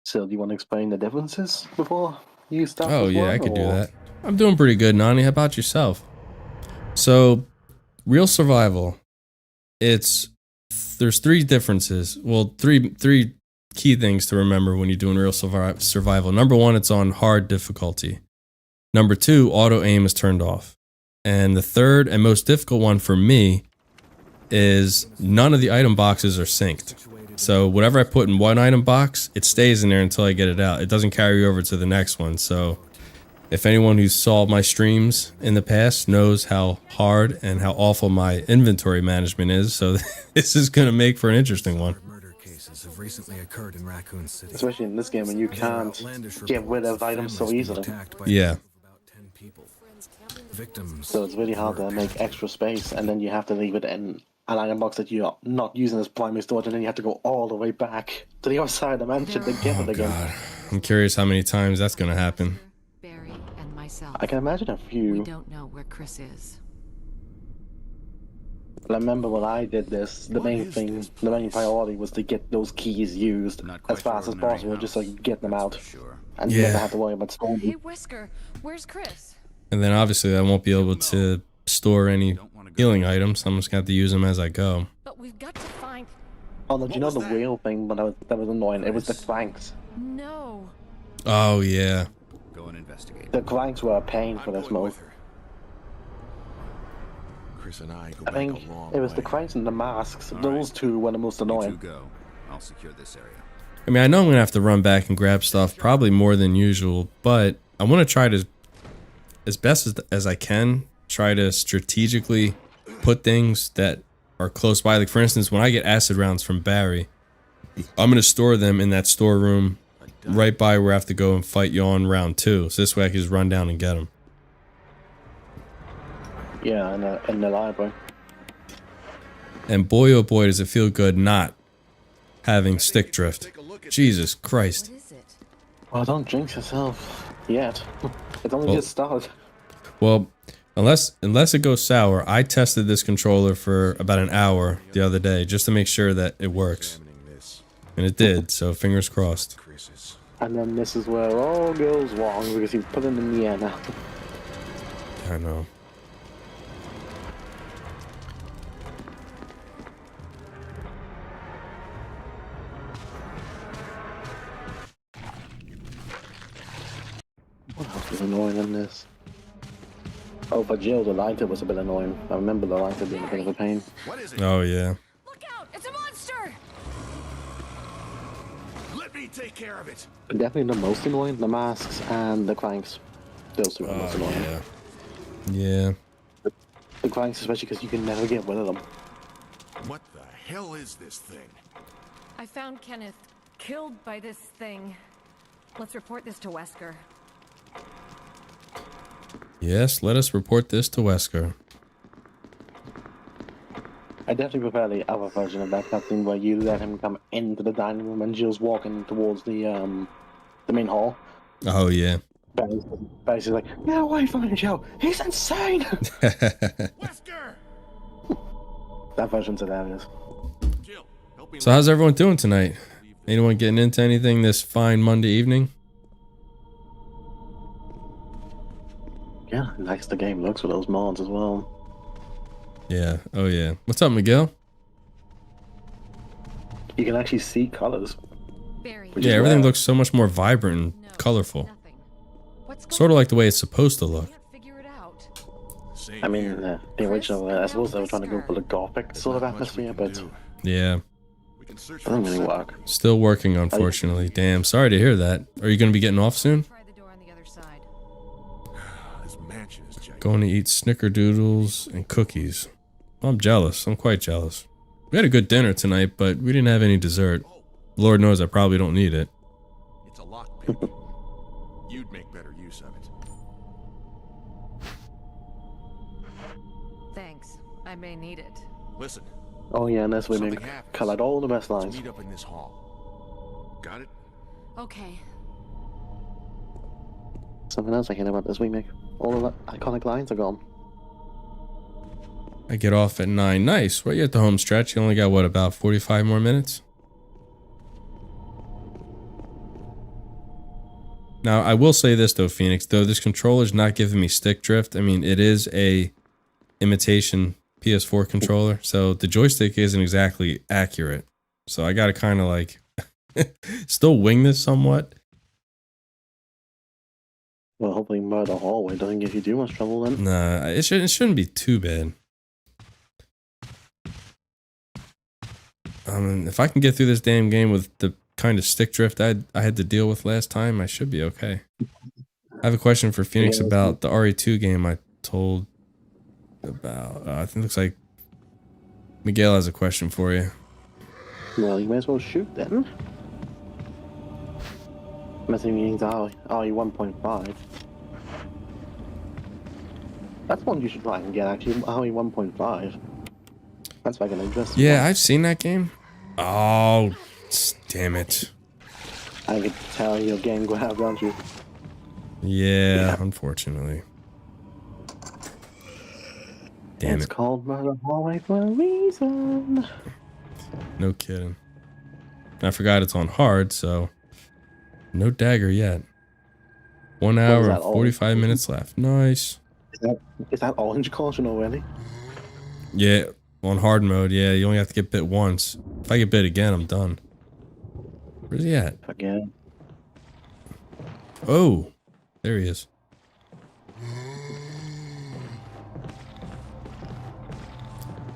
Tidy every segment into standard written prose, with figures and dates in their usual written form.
So, do you want to explain the differences before you start Oh this yeah, I one, could do or? that. I'm doing pretty good, Nani. How about yourself? So, real survival. It's there's three differences. Well, three key things to remember when you're doing real survival. Number one, it's on hard difficulty. Number two, auto aim is turned off. And the third and most difficult one for me is none of the item boxes are synced. So whatever I put in one item box, it stays in there until I get it out. It doesn't carry over to the next one. So if anyone who saw my streams in the past knows how hard and how awful my inventory management is, so this is going to make for an interesting one. Murder cases have recently occurred in Raccoon City. Especially in this game when you can't get rid of items so easily. Yeah. Victims. So it's really hard to make extra space, and then you have to leave it in an item box that you're not using as primary storage, and then you have to go all the way back to the other side of the mansion to get it again. God. I'm curious how many times that's going to happen. Barry and myself. I can imagine a We few. don't know where Chris is. I remember when I did this, the main priority was to get those keys used as fast as possible, just so you get them out. And you never have to worry about storing Hey, them. Wesker, where's Chris? And then obviously I won't be able to store any healing items. I'm just going to have to use them as I go. But we've got to find... Oh no, do you know the wheel thing? But that was annoying. It was the cranks. No. Oh, yeah. Go and investigate. The cranks were a pain for this mode. Chris and I go I back think a long it was the way. cranks and the masks. Those two were the most annoying. You two go. I'll secure this area. I mean, I know I'm going to have to run back and grab stuff probably more than usual, but I want to try to, as best as I can, try to strategically put things that are close by. Like, for instance, when I get acid rounds from Barry, I'm going to store them in that storeroom right by where I have to go and fight you on round 2. So this way I can just run down and get them. Yeah, in the library. And boy, oh boy, does it feel good not having stick drift. Jesus Christ. What is it? Well, don't jinx yourself yet. It's only Well- just started. Well, unless it goes sour, I tested this controller for about an hour the other day just to make sure that it works. And it did, so fingers crossed. Chris's. And then this is where all goes wrong because you put it in the air now. I know. What else was annoying in this? Oh, for Jill, the lighter was a bit annoying. I remember the lighter being a bit of a pain. What is it? Oh, yeah. Look out! It's a monster! Let me take care of it. But definitely the most annoying, the masks and the cranks. Those two are the most Oh, annoying. yeah. Yeah. The cranks, especially because you can never get rid of them. What the hell is this thing? I found Kenneth killed by this thing. Let's report this to Wesker. Yes, let us report this to Wesker. I definitely prefer the other version of that cutscene where you let him come into the dining room and Jill's walking towards the main hall. Oh, yeah. Barry's like, "Get away from him, Joe! He's insane!" Wesker! That version's hilarious. Jill, help me. So how's everyone doing tonight? Anyone getting into anything this fine Monday evening? Yeah, nice the game looks with those mods as well. Yeah. Oh, yeah. What's up, Miguel? You can actually see colors. Barry. Which Yeah, is everything rare. looks so much more vibrant and No, colorful. Nothing. What's going Sort of like the way it's supposed to on? look. Can't figure it out. Same I mean, here. the original, I suppose they were Chris, trying to go for the gothic There's sort of not much we atmosphere, can but do. Yeah. We can search it for doesn't really him. work. Still working, unfortunately. Damn, sorry to hear that. Are you going to be getting off soon? Try the door on the other side. This mansion is gigantic. Going to eat snickerdoodles and cookies. I'm jealous. I'm quite jealous. We had a good dinner tonight, but we didn't have any dessert. Lord knows I probably don't need it. It's a lockpick. You'd make better use of it. Thanks. I may need it. Listen, Oh yeah, and this way we something happens. collect all the best Let's lines. meet up in this hall. Got it? Okay. Something else I hear about this remake. All the iconic lines are gone. I get off at 9. Nice. Well, you're at the home stretch. You only got, what, about 45 more minutes? Now, I will say this though, Phoenix, though this controller's not giving me stick drift. I mean, it is a imitation PS4 controller, so the joystick isn't exactly accurate. So I gotta kind of like still wing this somewhat. Well, hopefully Murder Hallway doesn't give you too much trouble then. Nah, it shouldn't be too bad. If I can get through this damn game with the kind of stick drift I had to deal with last time, I should be okay. I have a question for Phoenix about the RE2 game I told about. I think it looks like Miguel has a question for you. Well, you may as well shoot then. Messing means RE 1.5. That's one you should try and get actually, RE 1.5. That's like an interesting Yeah, one. I've seen that game. Oh, damn it. I could tell you're getting grabbed, aren't you? Yeah, unfortunately. Damn It's it. called Murder Hallway for a reason. No kidding. I forgot it's on hard, so no dagger yet. 1 hour that, and 45 minutes left. Nice. Is that orange caution already? Yeah, on hard mode, yeah, you only have to get bit once. If I get bit again, I'm done. Where's he at? Again. Oh, there he is.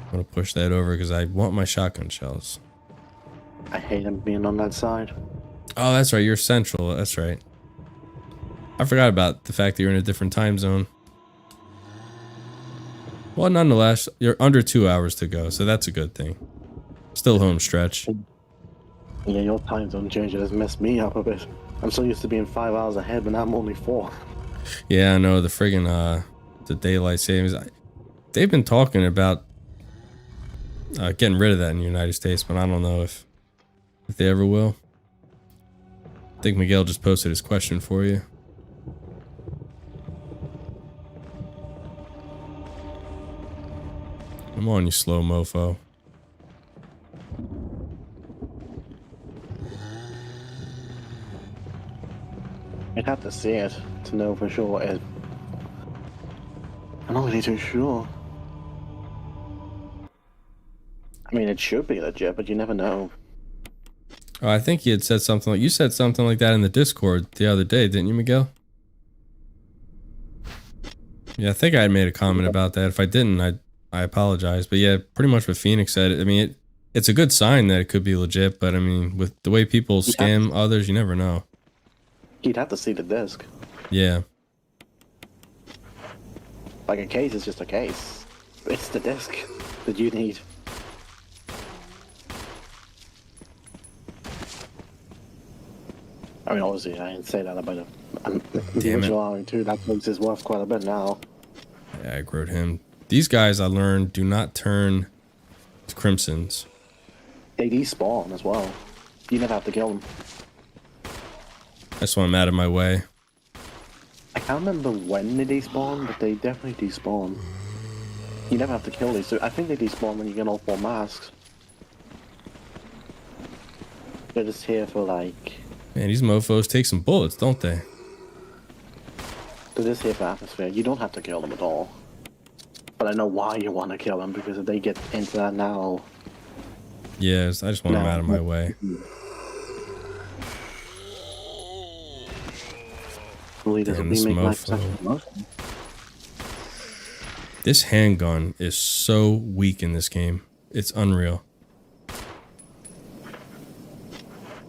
I'm gonna push that over because I want my shotgun shells. I hate him being on that side. Oh, that's right, you're central, that's right. I forgot about the fact that you're in a different time zone. Well, nonetheless, you're under 2 hours to go, so that's a good thing. Still home stretch. Yeah, your time zone change has messed me up a bit. I'm so used to being 5 hours ahead, but now I'm only 4. Yeah, I know, the friggin', the daylight savings. They've been talking about getting rid of that in the United States, but I don't know if they ever will. I think Miguel just posted his question for you. Come on, you slow mofo. I'd have to see it to know for sure. I'm not really too sure. I mean, it should be legit, but you never know. Oh, I think you had said something like, you said something like that in the Discord the other day, didn't you, Miguel? Yeah, I think I had made a comment about that. If I didn't, I apologize. But yeah, pretty much what Phoenix said. I mean, it's a good sign that it could be legit, but I mean, with the way people scam others, you never know. You'd have to see the disc. Yeah. Like, a case is just a case. It's the disc that you need. I mean, obviously, I didn't say that about the original RE2. That place is worth quite a bit now. Yeah, I aggroed him. These guys, I learned, do not turn to crimsons. They despawn as well. You never have to kill them. That's why I'm out of my way. I can't remember when they despawn, but they definitely despawn. You never have to kill these. So I think they despawn when you get all 4 masks. They're just here for like... Man, these mofos take some bullets, don't they? They're just here for atmosphere. You don't have to kill them at all. But I know why you want to kill them, because if they get into that now... Yes, I just want them out of my way. Damn, this mofo. This handgun is so weak in this game. It's unreal.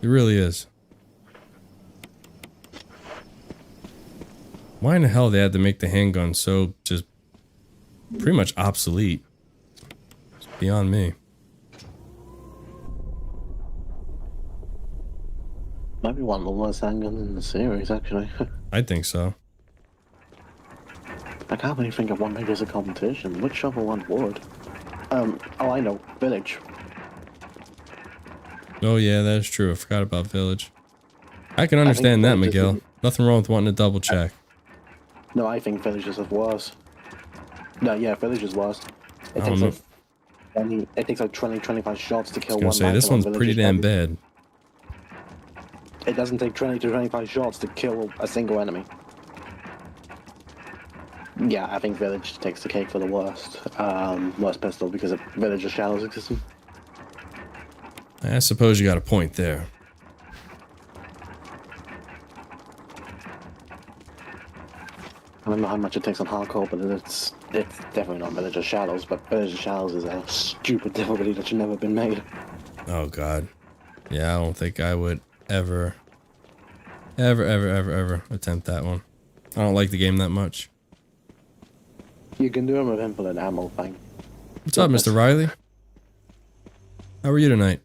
It really is. Why in the hell they had to make the handgun so just pretty much obsolete? It's beyond me. Might be one of the worst handguns in the series, actually. I think so. I can't really think of one that is a competition. Which other one would? Oh, I know. Village. Oh yeah, that is true. I forgot about Village. I can understand that, Miguel. Nothing wrong with wanting to double check. No, I think Village is worse. No, yeah, Village is worse. It takes like 20, 25 shots to kill I was one. gonna say, this one's pretty damn bad. It doesn't take 20 to 25 shots to kill a single enemy. Yeah, I think Village takes the cake for the worst pistol because of Village's shadows existing. I suppose you got a point there. I don't know how much it takes on hardcore, but it's definitely not Village's Shadows, but Village's Shadows is a stupid difficulty that should never been made. Oh god. Yeah, I don't think I would ever attempt that one. I don't like the game that much. You can do them with infinite ammo thing. What's up, Mr. Riley? How are you tonight?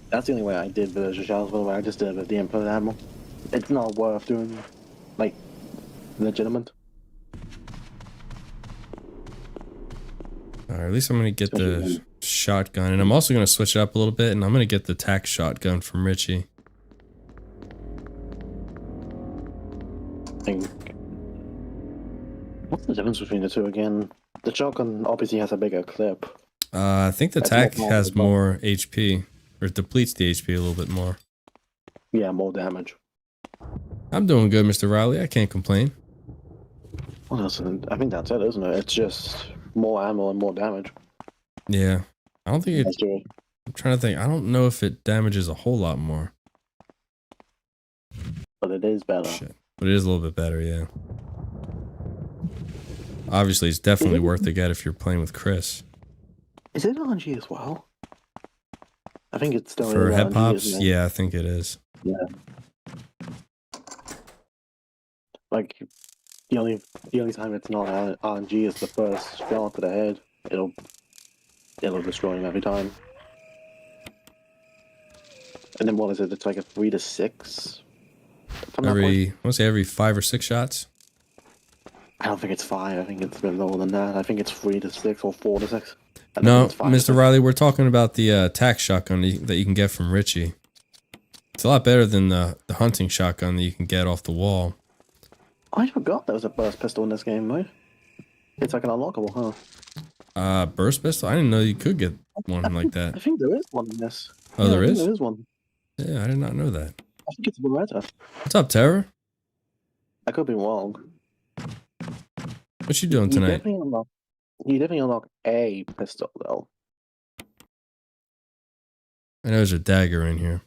That's the only way I did Village's Shadows, by the way. I just did it with the infinite ammo. It's not worth doing, like, legitimate. Alright, at least I'm gonna get the shotgun, and I'm also gonna switch it up a little bit, and I'm gonna get the tac shotgun from Richie. What's the difference between the two again? The shotgun obviously has a bigger clip. I think the tac has more HP, or it depletes the HP a little bit more. Yeah, more damage. I'm doing good, Mr. Riley. I can't complain. Well, I think that's it, isn't it? It's just more ammo and more damage. Yeah. I don't think it... That's true. I'm trying to think. I don't know if it damages a whole lot more. But it is better. Shit. But it is a little bit better, yeah. Obviously, it's definitely worth to get if you're playing with Chris. Is it RNG as well? I think it's still For head RNG, pops, isn't it? yeah, I think it is. Yeah. Like, the only time it's not RNG is the first shot to the head. It'll destroy him every time. And then what is it? It's like a 3 to 6. I want to say every 5 or 6 shots. I don't think it's 5. I think it's a bit lower than that. I think it's 3 to 6 or 4 to 6. No, Mr. Riley, we're talking about the tac shotgun that you can get from Richie. It's a lot better than the hunting shotgun that you can get off the wall. I forgot there was a burst pistol in this game, right? It's like an unlockable, huh? Burst pistol? I didn't know you could get one like that. I think there is one in this. Oh, yeah, there is? There is one. Yeah, I did not know that. I think it's Beretta. What's up, Terror? I could be wrong. What you doing tonight? You definitely unlock a pistol, though. I know there's a dagger in here.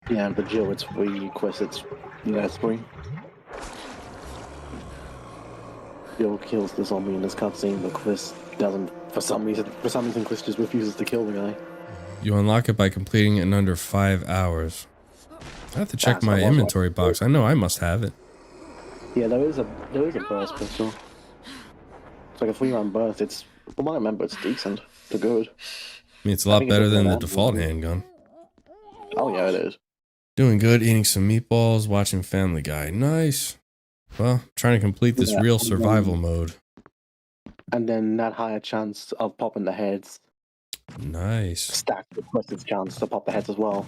Yeah, but Jill, it's free. Quest, it's free. Jill kills the zombie in this cutscene, but Quest doesn't. For some reason, Quest just refuses to kill the guy. You unlock it by completing it in under 5 hours. I have to check my inventory box. I know I must have it. Yeah, there is a burst pistol. It's like a 3-round burst. It's, from what I remember, it's decent to good. I mean, it's a lot better than the default handgun. Oh yeah, it is. Doing good, eating some meatballs, watching Family Guy. Nice. Well, trying to complete this real survival mode. And then that higher chance of popping the heads. Nice. Stacked with Quest's chance to pop the heads as well.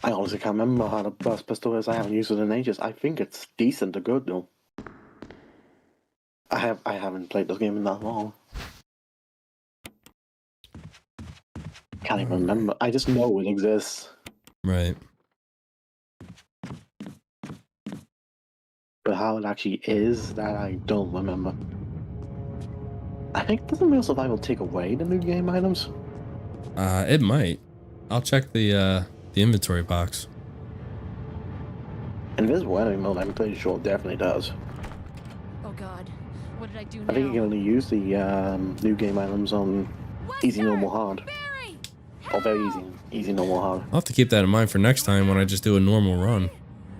I honestly can't remember how the burst pistol is. I haven't used it in ages. I think it's decent to good though. I haven't played this game in that long. Can't even remember. I just know it exists. Right. But how it actually is, that I don't remember. I think, doesn't Real Survival take away the new game items? It might. I'll check the inventory box. Invisible enemy mode, I'm pretty sure it definitely does. Oh god, what did I do now? I think you can only use the new game items on easy, normal, hard. Barry! Or very easy, normal, hard. I'll have to keep that in mind for next time when I just do a normal run.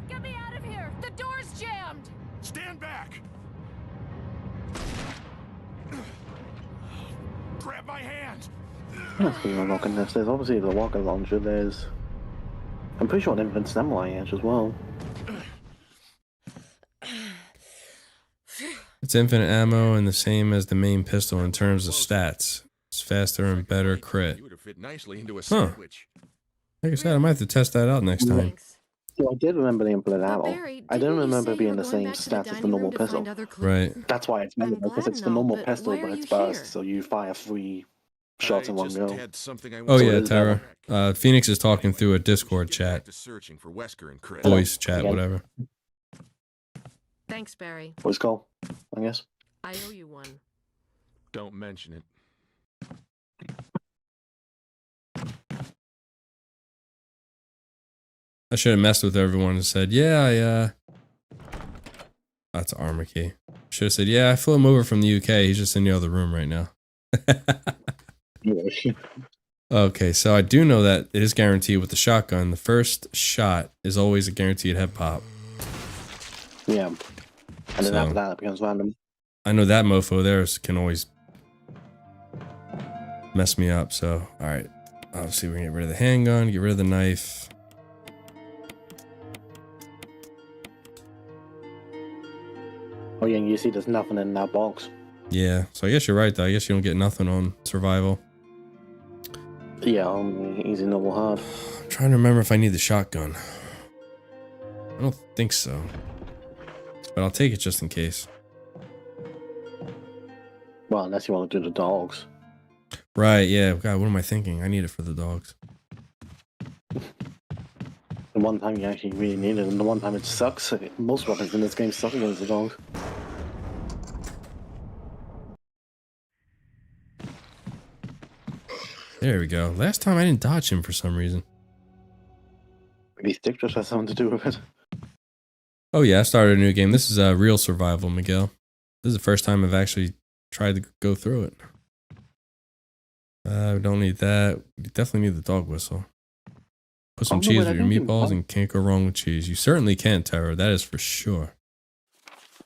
Get me out of here! The door's jammed! Stand back! Grab my hand! What else can you unlock in this? There's obviously the rocket launcher, there's... I'm pretty sure an infant samurai edge as well. It's infinite ammo and the same as the main pistol in terms of stats. It's faster and better crit. You would have fit nicely into a Huh. sandwich. Like I said, I might have to test that out next time. Thanks. So I did remember the infinite ammo. Barry, I didn't don't you remember say being you the were same going back to stats as the dining normal room to find pistol. other clues? Right. That's why it's memorable, because glad it's the and all, normal but pistol, why but are it's you burst, here? so you fire 3 shots in I one just go. had something I Oh wanted yeah, it is Tara. Phoenix is talking through a Discord Get chat, back to searching for Wesker and Chris. voice chat, Again. whatever. Thanks, Barry. Voice call, I guess. I owe you one. Don't mention it. I should have messed with everyone and said, yeah, that's an armor key. Should have said, yeah, I flew him over from the UK. He's just in the other room right now. Yeah. Okay, so I do know that it is guaranteed with the shotgun. The first shot is always a guaranteed head pop. Yeah. And then So- after that, it becomes random. I know that mofo there can always mess me up. So, all right. Obviously, we're gonna get rid of the handgun, get rid of the knife. Oh yeah, and you see there's nothing in that box. Yeah, so I guess you're right though. I guess you don't get nothing on survival. Yeah, only easy, normal, hard. I'm trying to remember if I need the shotgun. I don't think so. But I'll take it just in case. Well, unless you want to do the dogs. Right, yeah. God, what am I thinking? I need it for the dogs. The one time you actually really need it, and the one time it sucks. Most weapons in this game suck against the dogs. There we go. Last time I didn't dodge him for some reason. Maybe stick just has something to do with it. Oh yeah, I started a new game. This is a real survival, Miguel. This is the first time I've actually tried to go through it. We don't need that. We definitely need the dog whistle. Put some Oh, no, cheese wait, with I your think you- meatballs and can't go wrong with cheese. You certainly can, Tara. That is for sure.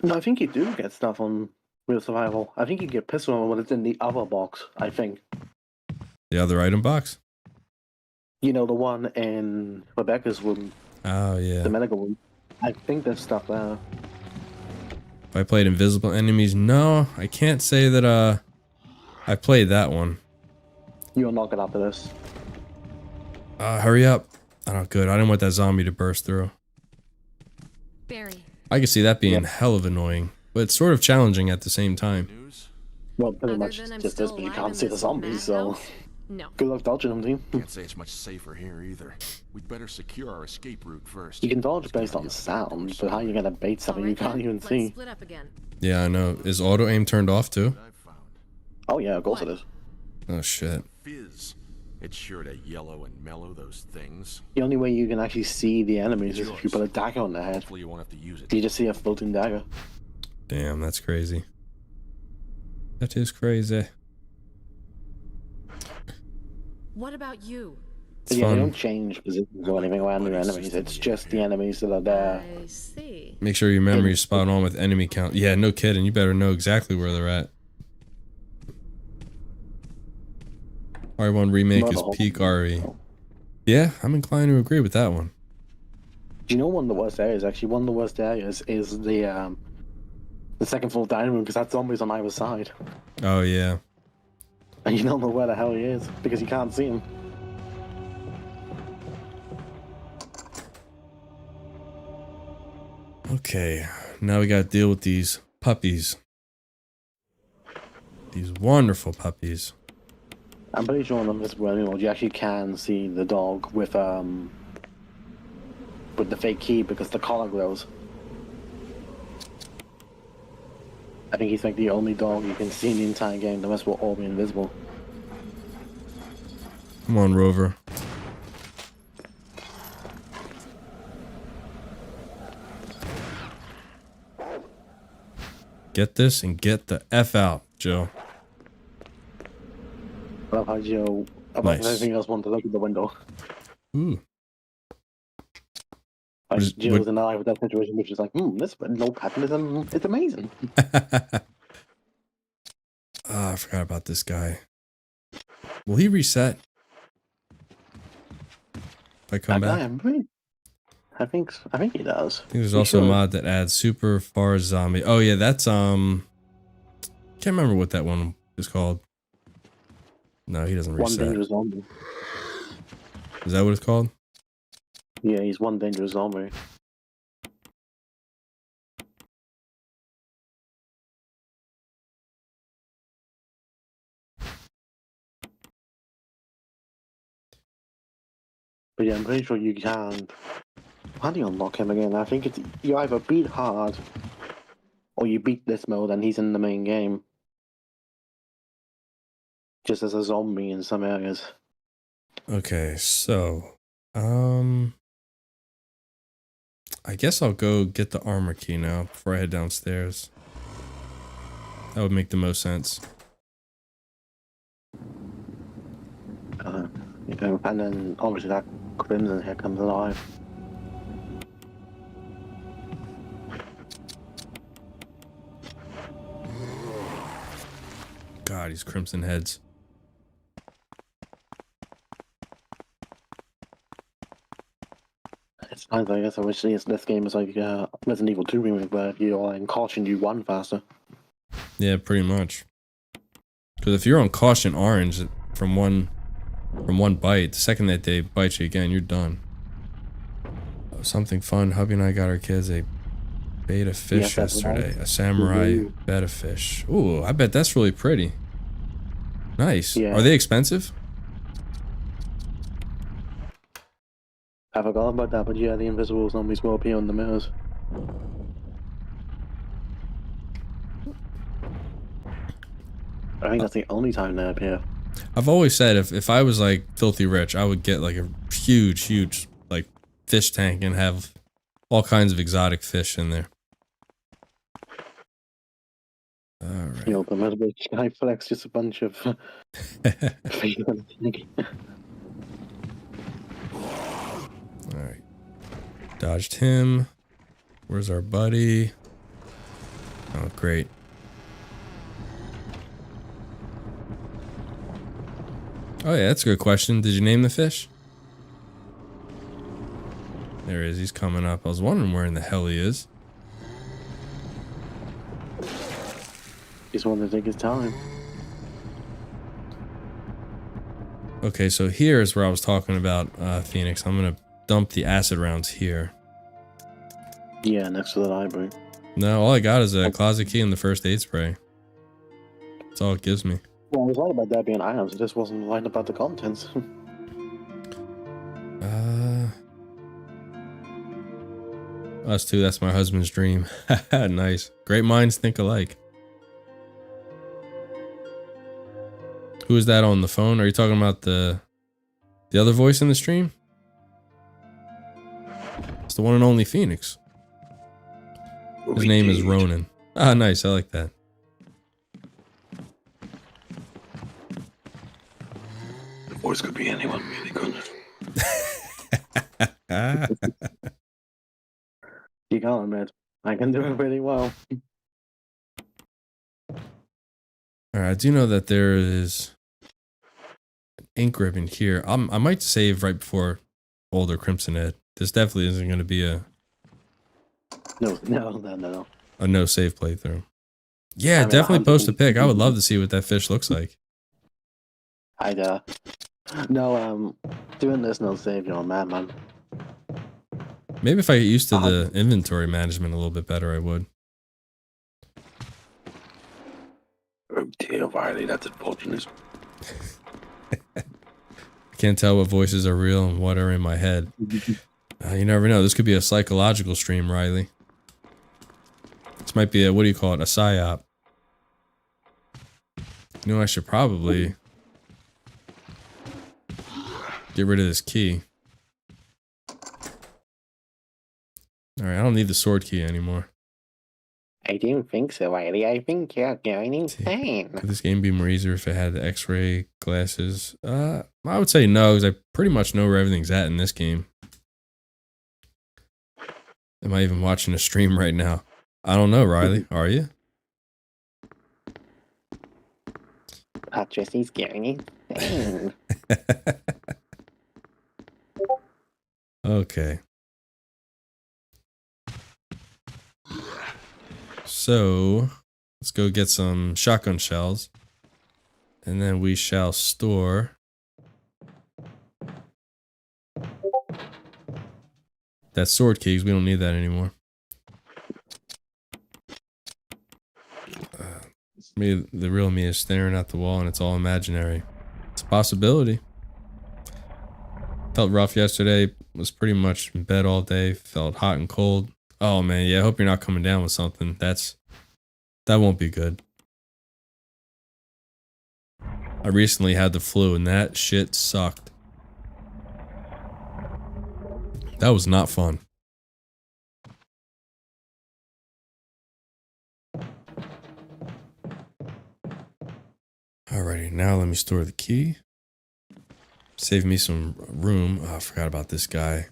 No, I think you do get stuff on Real Survival. I think you get pissed on when it's in the other box, I think. The other item box? You know, the one in Rebecca's room, Oh yeah. the medical room. I think there's stuff there. If I played Invisible Enemies, no, I can't say that I played that one. You'll knock it after this. Hurry up. Oh good. I didn't want that zombie to burst through. Barry. I can see that being Yep. hell of annoying, but it's sort of challenging at the same time. News? Well, pretty Other much than I'm just this, still but you alive can't in see the this zombies, so madhouse? No. good luck dodging them, team. Can't say it's much safer here either. We'd better secure our escape route first. You can dodge There's based gotta on be a back door sound, but how are you gonna bait something you Alright can't then, even let's see? split up again. Yeah, I know. Is auto aim turned off too? I've found Oh yeah, of course it is. Oh shit. fizz. It's sure to yellow and mellow those things. The only way you can actually see the enemies is if you put a dagger on their head. Hopefully you won't have to use it. You just see a floating dagger. Damn, that's crazy. That is crazy. What about you? It's But yeah, they fun. don't change positions or anything around their enemies. It's just the enemies that are there. I see. Make sure your memory is spot on with enemy count. Yeah, no kidding. You better know exactly where they're at. R1 remake Not is a whole- peak RE. Yeah, I'm inclined to agree with that one. Do you know one of the worst areas? Actually, one of the worst areas is the second floor dining room because that zombie's on either side, Oh yeah. and you don't know where the hell he is because you can't see him. Okay, now we gotta deal with these puppies. These wonderful puppies. I'm pretty sure on this mode you actually can see the dog with the fake key because the collar glows. I think he's like the only dog you can see in the entire game. The rest will all be invisible. Come on, Rover. Get this and get the F out, Joe. I love how Joe, above Nice. everything else, wanted to look at the window. Ooh. Like, What is- Joe's what- in a with that situation, which is like, this no pattern is it's amazing. Ah, I forgot about this guy. Will he reset? If I come That back? guy, I think he does. I think there's He also a should. mod that adds super far zombie. Oh yeah, that's can't remember what that one is called. No, he doesn't One reset. dangerous zombie. Is that what it's called? Yeah, he's one dangerous zombie. But yeah, I'm pretty sure you can. How do you unlock him again? I think it's you either beat hard or you beat this mode and he's in the main game. Just as a zombie in some areas. Okay, so I guess I'll go get the armor key now before I head downstairs. That would make the most sense. And then obviously that crimson hair comes alive. God, these crimson heads. It's nice, I guess. I wish this game is like Resident Evil 2 remake, where you're in caution, you run faster. Yeah, pretty much. Because if you're on caution orange from one bite, the second that they bite you again, you're done. Oh, something fun. Hubby and I got our kids a beta fish yesterday. Right. A samurai betta fish. Ooh, I bet that's really pretty. Nice. Yeah. Are they expensive? I forgot about that, but yeah, the invisible zombies will appear on the mirrors. I think that's the only time they appear. I've always said if I was like filthy rich, I would get like a huge like fish tank and have all kinds of exotic fish in there. Alright. You know, the middle sky flex, just a bunch of Alright. Dodged him. Where's our buddy? Oh, great. Oh yeah, that's a good question. Did you name the fish? There he is. He's coming up. I was wondering where in the hell he is. Just wanted to take his time. Okay, so here's where I was talking about Phoenix. I'm gonna dump the acid rounds here. Yeah, next to the library. No, all I got is a closet key and the first aid spray. That's all it gives me. Well, I was right about that being items. It just wasn't right about the contents. Us too. That's my husband's dream. Nice. Great minds think alike. Who is that on the phone? Are you talking about the other voice in the stream? It's the one and only Phoenix. His name is Ronan. Ah, nice. I like that. The voice could be anyone, really, couldn't it? You can't admit. I can do it really well. Alright, I do know that there is an ink ribbon here. I might save right before Boulder Crimson Head. This definitely isn't going to be a No. a no save playthrough. Yeah, definitely post a pic. I would love to see what that fish looks like. Doing this no save, you're a madman. Maybe if I get used to the inventory management a little bit better, I would. Oh dear, Riley, that's unfortunate. I can't tell what voices are real and what are in my head. You never know. This could be a psychological stream, Riley. This might be a, what do you call it, a psyop. You know, I should probably get rid of this key. Alright, I don't need the sword key anymore. I don't think so, Riley. I think you're going insane. Could this game be more easier if it had the X-ray glasses? I would say no, because I pretty much know where everything's at in this game. Am I even watching a stream right now? I don't know, Riley. Are you? Patricie's going insane. Okay. So, let's go get some shotgun shells. And then we shall store that sword key, 'cause we don't need that anymore. The real me is staring at the wall and it's all imaginary. It's a possibility. Felt rough yesterday. Was pretty much in bed all day. Felt hot and cold. Oh man, yeah. I hope you're not coming down with something. That won't be good. I recently had the flu and that shit sucked. That was not fun. Alrighty, now let me store the key. Save me some room. Oh, I forgot about this guy.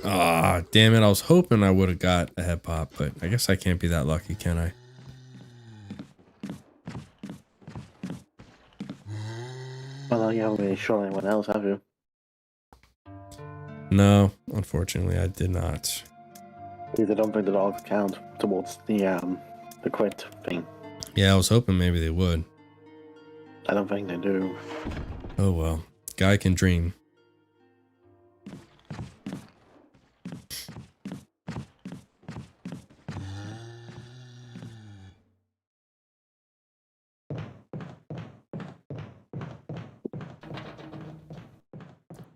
Ah, damn it. I was hoping I would have got a head pop, but I guess I can't be that lucky, can I? Well, you haven't really shot anyone else, have you? No, unfortunately, I did not. Because I don't think the dogs count towards the quit thing. Yeah, I was hoping maybe they would. I don't think they do. Oh well. Guy can dream.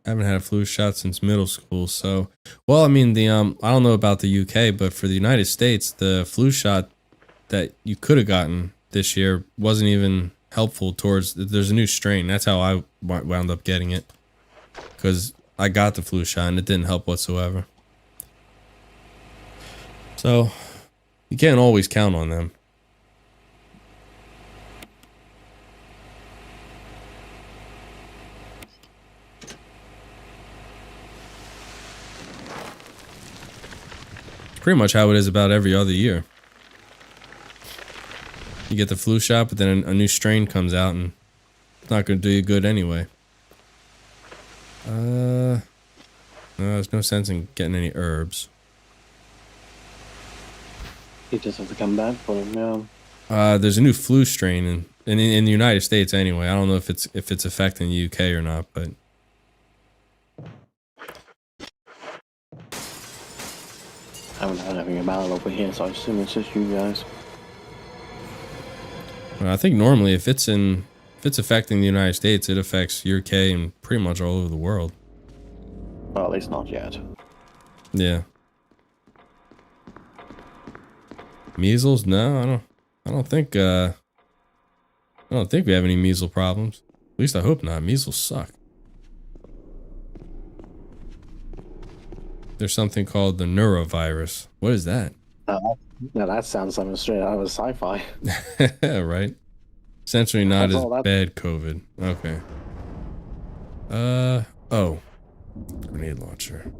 I haven't had a flu shot since middle school, so well, I mean the I don't know about the UK, but for the United States, the flu shot that you could have gotten this year wasn't even helpful towards there's a new strain. That's how I wound up getting it. Cuz I got the flu shot and it didn't help whatsoever. So, you can't always count on them. Pretty much how it is about every other year. You get the flu shot, but then a new strain comes out and it's not going to do you good anyway. No, there's no sense in getting any herbs. You just have to come back for them, yeah. There's a new flu strain in the United States anyway. I don't know if it's affecting the UK or not, but I haven't heard anything about it over here, so I assume it's just you guys. I think normally if it's affecting the United States, it affects UK and pretty much all over the world. Well, at least not yet. Yeah. Measles? No, I don't think we have any measles problems. At least I hope not. Measles suck. There's something called the neurovirus. What is that? Now that sounds something straight out of sci-fi. Right? Essentially not That's as all that- bad COVID. Okay. Oh. Grenade launcher.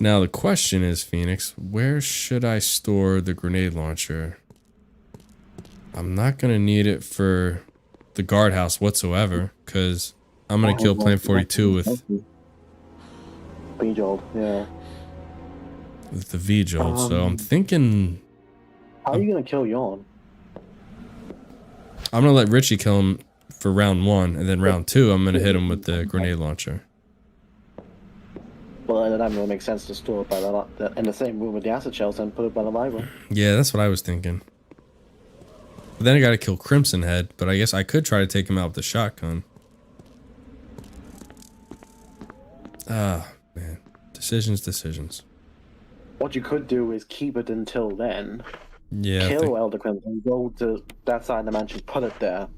Now the question is, Phoenix, where should I store the grenade launcher? I'm not gonna need it for the guardhouse whatsoever, because I'm gonna kill Plane 42 with Bejold, yeah. the V-Jolt, so I'm thinking How are you gonna kill Yawn? I'm gonna let Richie kill him for round 1, and then round 2 I'm gonna hit him with the grenade launcher. Well, then that would make sense to store it by the in the same room with the acid shells and put it by the Bible. Yeah, that's what I was thinking. But then I gotta kill Crimson Head, but I guess I could try to take him out with the shotgun. Ah, man. Decisions. What you could do is keep it until then. Yeah. Kill Elder Crimson, go to that side of the mansion, put it there,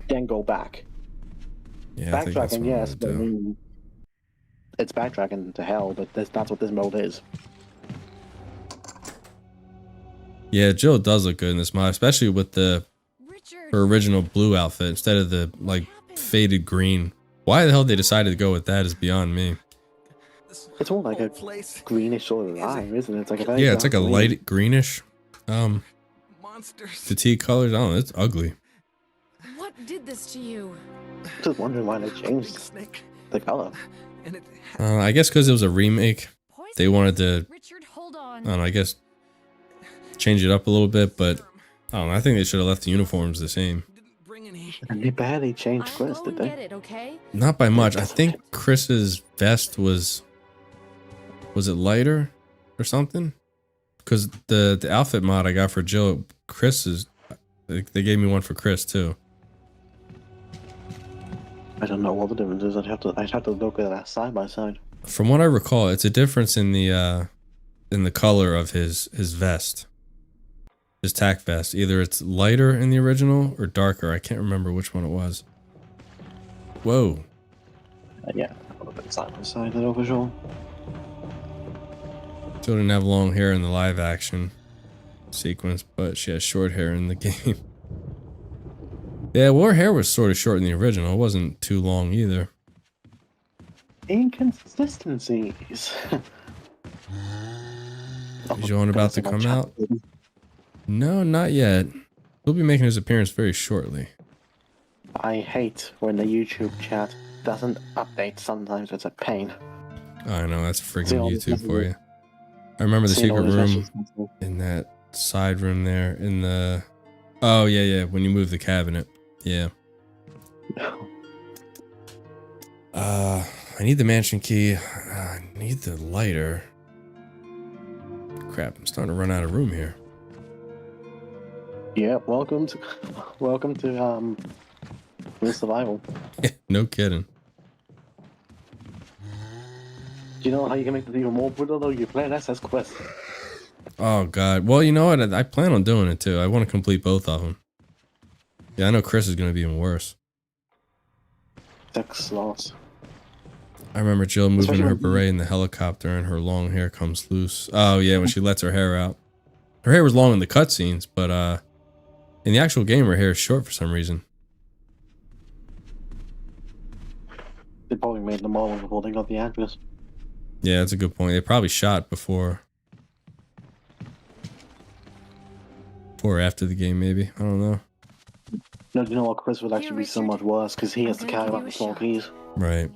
then go back. Yeah, I think that's what Backtracking, I'm yes, gonna but I do. mean, it's backtracking to hell, but that's what this mode is. Yeah, Jill does look good in this mod, especially with her Richard, original blue outfit instead of the like faded green. Why the hell they decided to go with that is beyond me. It's more like a greenish sort of lime, isn't it? It's like a very Yeah, it's like a dark green. light greenish. Monsters. Fatigue colors. I don't know. It's ugly. what did this to you? Just wondering why they changed Snake. the color. And it I guess because it was a remake, they wanted to, Richard, hold on. I don't know, I guess change it up a little bit, but I don't know. I think they should have left the uniforms the same. didn't bring any. And they barely changed I'll Chris, go did and they? get it, okay? Not by much. I think Chris's vest was Was it lighter or something? Because the outfit mod I got for Jill, Chris is. They gave me one for Chris too. I don't know what the difference is. I'd have to look at that side by side. From what I recall, it's a difference in the color of his vest, his tack vest. Either it's lighter in the original or darker. I can't remember which one it was. Whoa. Yeah, I'll look at side by side though for sure. Jill didn't have long hair in the live action sequence, but she has short hair in the game. Yeah, well, her hair was sort of short in the original. It wasn't too long either. Inconsistencies. Is Joan about to come out? No, not yet. He'll be making his appearance very shortly. I hate when the YouTube chat doesn't update. Sometimes it's a pain. I know, that's freaking YouTube for you. I remember the secret room in that side room there in the... Oh, yeah, when you move the cabinet. Yeah. I need the mansion key. I need the lighter. Crap, I'm starting to run out of room here. Yeah, welcome to Real Survival. No kidding. Do you know how you can make this even more brutal though? You play SS Quest. Oh god. Well, you know what? I plan on doing it too. I want to complete both of them. Yeah, I know Chris is going to be even worse. 6 slots. I remember Jill moving her beret in the helicopter and her long hair comes loose. Oh yeah, when she lets her hair out. Her hair was long in the cutscenes, but in the actual game her hair is short for some reason. They probably made them all before they got the actress. Yeah, that's a good point. They probably shot before or after the game, maybe. I don't know. No, you know what? Chris would actually be so much worse because he has to carry out the small keys. Right.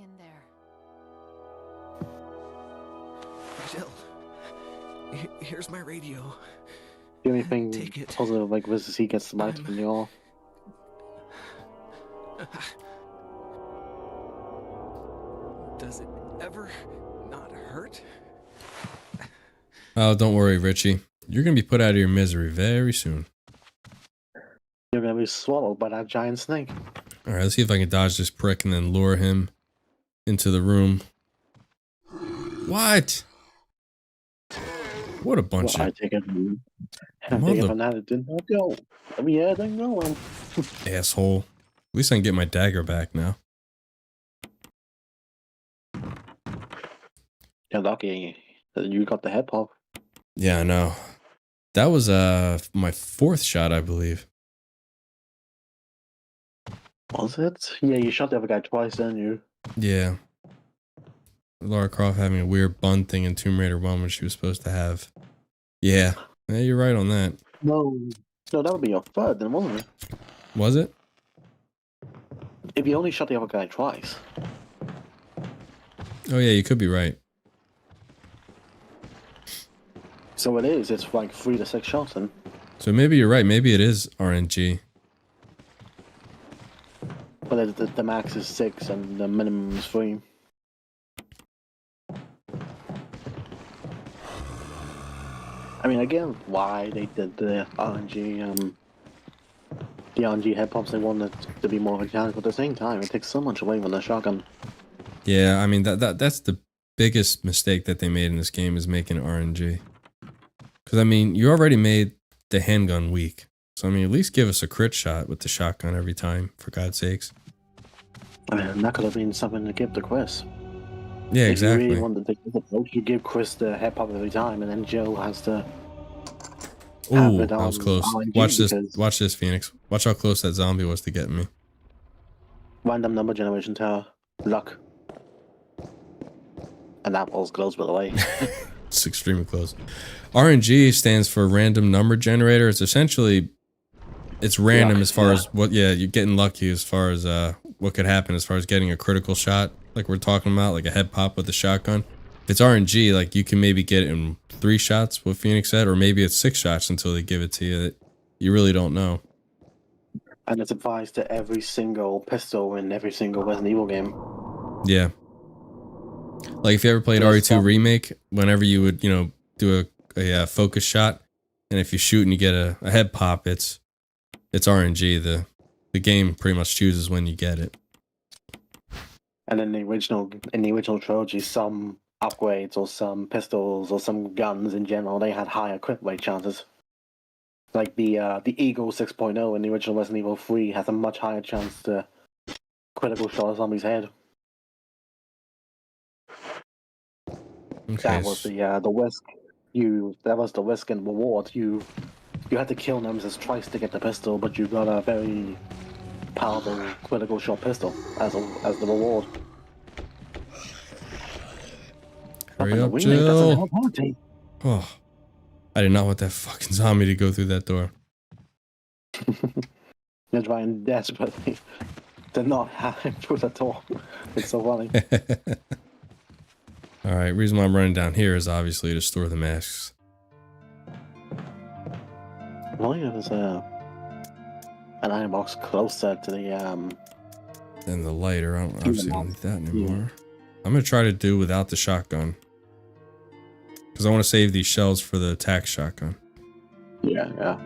Jill, here's my radio. The only thing Take it. positive like this is he gets the light from the off. Does it ever not hurt? Oh, don't worry, Richie. You're going to be put out of your misery very soon. You're gonna be swallowed by that giant snake. Alright, let's see if I can dodge this prick and then lure him into the room. What? What a bunch Well, I of take it from that it did not go. I mean, yeah, it didn't go well. asshole. At least I can get my dagger back now. You're lucky that you got the head pop. Yeah, I know. That was my 4th shot, I believe. Was it? Yeah, you shot the other guy twice, didn't you? Yeah. Lara Croft having a weird bun thing in Tomb Raider 1 when she was supposed to have. Yeah. Yeah, you're right on that. No, that would be your 3rd, then, wasn't it? Was it? If you only shot the other guy twice. Oh yeah, you could be right. So it is. It's like 3 to 6 shots, then. So maybe you're right. Maybe it is RNG. But the max is 6 and the minimum is 3. I mean, again, why they did the RNG, the RNG head pops, they wanted to be more mechanical. At the same time, it takes so much away from the shotgun. Yeah, I mean that's the biggest mistake that they made in this game is making it RNG. Because I mean, you already made the handgun weak. So I mean, at least give us a crit shot with the shotgun every time, for God's sakes. I mean, that could have been something to give to Chris. Yeah, if exactly. you really wanted to give approach, you give Chris the head pop every time, and then Joe has to. Ooh, that was close. RNG Watch this, Phoenix. Watch how close that zombie was to getting me. Random number generation tower, luck, and that was close, by the way. It's extremely close. RNG stands for random number generator. It's essentially, it's random as far as what, yeah, you're getting lucky as far as what could happen as far as getting a critical shot, like we're talking about, like a head pop with a shotgun. If it's RNG, like you can maybe get it in 3 shots, what Phoenix said, or maybe it's 6 shots until they give it to you. You really don't know. And it's applies to every single pistol in every single Resident Evil game. Yeah. Like if you ever played There's RE2 some- Remake, whenever you would, you know, do a focus shot, and if you shoot and you get a head pop, it's RNG. The game pretty much chooses when you get it. And in the original trilogy, some upgrades or some pistols or some guns in general, they had higher crit rate chances. Like the Eagle 6.0 in the original Resident Evil 3 has a much higher chance to critical shot a zombie's head. Okay. That was the risk. That was the risk and reward. You had to kill Nemesis twice to get the pistol, but you got a very powerful critical shot pistol as the reward. Hurry up, That's Jill. an LPG. Oh, I did not want that fucking zombie to go through that door. You're trying desperately to not have him through the door. It's so funny. All right, reason why I'm running down here is obviously to store the masks. Well, yeah, there's an iron box closer to the And the lighter, I don't obviously don't need that anymore. I'm gonna try to do without the shotgun. Because I want to save these shells for the attack shotgun. Yeah.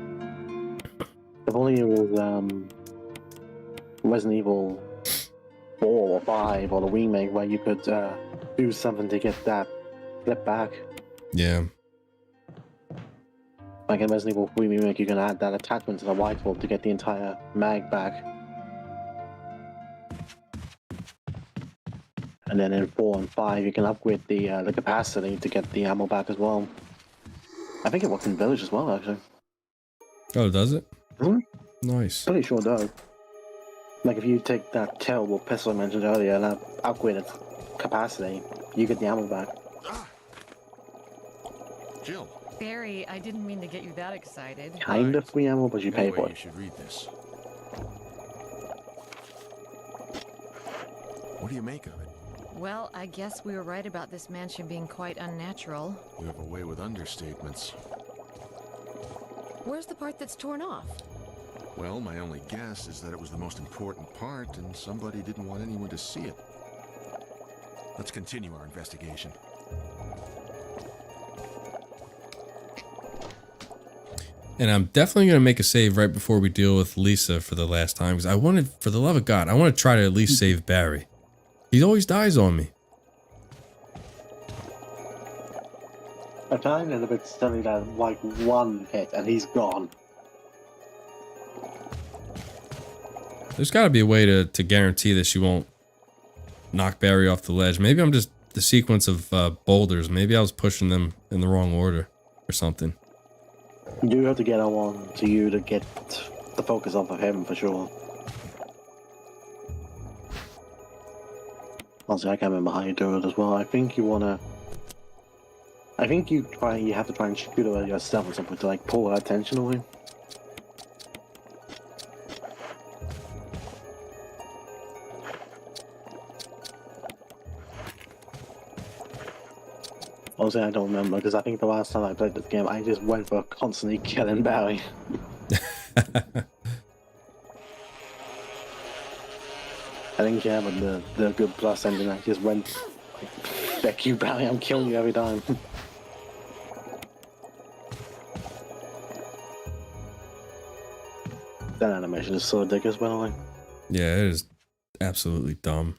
If only it was Resident Evil 4 or 5 or the remake where you could do something to get that flip back. Yeah. Like in Resident Evil 3 remake, you can add that attachment to the rifle to get the entire mag back. And then in 4 and 5, you can upgrade the capacity to get the ammo back as well. I think it works in Village as well, actually. Oh, does it? Hmm? Nice. Pretty sure it does. Like if you take that terrible pistol I mentioned earlier and upgrade its capacity, you get the ammo back. Jill. Barry, I didn't mean to get you that excited. Kind of free ammo, but you pay Anyway, for you it. should read this. What do you make of it? Well, I guess we were right about this mansion being quite unnatural. You have a way with understatements. Where's the part that's torn off? Well, my only guess is that it was the most important part and somebody didn't want anyone to see it. Let's continue our investigation. And I'm definitely going to make a save right before we deal with Lisa for the last time. Because I wanted, for the love of God, I want to try to at least save Barry. He always dies on me. I find it a bit silly that like one hit and he's gone. There's got to be a way to guarantee that she won't knock Barry off the ledge. Maybe I'm just the sequence of boulders. Maybe I was pushing them in the wrong order or something. You do have to get on to you to get the focus off of him for sure. Also, I can't remember how you do it as well. I think you wanna. I think you have to try and shoot her yourself or something to like pull her attention away. Also, I don't remember because I think the last time I played this game, I just went for constantly killing Barry. I didn't care about the good plus engine. I just went, "Feck you, Barry! I'm killing you every time." That animation is so ridiculous, by the way. Yeah, it is absolutely dumb.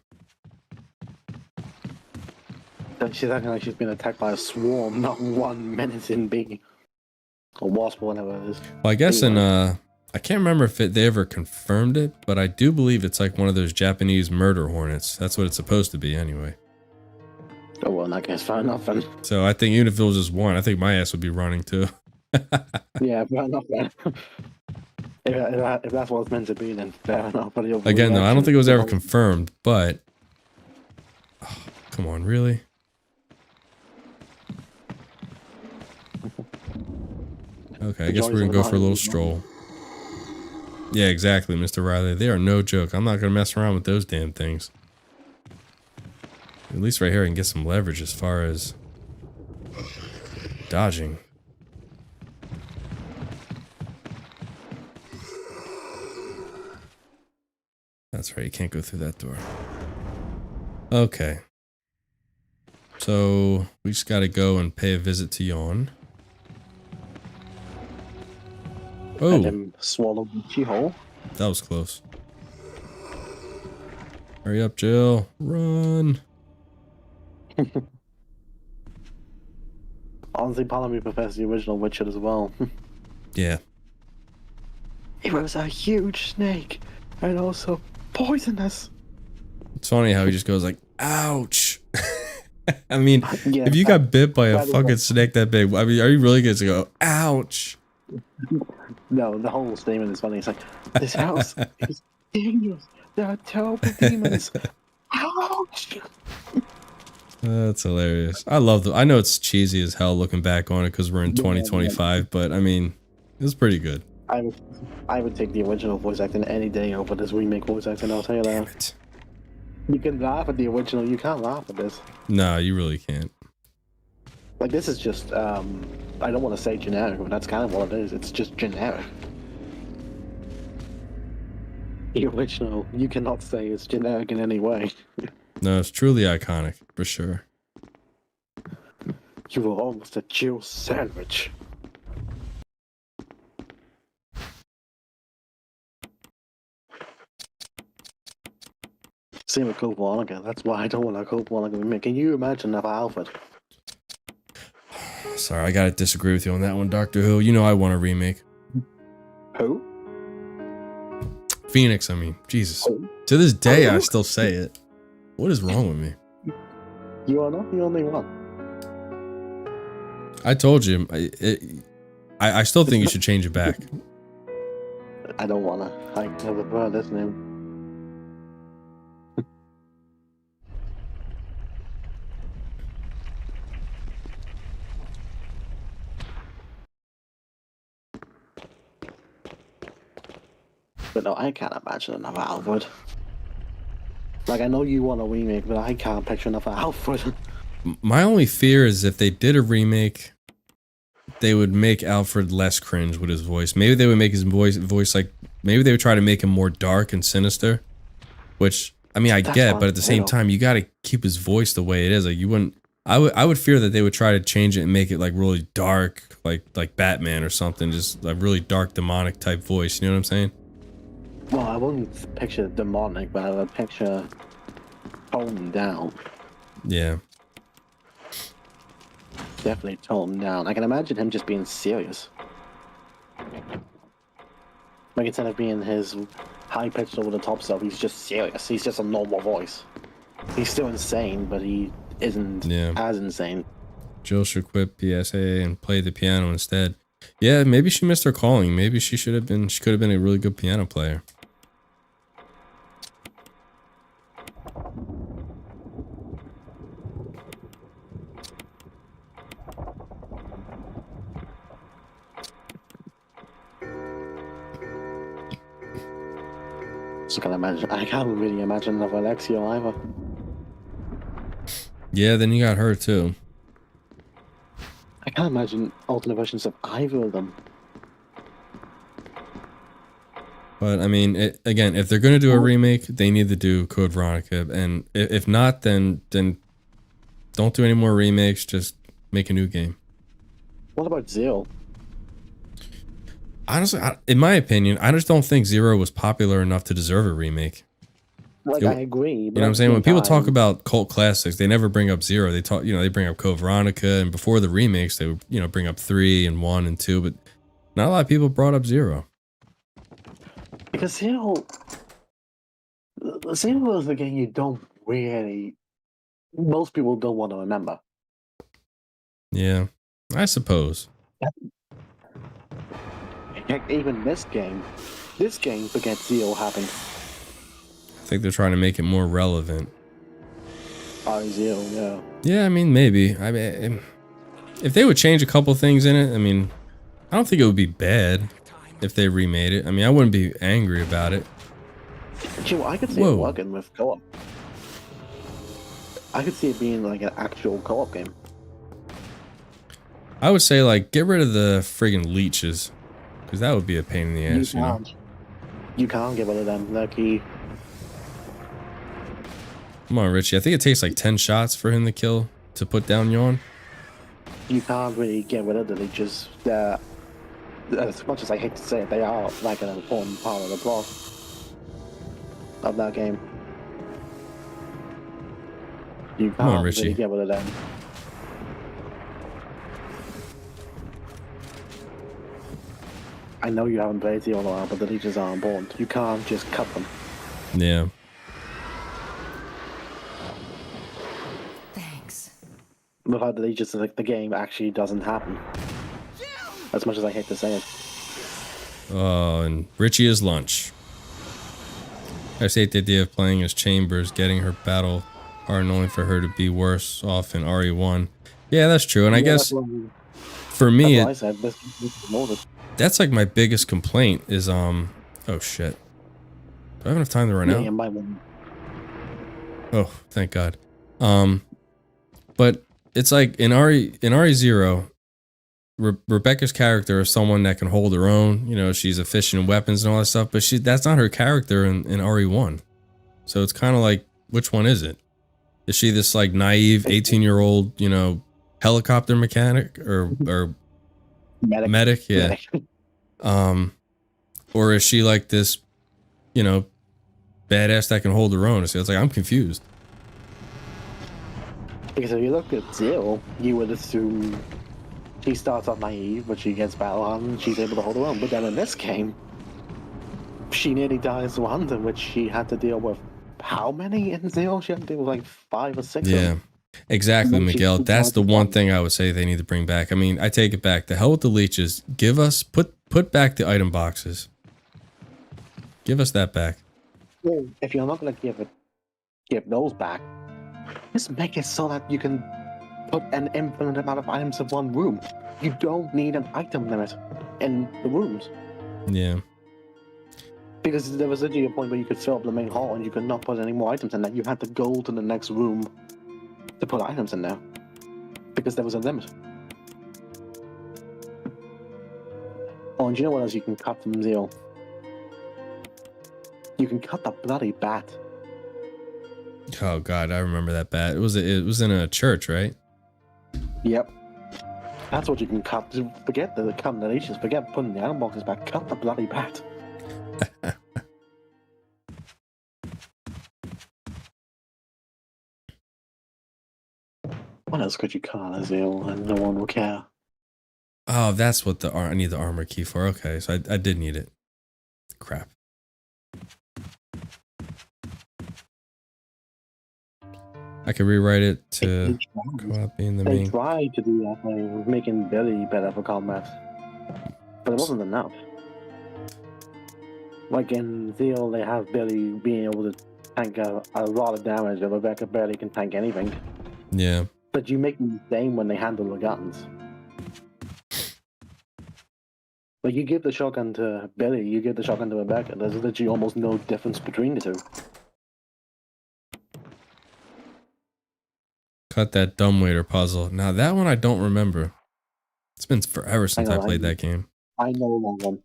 She's acting like she's been attacked by a swarm, not 1 minute in B. Or wasp, or whatever it is. Well, I guess Anyway. I can't remember if they ever confirmed it, but I do believe it's like one of those Japanese murder hornets. That's what it's supposed to be anyway. Oh, well, in that case, fair enough then. So I think even if it was just one, I think my ass would be running too. Yeah, fair enough then. If that's what it's meant to be, then fair enough. But Again, though, I don't think it was ever confirmed, but... Oh, come on, really? Okay, I guess we're gonna go for a little stroll. Yeah, exactly, Mr. Riley. They are no joke. I'm not gonna mess around with those damn things. At least right here I can get some leverage as far as dodging. That's right, you can't go through that door. Okay. So we just gotta go and pay a visit to Yawn. And Oh, him swallow the keyhole. that was close. Hurry up, Jill. Run. Honestly, part of me prefers the original Witcher as well. Yeah. It was a huge snake, and also poisonous. It's funny how he just goes like, ouch. I mean, Yeah, if you got bit by a that is fucking what- snake that big, I mean, are you really going to go, ouch? No, the whole statement is funny. It's like, this house is dangerous. There are terrible demons. Ouch! That's hilarious. I love I know it's cheesy as hell looking back on it because we're in 2025, but I mean, it was pretty good. I would take the original voice acting any day over this remake voice acting, I'll tell you Damn that. it. You can laugh at the original, you can't laugh at this. No, you really can't. Like, this is just, I don't want to say generic, but that's kind of what it is. It's just generic. The original, you cannot say it's generic in any way. No, it's truly iconic, for sure. You were almost a Jew sandwich. Same with Code Veronica. That's why I don't want a Code Veronica remake. Can you imagine if Alfred? Sorry, I gotta disagree with you on that one, Doctor Who. You know I want a remake. Who? Phoenix, I mean, Jesus. Who? To this day, I Who? still say it. What is wrong with me? You are not the only one. I told you, I still think you should change it back. I don't wanna. I never prefer this name. But no, I can't imagine another Alfred. Like, I know you want a remake, but I can't picture another Alfred. My only fear is if they did a remake, they would make Alfred less cringe with his voice. Maybe they would make his voice like, maybe they would try to make him more dark and sinister. Which, I mean, I That's get, fine, but at the I same know. time, you got to keep his voice the way it is. Like, you wouldn't. I would fear that they would try to change it and make it like really dark, like Batman or something, just like really dark demonic type voice. You know what I'm saying? Well, I wouldn't picture demonic, but I would picture toned down. Yeah. Definitely toned down. I can imagine him just being serious. Like, instead of being his high-pitched over-the-top stuff, he's just serious. He's just a normal voice. He's still insane, but he isn't Yeah. as insane. Jill should quit PSA and play the piano instead. Yeah, maybe she missed her calling. Maybe she should have been. She could have been a really good piano player. So I can't really imagine another Alexio either. Yeah, then you got her too. I can't imagine alternate versions of either of them. But I mean, again, if they're gonna do a remake, they need to do Code Veronica, and if not, then don't do any more remakes. Just make a new game. What about Zero? Honestly, in my opinion, I just don't think Zero was popular enough to deserve a remake. Like, You- I agree. You know what I'm saying? When people talk about cult classics, they never bring up Zero. They talk, they bring up Code Veronica, and before the remakes, they would, bring up 3 and 1 and 2, but not a lot of people brought up Zero. Because Zero is the game you don't really... Most people don't want to remember. Yeah, I suppose. Heck, even this game forgets Zero happened. I think they're trying to make it more relevant. Zero, yeah. Yeah, I mean, maybe. I mean, if they would change a couple things in it, I mean, I don't think it would be bad if they remade it. I mean, I wouldn't be angry about it. Actually, I could see Whoa. it working with co-op. I could see it being like an actual co-op game. I would say, like, get rid of the friggin' leeches, because that would be a pain in the ass, You can't get rid of them. They're key. Come on, Richie. I think it takes like 10 shots for him to kill to put down Yawn? You can't really get rid of the leeches. As much as I hate to say it, they are like an important part of the plot of that game. You Come on, can't Richie. really get rid of them. I know you haven't played the while, but the leeches are important. You can't just cut them. Yeah. Thanks. Without the leeches, like, the game actually doesn't happen. As much as I hate to say it. Oh, and Richie is lunch. I just hate the idea of playing as Chambers, getting her battle hard only for her to be worse off in RE1. Yeah, that's true. And I guess for me, that's what I said. This is molded. that's like my biggest complaint is oh shit. Do I have enough time to run out? Yeah, my one. Oh, thank God. But it's like in RE0, Rebecca's character is someone that can hold her own. You know, she's efficient in weapons and all that stuff, but that's not her character in RE1. So it's kind of like, which one is it? Is she this like naive 18-year-old, you know, helicopter mechanic or medic? Yeah. Or is she like this, you know, badass that can hold her own? So it's like, I'm confused. Because if you look at Zero, you would assume she starts off naive, but she gets battle hardened and she's able to hold her own. But then in this game, she nearly dies once, in which she had to deal with how many in Zero? She had to deal with like 5 or 6 of Yeah, them. exactly, Miguel. That's the one thing I would say they need to bring back. I mean, I take it back. The hell with the leeches. Give us, put back the item boxes. Give us that back. Well, if you're not going to give those back, just make it so that you can put an infinite amount of items in one room. You don't need an item limit in the rooms. Yeah. Because there was literally a point where you could fill up the main hall and you could not put any more items in there. You had to go to the next room to put items in there. Because there was a limit. Oh, and you know what else you can cut from Zero? You can cut the bloody bat. Oh God, I remember that bat. It was in a church, right? Yep. That's what you can cut. Forget the combinations. Forget putting the item boxes back. Cut the bloody bat. What else could you cut as Zero and no one will care? Oh, that's what I need the armor key for. Okay, so I did need it. Crap. I could rewrite it to copy in the They main. tried to do that by making Billy better for combat, but it wasn't enough. Like in Zero, they have Billy being able to tank a lot of damage, and Rebecca barely can tank anything. Yeah. But you make them the same when they handle the guns. Like, you give the shotgun to Billy, you give the shotgun to Rebecca, there's literally almost no difference between the two. Cut that dumbwaiter puzzle. Now that one I don't remember. It's been forever since I played that game. I know that one.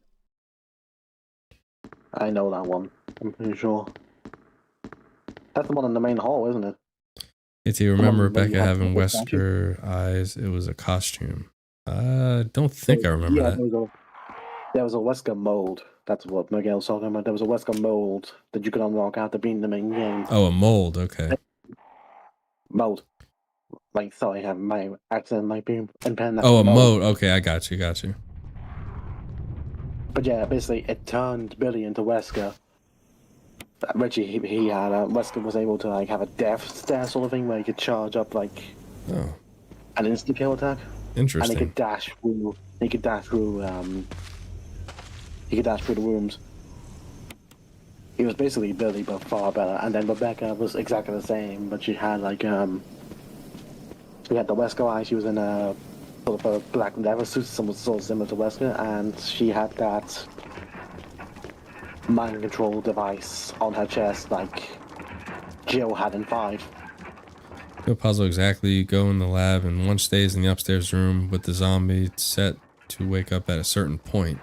I know that one. I'm pretty sure. That's the one in the main hall, isn't it? If you remember Come on, Rebecca having the Wesker eyes, it was a costume. I don't think I remember Yeah, that. there was a Wesker mold. That's what Miguel's talking about. There was a Wesker mold that you could unlock after beating the main game. Oh, a mold. Okay. Mold. Like, sorry, my accent might be impaired. Oh, a mode. Okay, I got you. But yeah, basically, it turned Billy into Wesker. Richie, he had Wesker was able to like have a death stare sort of thing where he could charge up like an instant kill attack, Interesting. and he could dash through. He could dash through the rooms. He was basically Billy, but far better. And then Rebecca was exactly the same, but she had like she had the Wesker eye. She was in a sort of a black leather suit, sort of similar to Wesker, and she had that mind control device on her chest, like Jill had in 5. The puzzle exactly. You go in the lab, and one stays in the upstairs room with the zombie set to wake up at a certain point.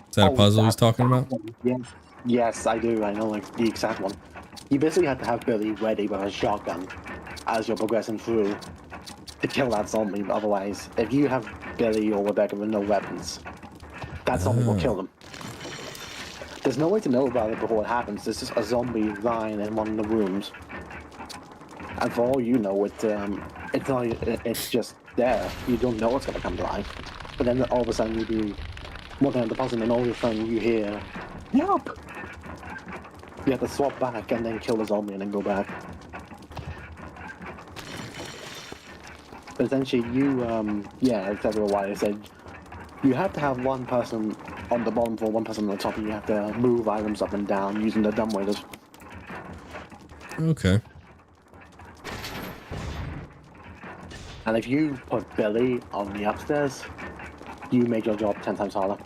Is that a puzzle he's talking about? Yes, I do. I know, like, the exact one. You basically had to have Billy ready with a shotgun as you're progressing through, to kill that zombie. Otherwise, if you have Billy or Rebecca with no weapons, that zombie will kill them. There's no way to know about it before it happens. There's just a zombie lying in one of the rooms, and for all you know, it's not. It's just there. You don't know it's gonna come to life. But then all of a sudden you do walking out the puzzle, and all of a sudden you hear, "Help!" You have to swap back and then kill the zombie and then go back. But essentially, yeah, exactly what I said. You have to have one person on the bottom floor, one person on the top, and you have to move items up and down using the dumbwaiters. Okay. And if you put Billy on the upstairs, you make your job 10 times harder.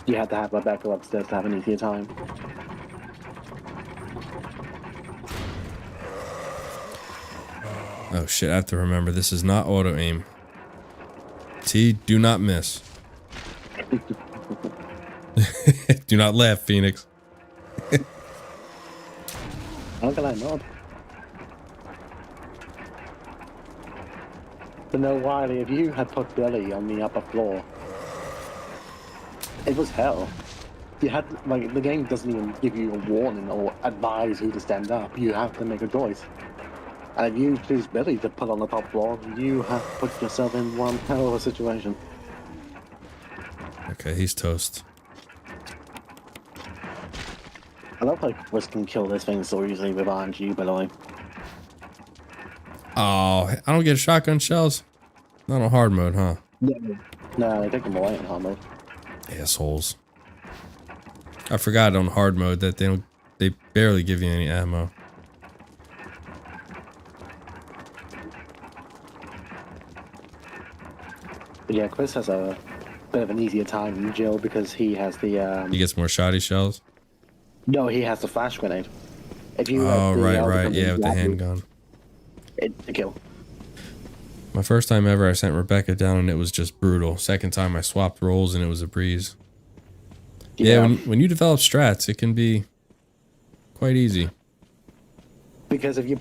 You have to have Rebecca upstairs to have an easier time. Oh shit, I have to remember, this is not auto-aim. T, do not miss. Do not laugh, Phoenix. How can I not? But no, Wiley, if you had put Billy on the upper floor, it was hell. You had, like, the game doesn't even give you a warning or advise who to stand up. You have to make a choice. And if you choose Billy to put on the top floor, you have put yourself in one hell of a situation. Okay, he's toast. I love how Wesker can kill this thing so easily with RNG, by the way. Oh, I don't get shotgun shells? Not on hard mode, huh? Yeah. No, they take them away in hard mode. Assholes. I forgot on hard mode that they barely give you any ammo. But yeah, Chris has a bit of an easier time than Jill because he has the He gets more shoddy shells? No, he has the flash grenade. If you Oh, have the right, yeah, with the handgun. It's a kill. My first time ever, I sent Rebecca down and it was just brutal. Second time, I swapped roles and it was a breeze. Yeah, when you develop strats, it can be quite easy. Because if you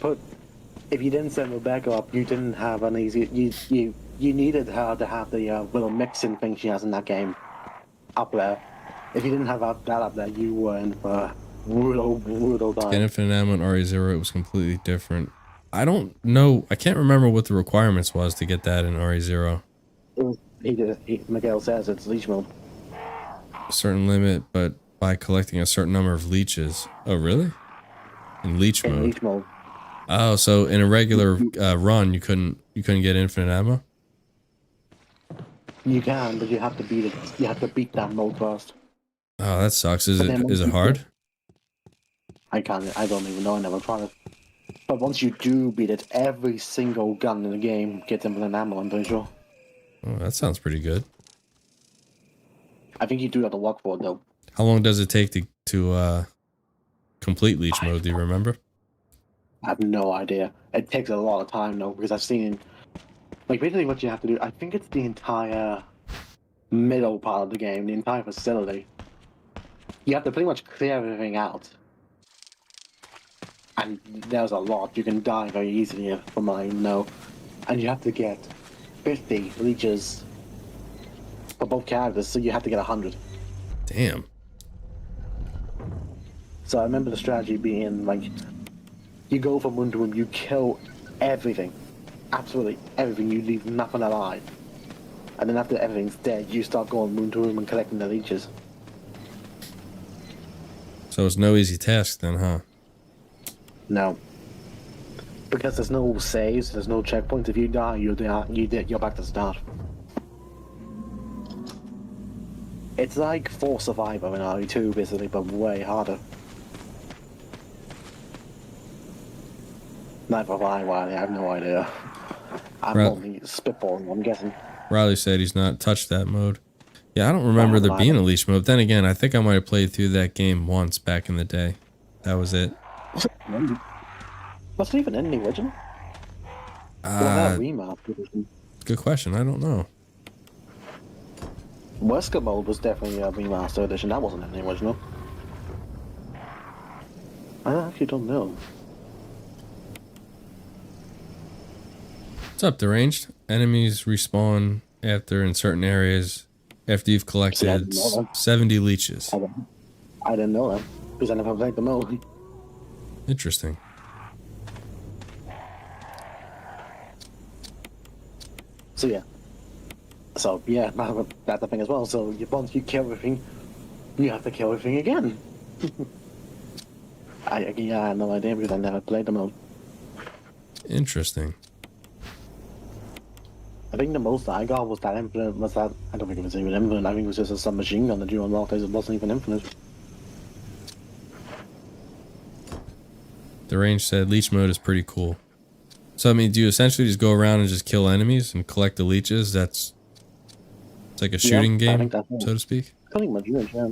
didn't send Rebecca up, you didn't have an easy. You needed her to have the little mixing thing she has in that game up there. If you didn't have that up there, you were in for a brutal time. In Infinite Ammo and RE0, it was completely different. I don't know. I can't remember what the requirements was to get that in RE0. Miguel says it's leech mode. A certain limit, but by collecting a certain number of leeches. Oh, really? In leech mode. Leech mode. Oh, so in a regular run, you couldn't get infinite ammo? You can, but you have to beat it. You have to beat that mode first. Oh, that sucks. Is it hard? I can't. I don't even know. I never tried it. But once you do beat it, every single gun in the game gets infinite ammo. I'm pretty sure. Oh, that sounds pretty good. I think you do have to work for it though. How long does it take to complete leech mode? Do you remember? I have no idea. It takes a lot of time though, because I've seen, like, basically what you have to do. I think it's the entire middle part of the game, the entire facility. You have to pretty much clear everything out. And there's a lot. You can die very easily from what I know. And you have to get 50 leeches for both characters, so you have to get 100. Damn. So I remember the strategy being, like, you go from room to room, you kill everything. Absolutely everything. You leave nothing alive. And then after everything's dead, you start going room to room and collecting the leeches. So it's no easy task then, huh? No. Because there's no saves, there's no checkpoints. If you die, you're back to the start. It's like For Survivor in RE2, basically, but way harder. Neither have I, I have no idea. I'm only spitballing, I'm guessing. Riley said he's not touched that mode. Yeah, I don't remember there being a leash mode. Then again, I think I might have played through that game once back in the day. That was it. Was it even in the original? Remaster. Good question. I don't know. Wesker mode was definitely a remaster edition. That wasn't in the original. I actually don't know. What's up, deranged? Enemies respawn after in certain areas after you've collected 70 leeches. I didn't know that because I never played the mode. Interesting. So yeah. So yeah, that's the thing as well. So once you kill everything, you have to kill everything again. I had no idea because I never played the mode. Interesting. I think the most I got was that infinite. Was that? I don't think it was even infinite. I think it was just a submachine gun that you unlocked. It wasn't even infinite. Deranged said leech mode is pretty cool. So I mean, do you essentially just go around and just kill enemies and collect the leeches? It's like a shooting game, so to speak. Pretty much, yeah.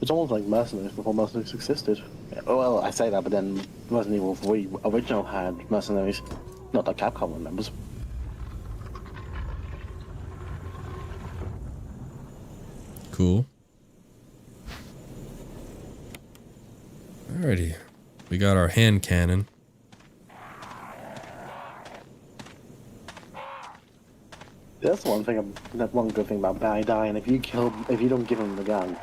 It's almost like Mercenaries before Mercenaries existed. Well, I say that, but then Resident Evil 3 original had Mercenaries, not that Capcom remembers. Cool. Alrighty. We got our hand cannon. That's one thing. That one good thing about Barry dying. If you don't give him the gun,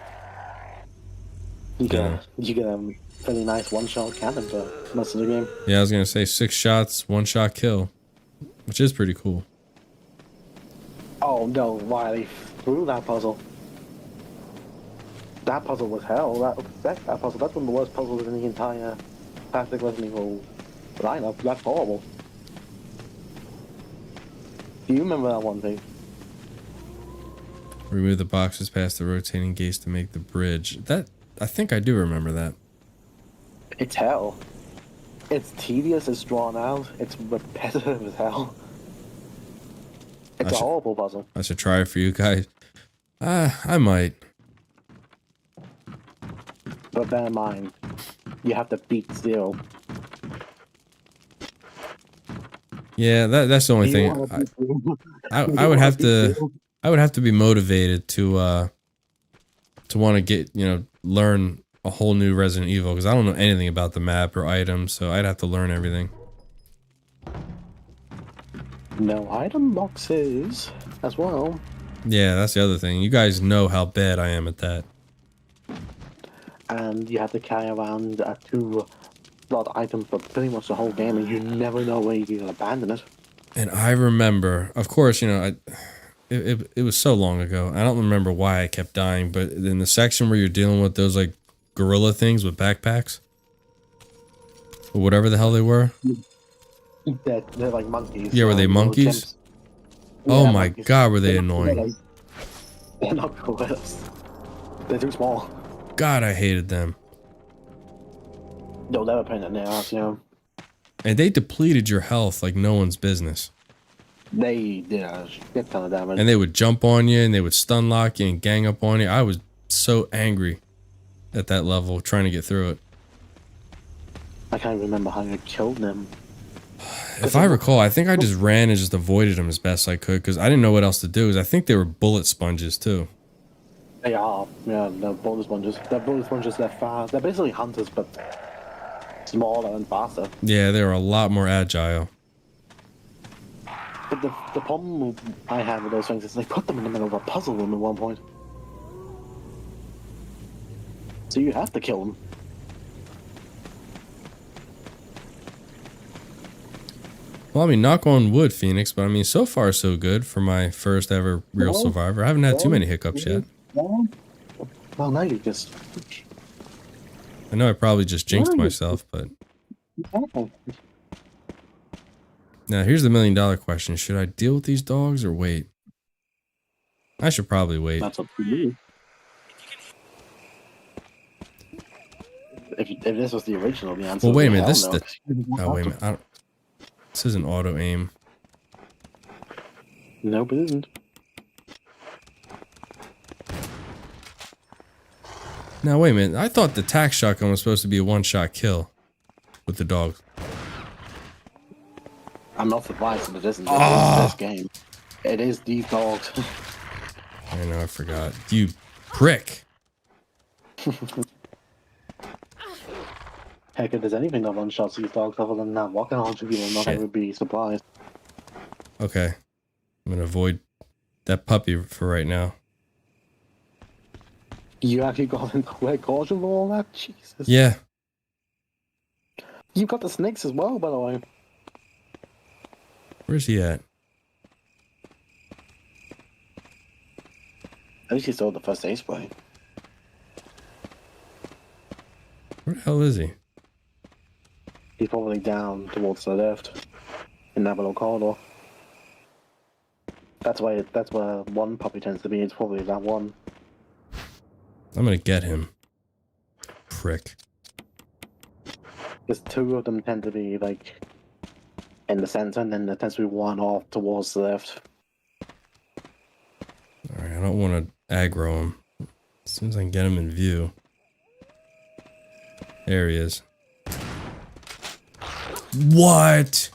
you get a pretty nice one-shot cannon for most of the game. Yeah, I was gonna say 6 shots, 1-shot kill, which is pretty cool. Oh no, Riley threw that puzzle. That puzzle was hell. That puzzle. That's one of the worst puzzles in the entire classic Resident Evil lineup. That's horrible. Do you remember that one thing? Remove the boxes past the rotating gates to make the bridge. I think I do remember that. It's hell. It's tedious, it's drawn out, it's repetitive as hell. It's a horrible puzzle. I should try it for you guys. I might. But bear in mind, you have to beat 0. Yeah, that's the only thing. I would have to be motivated to want to get, learn a whole new Resident Evil, because I don't know anything about the map or items, so I'd have to learn everything. No item boxes as well. Yeah, that's the other thing. You guys know how bad I am at that. And you have to carry around 2 lot items for pretty much the whole game, and you never know where you can abandon it. And I remember, of course, it was so long ago. I don't remember why I kept dying, but in the section where you're dealing with those like gorilla things with backpacks, or whatever the hell they were. They're like monkeys. Yeah, were they monkeys? Oh my monkeys. God, were they annoying? They're not gorillas. They're too small. God, I hated them. No, they were paying in their ass, And they depleted your health like no one's business. They did a shit ton of damage. And they would jump on you, and they would stun lock you and gang up on you. I was so angry at that level, trying to get through it. I can't remember how I killed them. If I recall, I think I just ran and just avoided them as best I could, because I didn't know what else to do. Because I think they were bullet sponges, too. They are. Yeah, they're bullet sponges. They're bullet sponges, they're fast. They're basically hunters, but smaller and faster. Yeah, they were a lot more agile. But the problem I had with those things is they put them in the middle of a puzzle room at one point. So you have to kill them. Well, I mean, knock on wood, Phoenix, but I mean, so far so good for my first ever real survivor. I haven't had too many hiccups yet. Well, now you just... I know I probably just jinxed myself, but... Now, here's the $1 million question. Should I deal with these dogs or wait? I should probably wait. That's up to you. If this was the original, the answer well, wait a would be minute. This hell is the... Oh, wait a minute. This isn't auto-aim. Nope, it isn't. Now, wait a minute. I thought the tac shotgun was supposed to be a one-shot kill with the dogs. I'm not surprised that it isn't. This game. It is these dogs. I know, I forgot. You prick. Heck, if there's anything that one-shots these dogs other than that walking on you will not Shit. ever be surprised. Okay. I'm gonna avoid that puppy for right now. You actually got into wear caution for all that? Jesus. Yeah. You got the snakes as well, by the way. Where's he at? At least you saw the first aid spray. Where the hell is he? He's probably down towards the left in that little corridor. That's where one puppy tends to be. It's probably that one. I'm gonna get him. Prick. Because two of them tend to be like in the center, and then there tends to be one off towards the left. Alright, I don't want to aggro him. As soon as I can get him in view. There he is. What?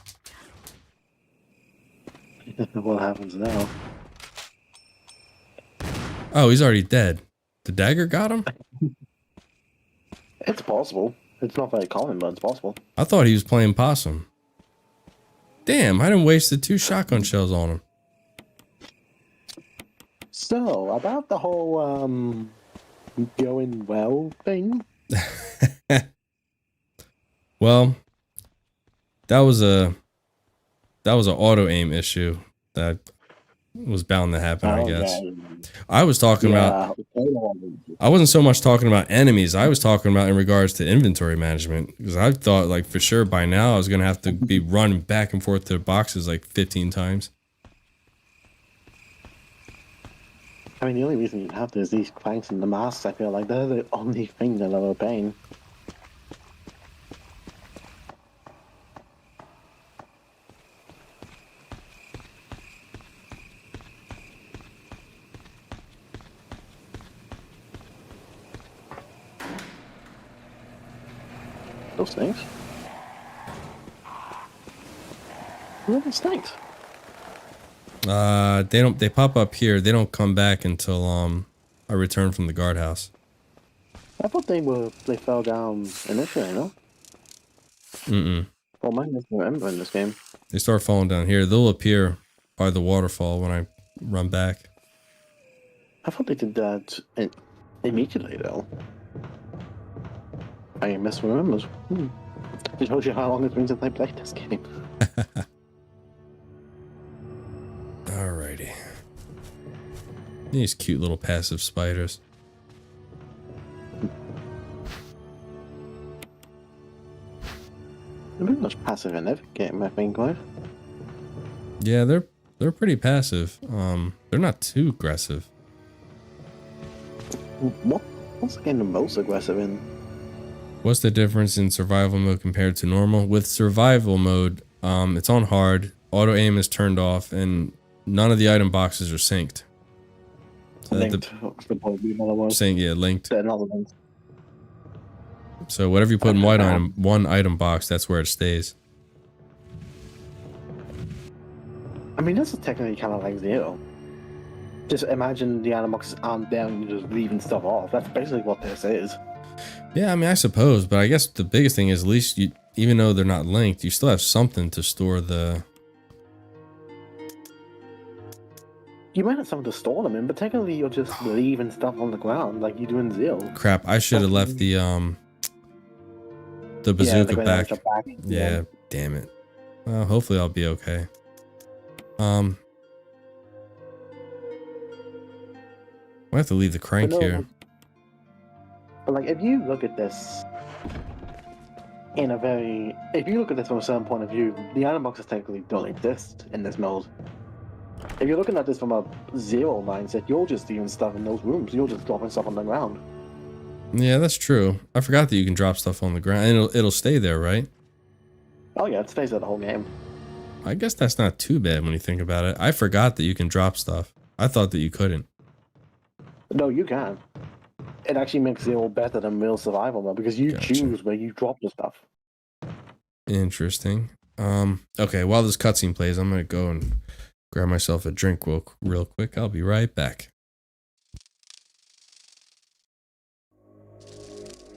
What happens now? Oh, he's already dead. The dagger got him? It's possible. It's not very common, but it's possible. I thought he was playing possum. Damn, I done wasted 2 shotgun shells on him. So, about the whole, going well thing. Well, that was an auto aim issue that was bound to happen, I guess. I was talking about, I wasn't so much talking about enemies. I was talking about in regards to inventory management, because I thought like for sure by now I was going to have to be running back and forth to the boxes like 15 times. I mean, the only reason you have to is these cranks and the masks. I feel like they're the only thing that are a pain. Those snakes? Where are the snakes? They pop up here. They don't come back until I return from the guardhouse. I thought they fell down initially, no? Mm-mm. Well, mine doesn't remember in this game. They start falling down here. They'll appear by the waterfall when I run back. I thought they did that immediately, though. I misremembered. It shows you how long it's been since I played this game. Alrighty. These cute little passive spiders. They're pretty much passive in every game, I think, right? Yeah, they're pretty passive. They're not too aggressive. What's the game the most aggressive in? What's the difference in survival mode compared to normal? With survival mode, it's on hard, auto aim is turned off, and none of the item boxes are synced. So Linked. Would probably be another one. Saying yeah, linked. Another one. So whatever you put in one item box, that's where it stays. I mean, this is technically kind of like Zero. Just imagine the item boxes aren't there and you're just leaving stuff off. That's basically what this is. Yeah, I mean, I suppose, but I guess the biggest thing is at least you, even though they're not linked, you still have something to store the. You might have something to store them in, but technically you're just leaving stuff on the ground like you do in Zero. Crap! I should have left the bazooka back. Yeah, damn it. Well, hopefully I'll be okay. I have to leave the crank here. But like, if you look at this if you look at this from a certain point of view, the item boxes technically don't exist in this mode. If you're looking at this from a Zero mindset, you're just leaving stuff in those rooms. You're just dropping stuff on the ground. Yeah, that's true. I forgot that you can drop stuff on the ground, and it'll stay there, right? Oh yeah, it stays there the whole game. I guess that's not too bad when you think about it. I forgot that you can drop stuff. I thought that you couldn't. No, you can. It actually makes Zero better than real survival mode because you Gotcha. choose where you drop the stuff. Interesting. Okay, while this cutscene plays, I'm gonna go and grab myself a drink real quick. I'll be right back.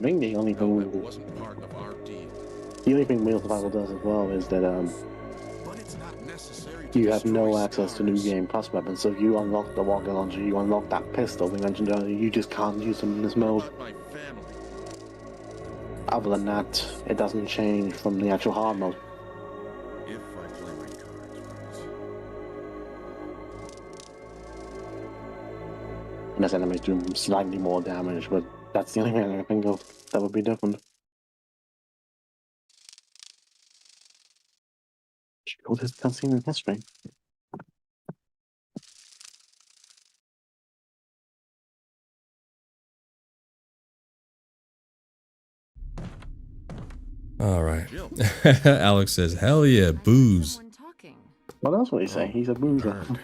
I think the only No, it thing wasn't part of our deal. The only thing Real Survival does as well is that But it's not necessary to you have no destroy access to New stars. Game Plus weapons. So if you unlock the rocket launcher, you unlock that pistol we mentioned earlier, you just can't use them in this mode. About my family. Other than that, it doesn't change from the actual hard mode. If I play my cards right. Unless enemies do slightly more damage, but that's the only thing I can think of that would be different. Shortest cutscene in history. All right. Jill. Alex says, "Hell yeah, booze." Someone talking. What else would he say? He's a boozer. Heard.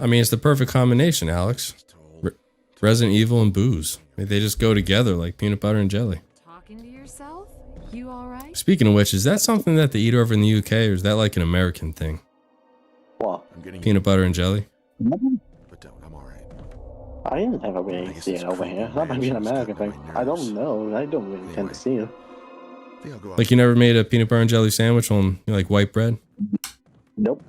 I mean, it's the perfect combination, Alex. Told. Resident Evil and booze. I mean, they just go together like peanut butter and jelly. Talking to yourself? You alright? Speaking of which, is that something that they eat over in the UK, or is that like an American thing? What? I'm getting Peanut butter and jelly? but don't. I'm all right. I didn't ever I really guess see it's it over creepy here. That might be an mansions American getting thing. on my I nerves. don't know. I don't really tend to see it. I think I'll go Like you never made a peanut butter and jelly sandwich on like white bread? Nope.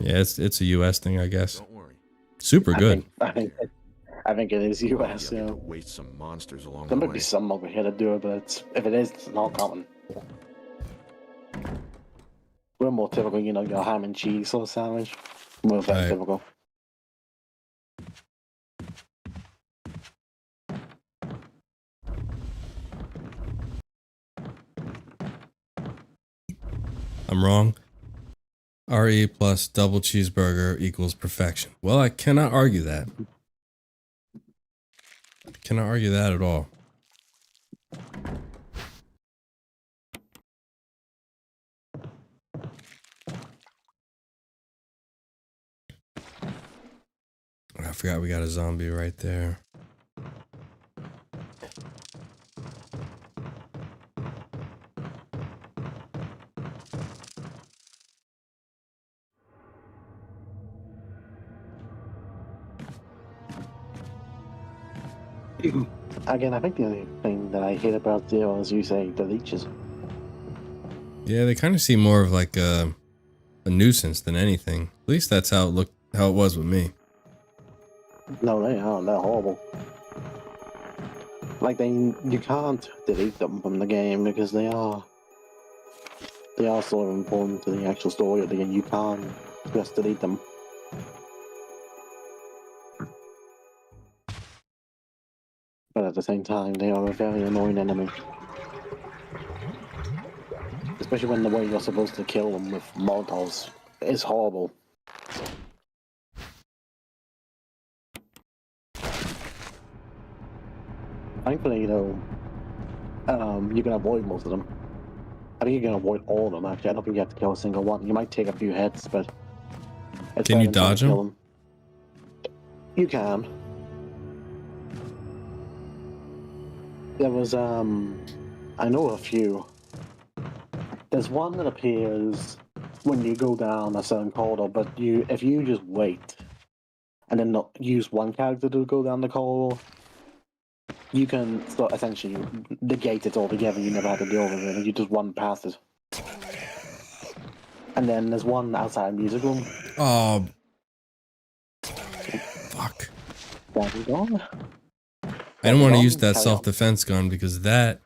Yeah, it's a US thing, I guess. Don't worry. Super good. I think it is US. I'll Yeah. get to waste some monsters along There the might way. be some over here to do it, but if it is, it's not common. We're more typical, you know, your ham and cheese sort of sandwich. We're very Right. typical. I'm wrong. RE plus double cheeseburger equals perfection. Well, I cannot argue that. Cannot argue that at all. I forgot we got a zombie right there. Again, I think the only thing that I hate about Zero is you say the leeches. Yeah, they kind of seem more of like a nuisance than anything. At least that's how it was with me. No, they aren't. They're horrible. Like you can't delete them from the game because they are sort of important to the actual story of the game. You can't just delete them. But at the same time, they are a very annoying enemy. Especially when the way you're supposed to kill them with Molotovs is horrible. Thankfully, you know, you can avoid most of them. I think you can avoid all of them, actually. I don't think you have to kill a single one. You might take a few hits, but... it's Can better you than trying to dodge kill them? You can. There was, I know a few. There's one that appears when you go down a certain corridor, but if you just wait and then not use one character to go down the corridor, you can sort of essentially negate it altogether. You never have to deal with it, and you just run past it. And then there's one outside music room. Oh, fuck. That is gone. I didn't want to use that self-defense gun because that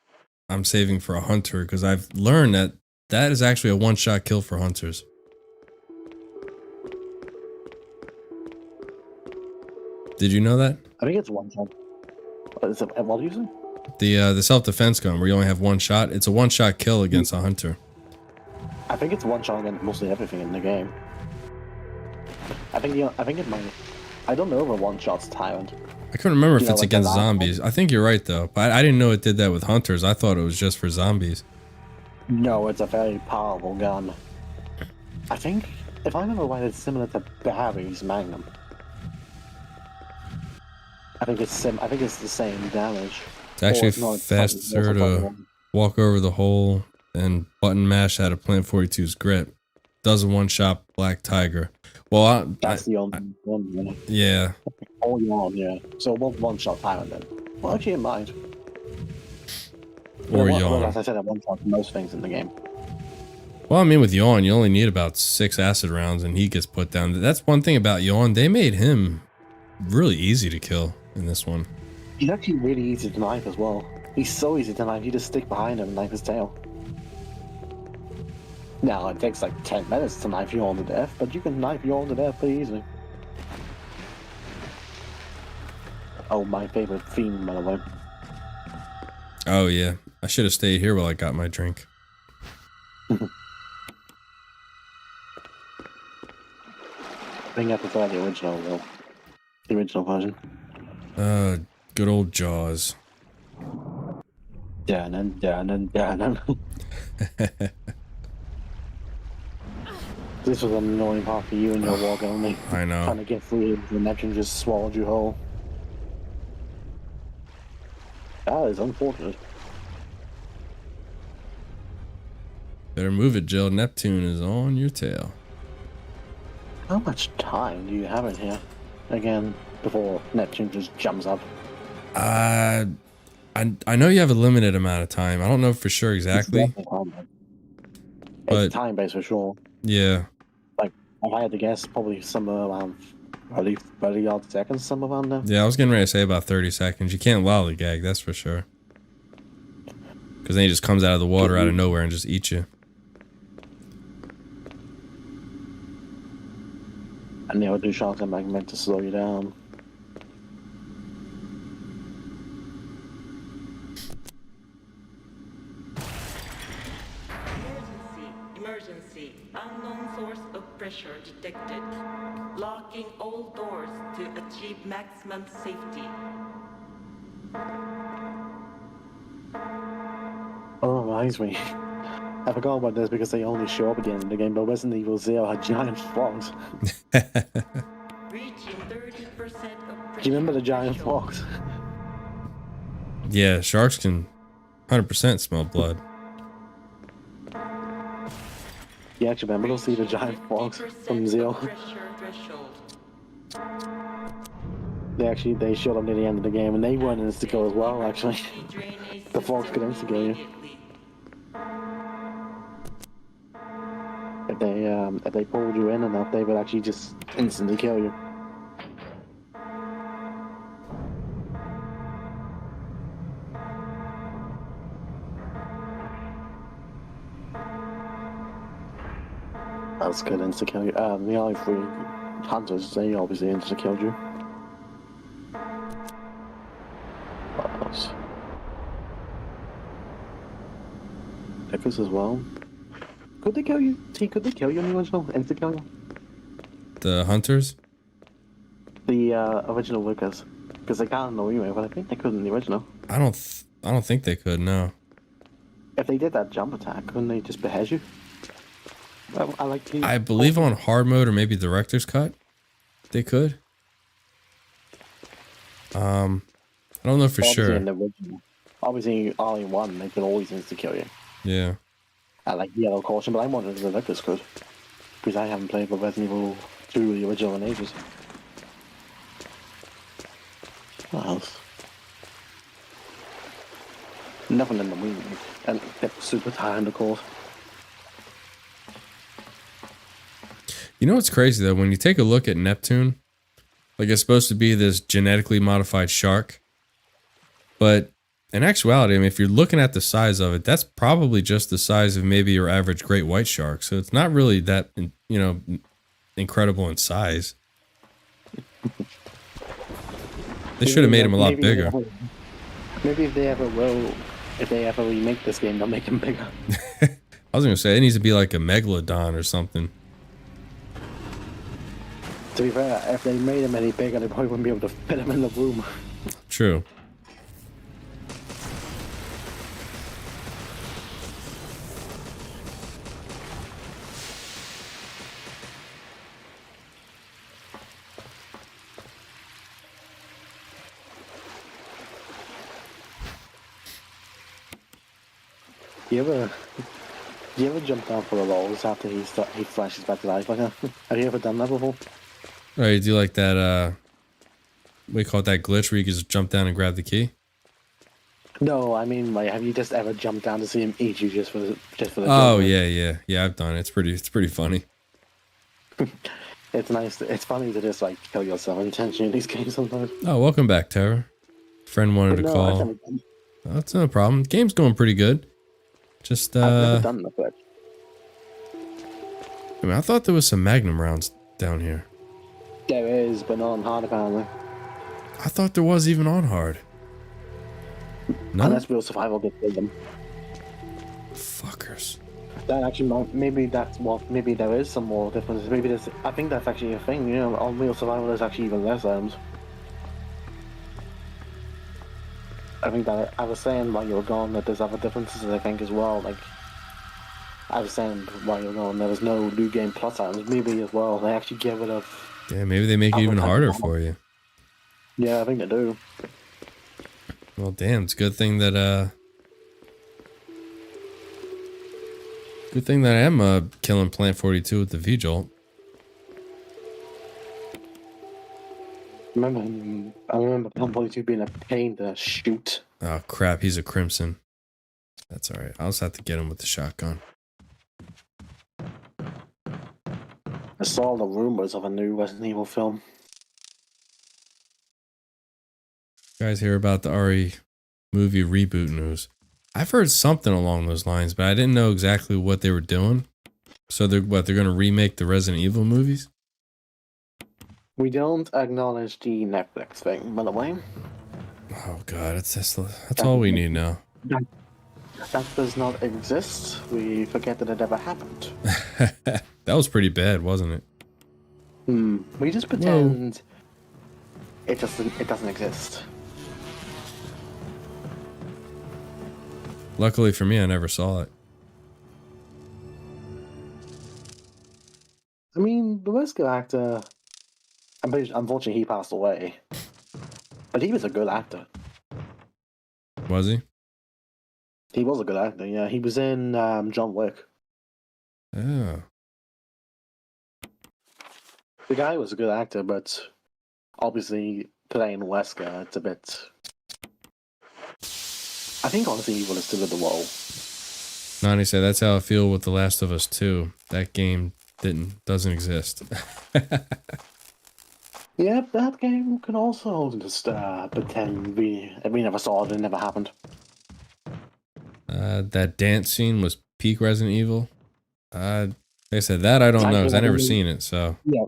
I'm saving for a hunter because I've learned that is actually a one-shot kill for hunters. Did you know that? I think it's one shot. Is it, what are you saying? The self-defense gun where you only have one shot, it's a one-shot kill against a hunter. I think it's one shot against mostly everything in the game. I think it might. I don't know if a one shot's Tyrant. I couldn't remember if You know, it's like the against last zombies. I think you're right though, but I didn't know it did that with hunters. I thought it was just for zombies. No, it's a very powerful gun. I think, if I remember right, it's similar to Barry's Magnum. I think it's the same damage. It's actually Or if not, it's faster probably to more. walk over the hole and button mash out of Plant 42's grip. Does a one-shot Black Tiger. Well, That's the only one. You know? yeah. All you want, yeah. So one shot Tyrant then. Well, actually, it might. Or Well, yawn. as I said, I one shot most things in the game. Well, I mean, with yawn, you only need about 6 acid rounds, and he gets put down. That's one thing about yawn. They made him really easy to kill in this one. He's actually really easy to knife as well. He's so easy to knife. You just stick behind him and knife his tail. Now it takes like 10 minutes to knife yawn to death, but you can knife yawn to death pretty easily. Oh, my favorite theme, by the way. Oh, yeah. I should have stayed here while I got my drink. I think I prefer the original, though. The original version. Good old Jaws. Dun dun. This was an annoying part for you and your walk only. I know. Trying to get free and the Neptune just swallowed you whole. That is unfortunate. Better move it, Jill. Neptune is on your tail. How much time do you have in here? Again, before Neptune just jumps up. I know you have a limited amount of time. I don't know for sure exactly. It's time-based for sure. Yeah. Like, if I had to guess, probably somewhere around 30 odd seconds, somewhere around there. Yeah, I was getting ready to say about 30 seconds. You can't lollygag, that's for sure. Because then he just comes out of the water out of nowhere and just eats you. And the other two shots are meant to slow you down. Emergency. Unknown source of pressure detected. Locking all doors to achieve maximum safety. Oh, reminds me. I forgot about this because they only show up at the end of the game, but Resident Evil 0 had giant frogs. Reaching 30% of pressure. Do you remember the giant frogs? Yeah, sharks can 100% smell blood. You actually remember to see the giant frogs from Zero? They showed up near the end of the game, and they weren't insta-kill as well, actually. The frogs could insta-kill you. If they pulled you in enough, they would actually just instantly kill you. That's good insta-kill you. The other three hunters, they obviously insta-killed you. What else? Echoes as well. Could they kill you? Could they kill you in the original? Insta-kill you? The hunters? The original Lucas. Because they can't know you, but I think they could in the original. I don't think they could, no. If they did that jump attack, couldn't they just behead you? I believe on hard mode or maybe director's cut, they could. I don't know for sure. In the original, obviously, all in one, they could always insta-kill you. Yeah. I like Yellow Caution, but I wanted the Lucas could. Because I haven't played with Resident Evil 2, the original, in ages. What else? Nothing in the movie. And it's super timed, of course. You know what's crazy though? When you take a look at Neptune, like it's supposed to be this genetically modified shark, but in actuality, I mean, if you're looking at the size of it, that's probably just the size of maybe your average great white shark. So it's not really that, incredible in size. They should have made him a lot bigger. Maybe if they ever remake this game, they'll make him bigger. I was gonna say it needs to be like a megalodon or something. To be fair, if they made him any bigger, they probably wouldn't be able to fit him in the room. True. Do you ever jump down for the rolls after he flashes back to life like that? Have you ever done that before? Oh, you do like that, we call it that glitch where you can just jump down and grab the key? No, I mean, like, have you just ever jumped down to see him eat you just for the Oh joke of it? yeah. I've done it. It's pretty funny. It's nice. It's funny to just like kill yourself intentionally in these games sometimes. Oh, welcome back, Tara. Friend wanted But to no, call. Oh, that's no problem. Game's going pretty good. Just I've never I done the Fletch. mean, I thought there was some Magnum rounds down here. There is, but not on hard apparently. I thought there was even on hard. No, Unless Real Survival gets them. fuckers. That actually might, maybe that's what, maybe there is some more differences. Maybe there's, I think that's actually a thing, you know, on Real Survival there's actually even less items. I think that, I was saying while you were gone that there's other differences I think as well, like, I was saying while you were gone there was no new game plus items, maybe as well, they actually get rid of... Yeah, maybe they make it even harder for you. Yeah, I think they do. Well, damn, it's a good thing that I am killing Plant 42 with the V-Jolt. I remember Plant 42 being a pain to shoot. Oh crap, he's a Crimson. That's alright. I'll just have to get him with the shotgun. I saw the rumors of a new Resident Evil film. You guys hear about the RE movie reboot news? I've heard something along those lines, but I didn't know exactly what they were doing. So they're gonna remake the Resident Evil movies? We don't acknowledge the Netflix thing, by the way. Oh god, that's all we need now. That does not exist. We forget that it ever happened. That was pretty bad, wasn't it? We just pretend it doesn't exist. Luckily for me, I never saw it. I mean, the Wesker actor, unfortunately he passed away. But he was a good actor. Was he? He was a good actor, yeah. He was in John Wick. Oh. The guy was a good actor, but obviously playing Wesker, it's a bit... I think honestly Evil is still at the wall. Nani said that's how I feel with The Last of Us 2. That game doesn't exist. Yeah, that game can also just pretend we never saw it, it never happened. That dance scene was peak Resident Evil. Like I said, that I don't know because I never seen it, so. Yeah,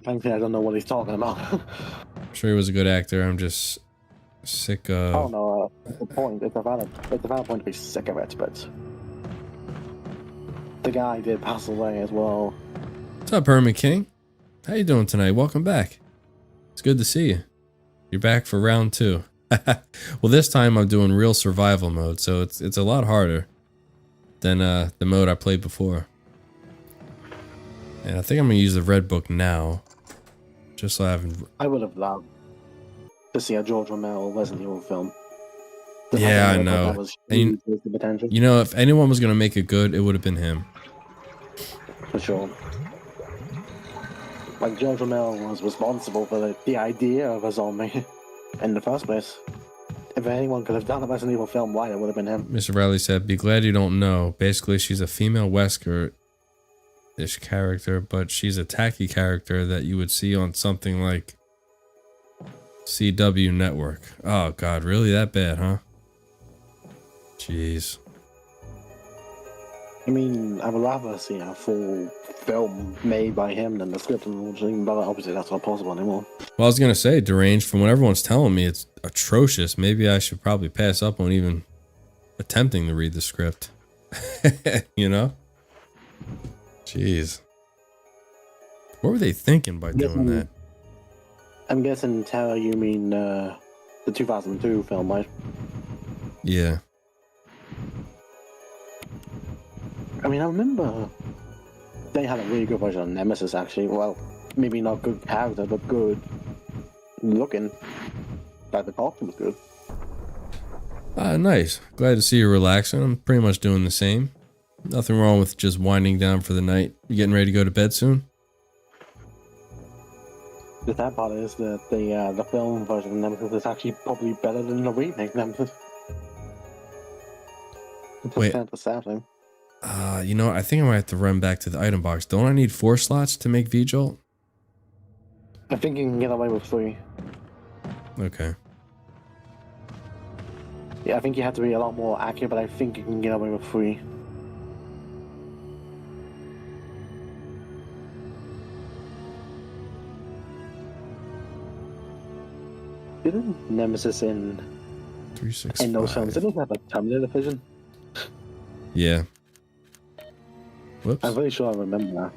frankly I don't know what he's talking about. I'm sure he was a good actor. I'm just sick of... Oh no, it's a point. It's a valid point to be sick of it, but the guy did pass away as well. What's up, Hermit King? How you doing tonight? Welcome back. It's good to see you. You're back for round 2. Well, this time I'm doing real survival mode, so it's a lot harder than the mode I played before. And I think I'm gonna use the red book now, just so I haven't. I would have loved to see a George Romero Resident Evil film. Yeah, I know. That was And the potential. you know, if anyone was gonna make it good, it would have been him. For sure. Like, George Romero was responsible for the idea of a zombie in the first place. If anyone could have done a Resident Evil film, why, it would have been him. Mr. Riley said, "Be glad you don't know. Basically, she's a female Wesker-ish character, but she's a tacky character that you would see on something like CW Network." Oh God, really that bad, huh? Jeez. I mean, I would rather see a full film made by him than the script, but obviously that's not possible anymore. Well, I was gonna say, Deranged, from what everyone's telling me, it's atrocious. Maybe I should probably pass up on even attempting to read the script. You know? Jeez. What were they thinking by doing that? I'm guessing, Tara, you mean the 2002 film, right? Yeah. I mean, I remember they had a really good version of Nemesis, actually. Well, maybe not good character, but good looking. Like, the costume was good. Nice. Glad to see you relaxing. I'm pretty much doing the same. Nothing wrong with just winding down for the night. You getting ready to go to bed soon? The sad part is that the film version of Nemesis is actually probably better than the remake Nemesis. It's Wait. kind of sadly. You know what? I think I might have to run back to the item box. Don't I need 4 slots to make V-Jolt? I think you can get away with 3. Okay. Yeah, I think you have to be a lot more accurate, but I think you can get away with 3. Didn't Nemesis in 365. those films, didn't have a Terminator vision? Yeah. Whoops. I'm pretty sure I remember that.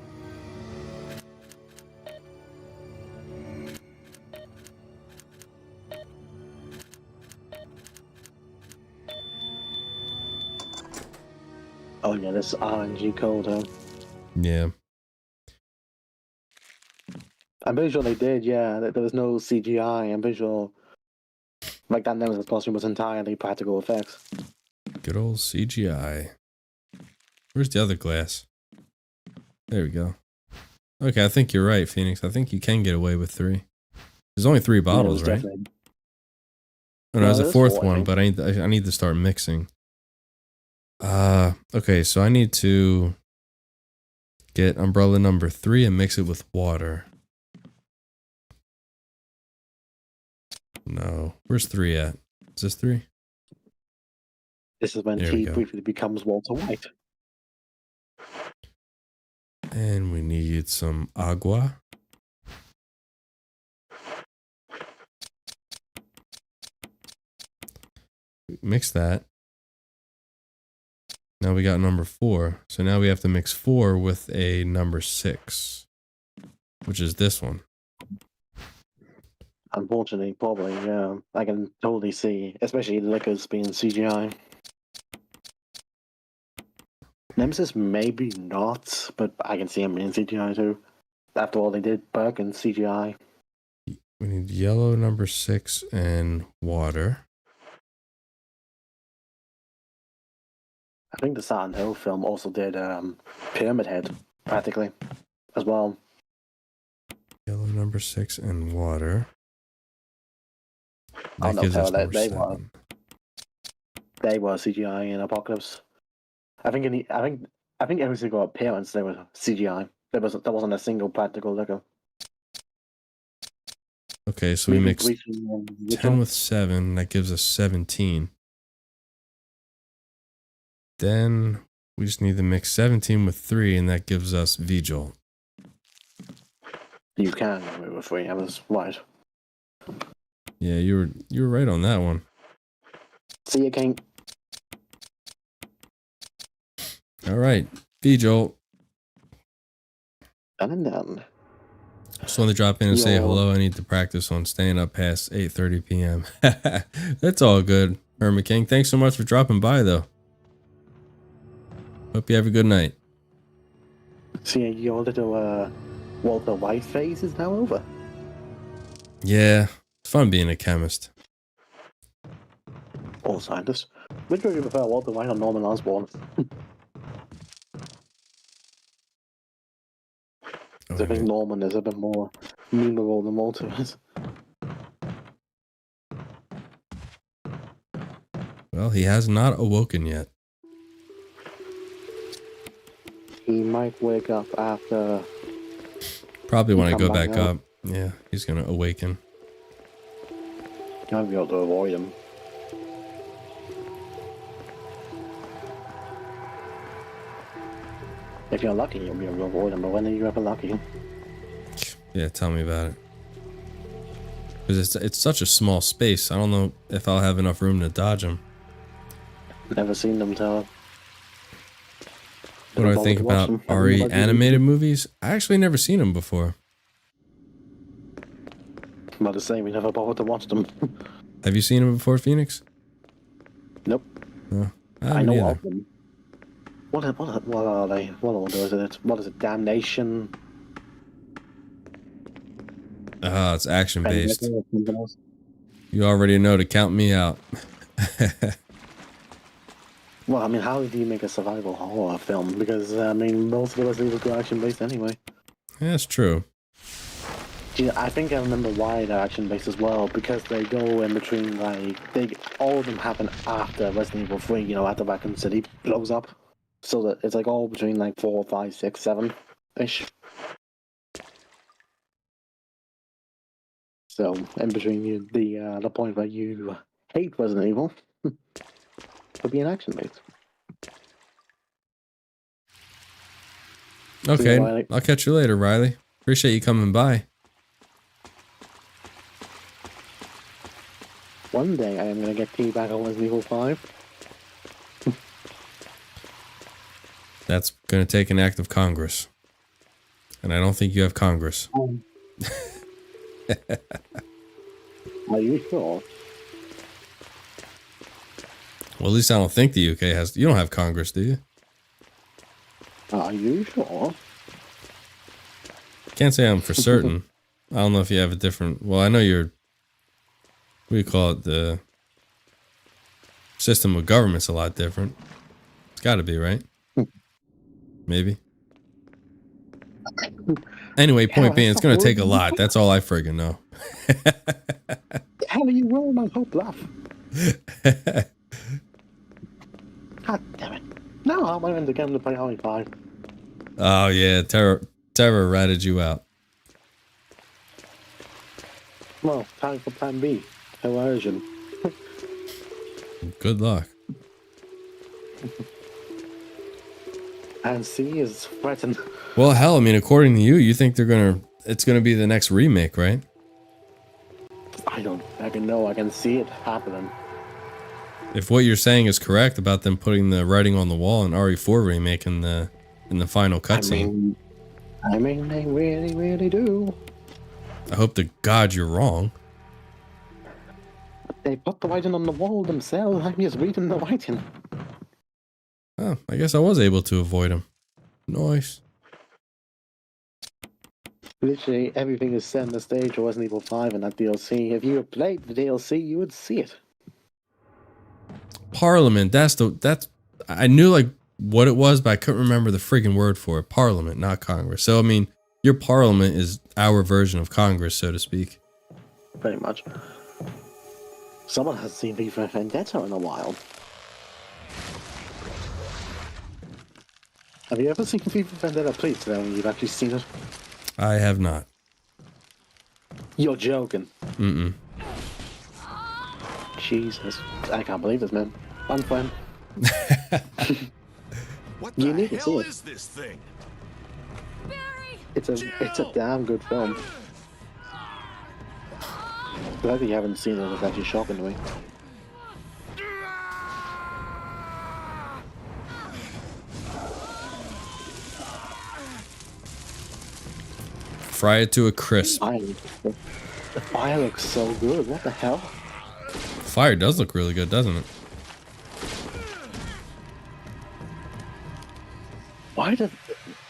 Oh yeah, this RNG code. Yeah. I'm pretty sure they did. Yeah, there was no CGI. I'm pretty sure, like that Nemesis costume was entirely practical effects. Good old CGI. Where's the other glass? There we go. Okay, I think you're right, Phoenix. I think you can get away with 3. There's only 3 bottles, right? Definitely. Oh, no, there's a there's 4th 4, I one, think. but I need to start mixing. Okay, so I need to get umbrella number 3 and mix it with water. No. Where's 3 at? Is this 3? This is when There we he go. briefly becomes Walter White. And we need some agua. Mix that. Now we got number 4. So now we have to mix 4 with a number 6, which is this one. Unfortunately, probably, yeah. I can totally see, especially liquors being CGI. Nemesis maybe not, but I can see him being CGI too. After all, they did Burke and CGI. We need yellow number 6 and water. I think the Silent Hill film also did Pyramid Head, practically, as well. Yellow number 6 and water. Oh, That no, gives us Taylor, number they 7. They were CGI in Apocalypse. I think every single appearance they were CGI. There wasn't a single practical liquor. Okay, so we Maybe mixed briefly, 10 with 7. That gives us 17. Then we just need to mix 17 with 3, and that gives us V-Jolt. You can get away with 3. I was right. Yeah, you were right on that one. See you, King. All right, V-Jolt. Done and done. Just wanted to drop in and say Yo. hello. I need to practice on staying up past 8:30 p.m. That's all good, Hermit King. Thanks so much for dropping by, though. Hope you have a good night. See, your little Walter White phase is now over. Yeah, it's fun being a chemist. All scientists. Which would you prefer, Walter White or Norman Osborn? I think Norman is a bit more memeable than Walter is. Well, he has not awoken yet. He might wake up after. Probably when I Come go back back out. up. Yeah, he's gonna awaken. You might be able to avoid him. If you're lucky, you'll be able to avoid him, but when are you ever lucky? Yeah, tell me about it. Because it's such a small space. I don't know if I'll have enough room to dodge him. Never seen them, Taylor. What do I think about RE animated movies? I actually never seen them before. About the same, we never bothered to watch them. Have you seen them before, Phoenix? Nope. No, I I haven't know either. of them. What are they? What order is it? What is it? Damnation? Ah, it's action based. Vendetta or something else? You already know to count me out. Well, I mean, how do you make a survival horror film? Because, I mean, most of the Resident Evil are action based anyway. Yeah, that's true. Yeah, I think I remember why they're action-based as well, because they go in between, like, all of them happen after Resident Evil 3, you know, after Raccoon City blows up. So that it's like all between like 4, 5, 6, 7-ish. So in between the point where you hate Resident Evil could be an action-based. Okay, Riley. I'll catch you later, Riley. Appreciate you coming by. One day I am going to get key back on Resident Evil 5. That's going to take an act of Congress. And I don't think you have Congress. Are you sure? Well, at least I don't think the UK has. You don't have Congress, do you? Are you sure? Can't say I'm for certain. I don't know if you have a different. Well, I know you're. What do you call it? The system of government's a lot different. It's got to be, right? Maybe. Anyway, point being, it's going to take a lot. That's all I friggin' know. How are you rolling my whole bluff? God damn it. No, I went in the game to play Holly 5. Oh, yeah. Terror ratted you out. Well, time for plan B. Coercion. Good luck. And C is threatened. Well, hell, I mean, according to you, you think it's gonna be the next remake, right? I don't fucking know. I can see it happening. If what you're saying is correct about them putting the writing on the wall in RE4 remake in the final cutscene, I mean, they really, really do. I hope to God you're wrong. They put the writing on the wall themselves. I'm just reading the writing. Oh, I guess I was able to avoid him. Nice. Literally, everything is set in the stage of Resident Evil 5 in that DLC. If you had played the DLC, you would see it. Parliament. That's I knew like what it was, but I couldn't remember the freaking word for it. Parliament, not Congress. So I mean, your Parliament is our version of Congress, so to speak. Pretty much. Someone has seen V for Vendetta in a while. Have you ever seen V for Vendetta? Please tell me you've actually seen it. I have not. You're joking. Mm-mm. Jesus. I can't believe this, man. Fun friend. What You the need to see hell it. is this thing? It's a damn good film. The fact that you haven't seen it is actually shocking to me. Fry it to a crisp. The fire looks so good. What the hell? Fire does look really good, doesn't it?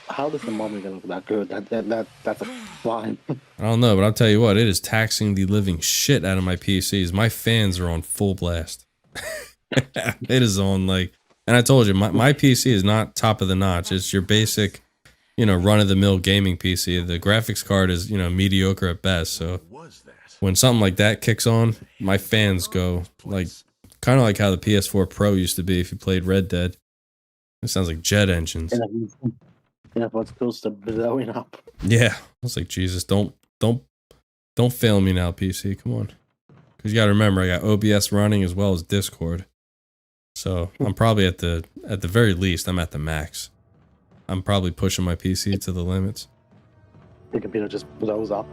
How does the mummy look that good? That's a fine. I don't know, but I'll tell you what, it is taxing the living shit out of my PCs. My fans are on full blast. It is on like, and I told you, my PC is not top of the notch. It's your basic, run-of-the-mill gaming PC. The graphics card is, mediocre at best. So when something like that kicks on, my fans go like, kind of like how the PS4 Pro used to be if you played Red Dead. It sounds like jet engines. Yeah, what's close to blowing up. Yeah, I was like, Jesus, don't fail me now, PC. Come on, because you got to remember, I got OBS running as well as Discord, so I'm probably at the very least, I'm at the max. I'm probably pushing my PC to the limits. The computer just blows up.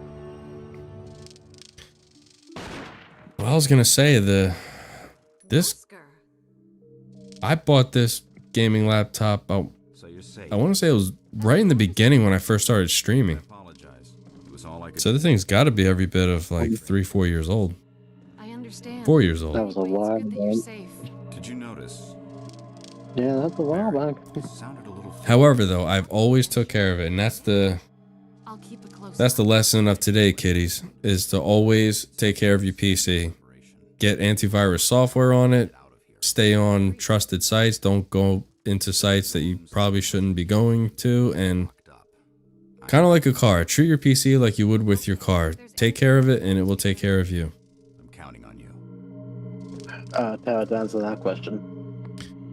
Well, I was gonna say I bought this gaming laptop. So you're safe. I want to say it was right in the beginning when I first started streaming. Apologize. It was all I could So the thing's got to be every bit of like 3-4 years old. I understand. 4 years old. That was a It's while good that you're back. safe. Did you notice? Yeah, that's a while back. It sounded a little However, though, I've always took care of it, and that's the lesson of today, kiddies, is to always take care of your PC. Get antivirus software on it. Stay on trusted sites. Don't go into sites that you probably shouldn't be going to, and Kind of like a car. Treat your PC like you would with your car. Take care of it, and it will take care of you. I'm counting on you. Tara, to answer that question.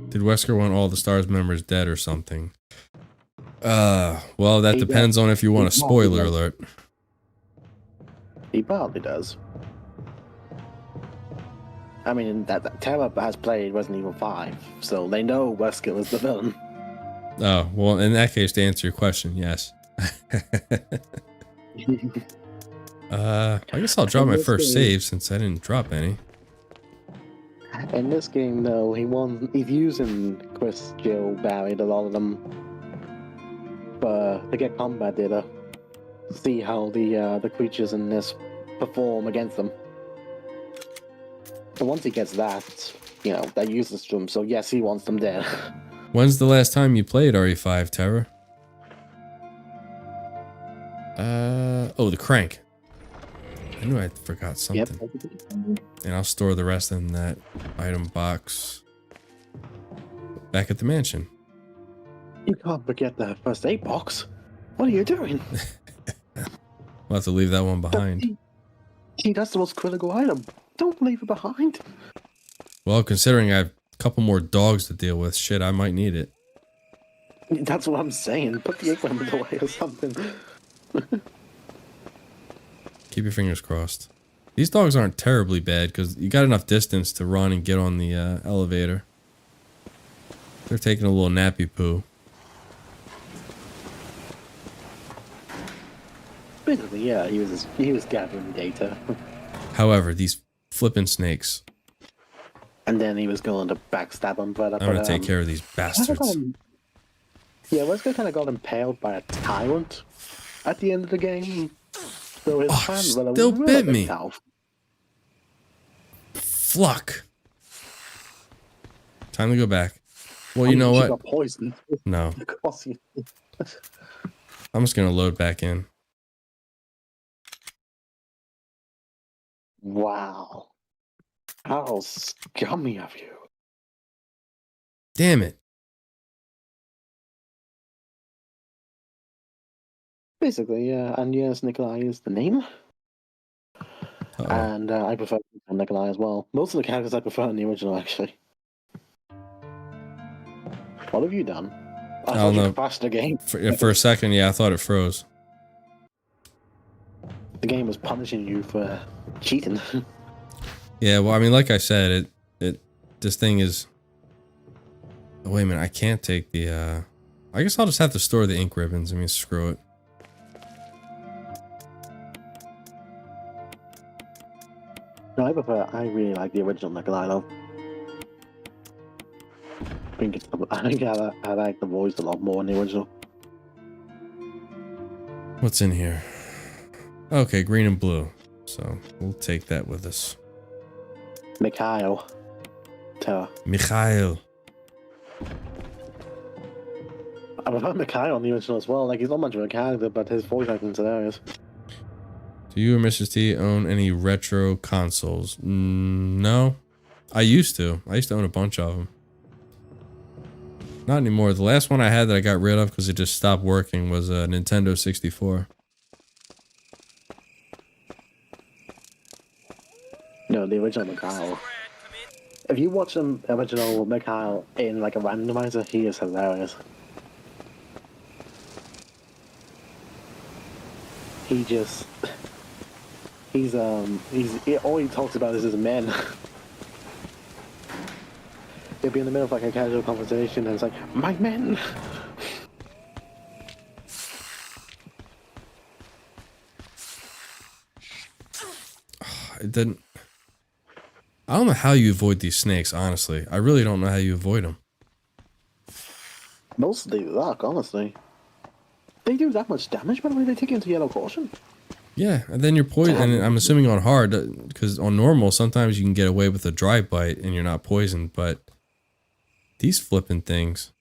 Did Wesker want all the STARS members dead or something? Well, that He depends does. on if you want a He probably spoiler does. alert. He probably does. I mean, that Tara has played Resident Evil 5, so they know Wesker is the villain. Oh, well, in that case, to answer your question, yes. I guess I'll drop my first save since I didn't drop any. In this game, though, he's using Chris, Jill, Barry, a lot of them, to get combat data, see how the creatures in this perform against them. So once he gets that, that uses to him. So yes, he wants them dead. When's the last time you played RE5, Terror? Oh, the crank. I knew I forgot something. Yep. And I'll store the rest in that item box back at the mansion. You can't forget the first aid box. What are you doing? We'll have to leave that one behind. That's the most critical item. Don't leave it behind. Well, considering I have a couple more dogs to deal with, shit, I might need it. That's what I'm saying. Put the equipment away or something. Keep your fingers crossed. These dogs aren't terribly bad because you got enough distance to run and get on the elevator. They're taking a little nappy poo. Basically, yeah, he was gathering data. However, these flippin' snakes. And then he was going to backstab him, but I'm gonna take care of these bastards. Wesker kind of got impaled by a tyrant at the end of the game. So his plan went a still little bit bit me. south. Fluck. Time to go back. Well, you know She what? got poisoned. No. Because he- I'm just gonna load back in. Wow. How scummy of you. Damn it. Basically, yeah, and yes, Nikolai is the name. Uh-oh. And I prefer Nikolai as well. Most of the characters I prefer in the original, actually. What have you done? I thought you crashed the game. For a second, yeah, I thought it froze. The game was punishing you for cheating. Yeah, well, I mean, like I said, this thing is. Oh, wait a minute, I can't take the. I guess I'll just have to store the ink ribbons. I mean, screw it. No, I really like the original Nikolai though. I think I like the voice a lot more in the original. What's in here? Okay, green and blue. So we'll take that with us. Mikhail. Tara. Mikhail. I prefer Mikhail in the original as well. Like, he's not much of a character, but his voice acting's hilarious. Do you or Mrs. T own any retro consoles? No. I used to. I used to own a bunch of them. Not anymore. The last one I had that I got rid of because it just stopped working was a Nintendo 64. No, the original Mikhail. If you watch the original Mikhail in like a randomizer, he is hilarious. All he talks about is his men. He'll be in the middle of like a casual conversation and it's like, my men! It didn't. I don't know how you avoid these snakes, honestly. I really don't know how you avoid them. Mostly luck, honestly. They do that much damage, by the way, they take you into yellow caution. Yeah, and then you're poisoned. And I'm assuming on hard, because on normal, sometimes you can get away with a dry bite and you're not poisoned, but these flipping things.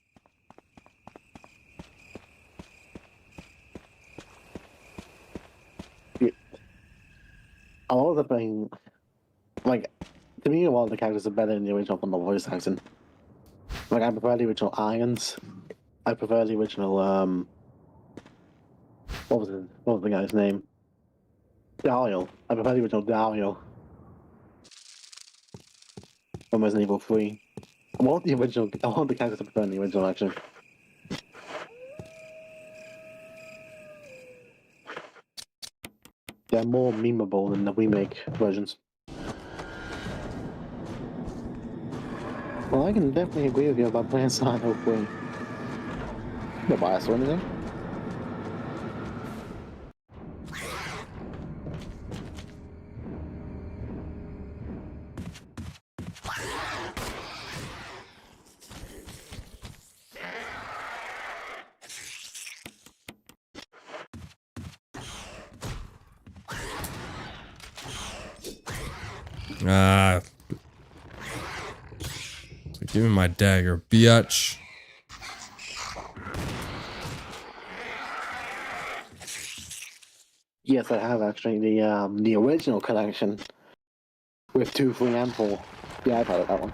A lot of the thing, like, to me, a lot of the characters are better in the original from the voice acting. Like, I prefer the original Irons. I prefer the original, What was the guy's name? Dario. I prefer the original Dario from Resident Evil 3. I want the original. I want the characters to prefer the original, actually. They're more memeable than the remake versions. Well, I can definitely agree with you about playing Silent Hill 3. No bias or anything. Ah. So give me my dagger, biatch. Yes, I have actually the original collection with 2, 3, and 4. Yeah, I've had that one.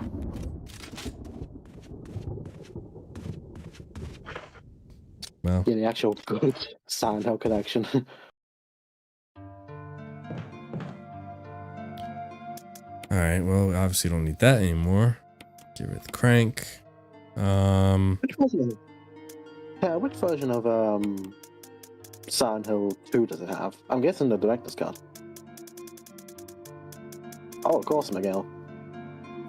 Well, Yeah, the actual good Silent Hill collection. alright, well, obviously don't need that anymore. Get rid of the crank. Which version of Silent Hill 2 does it have? I'm guessing the director's cut. Oh, of course, Miguel.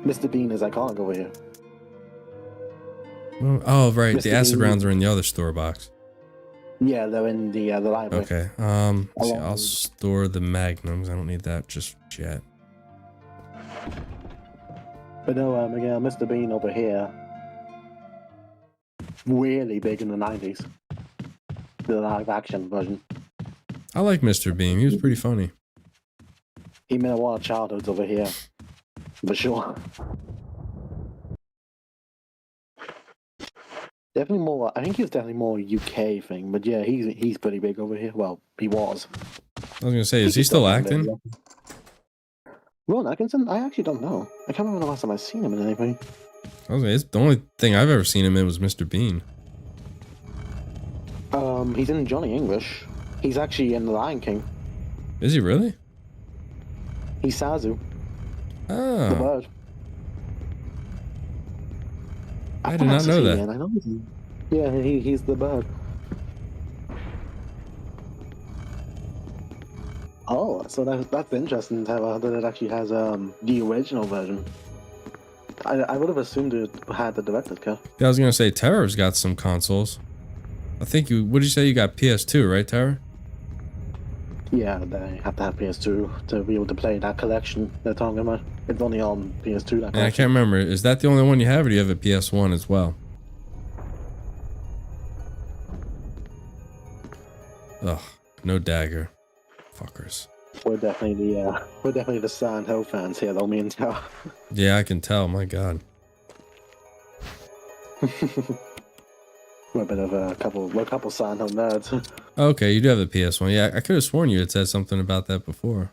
Mr. Bean is iconic over here. Oh, right, the Mr. acid Bean. rounds are in the other store box. Yeah, they're in the library. Okay, let's see, I'll store the magnums. I don't need that just yet. But no, Miguel, Mr. Bean over here, really big in the 90s. The live action version. I like Mr. Bean. He was pretty funny. He made a lot of childhoods over here. For sure. Definitely more, I think he was definitely more UK thing, but yeah, he's pretty big over here. Well, he was. I was gonna say, is he still acting? Ron Atkinson? I actually don't know. I can't remember the last time I've seen him in anything. I was gonna say, it's the only thing I've ever seen him in was Mr. Bean. He's in Johnny English. He's actually in The Lion King. Is he really? He's Sazu, the Oh, bird. I did not know that. I know he's in. Yeah, he's the bird. Oh, so that's interesting that it actually has the original version. I would have assumed it had the director's cut. Yeah, I was gonna say Terror's got some consoles. I think you. What did you say? You got PS2, right, Terror? Yeah, they have to have PS2 to be able to play that collection they're talking about. It's only on PS2. That And I collection. can't remember. Is that the only one you have, or do you have a PS1 as well? Ugh, no dagger, fuckers. We're definitely the Silent Hill fans here, though. Me and Tao. Yeah, I can tell. My God. We're a bit of a couple Silent Hill nerds. Okay, you do have a PS1. Yeah, I could have sworn you had said something about that before.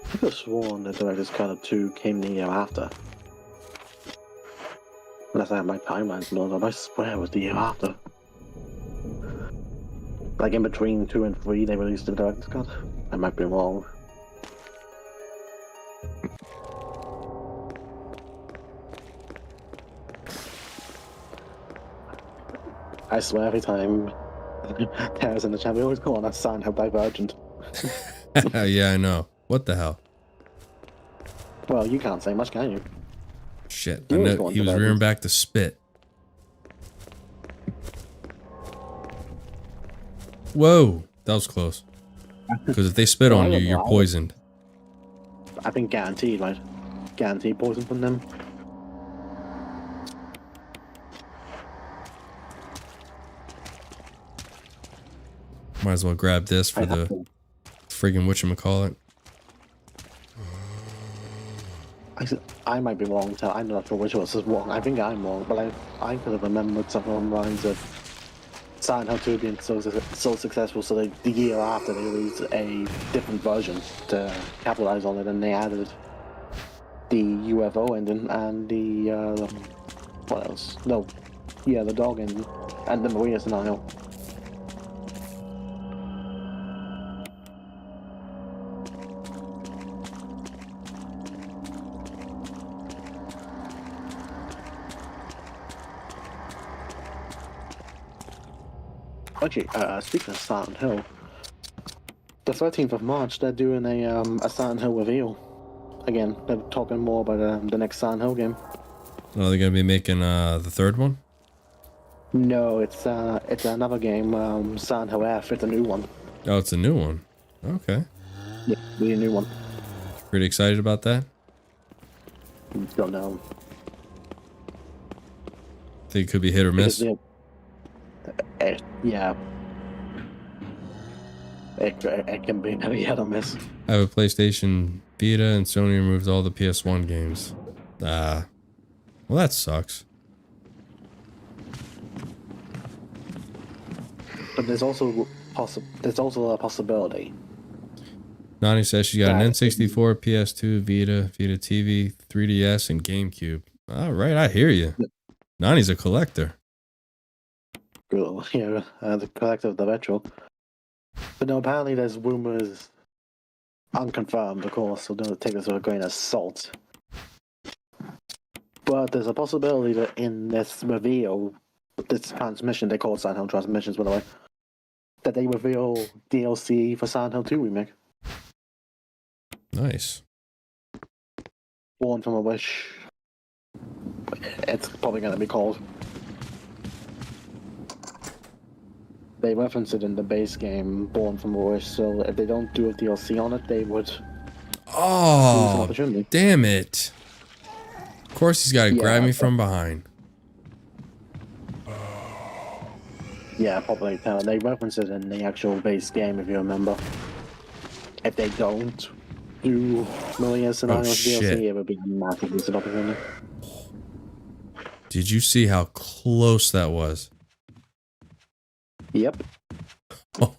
I could have sworn the director's cut of 2 came the year after. Unless I have my timelines known up, I swear it was the year after. Like in between 2 and 3, they released the director's cut. I might be wrong. I swear every time Tara's in the chat, we always call on that Silent Hill Divergent. Yeah, I know. What the hell? Well, you can't say much, can you? Shit. You I always know go on he was Divergent. rearing back to spit. Whoa, that was close. Because if they spit on you, you're poisoned. I think guaranteed, right? Guaranteed poison from them. Might as well grab this for the friggin' whatchamacallit. I might be wrong, so I'm not sure which was wrong. I think I'm wrong, but I could have remembered something along the lines of Silent Hill 2 being so successful, so the year after they released a different version to capitalize on it, and they added the UFO ending and the what else? No, Yeah, the dog and the Maria scenario. Actually, speaking of Silent Hill, the 13th of March, they're doing a Silent Hill reveal. Again, they're talking more about the next Silent Hill game. Are they gonna be making the third one? No, it's another game, Silent Hill F. It's a new one. Oh, it's a new one. Okay. Yeah, really a new one. Pretty excited about that. Don't know. Think it could be hit or miss. Yeah. It can be very hit or miss. I have a PlayStation Vita and Sony removed all the PS1 games. Well that sucks. But there's also a possibility. Nani says she got an N64, PS2, Vita, Vita TV, 3DS, and GameCube. All right, I hear you. Nani's a collector. Cool. Yeah, the collector of the retro. But no, apparently there's rumors, unconfirmed, of course, so don't take this with a grain of salt. But there's a possibility that in this reveal, this transmission, they call it Silent Hill transmissions, by the way, that they reveal DLC for Silent Hill 2 remake. Nice. Born from a Wish. It's probably going to be called. They reference it in the base game, Born from a Wish, so if they don't do a DLC on it, they would lose an Oh, opportunity. damn it. Of course he's got to grab me Yeah. from behind. Yeah, probably. They reference it in the actual base game, if you remember. If they don't do Maria's Scenarios shit. DLC, it would be a massive missed opportunity. Did you see how close that was? Yep.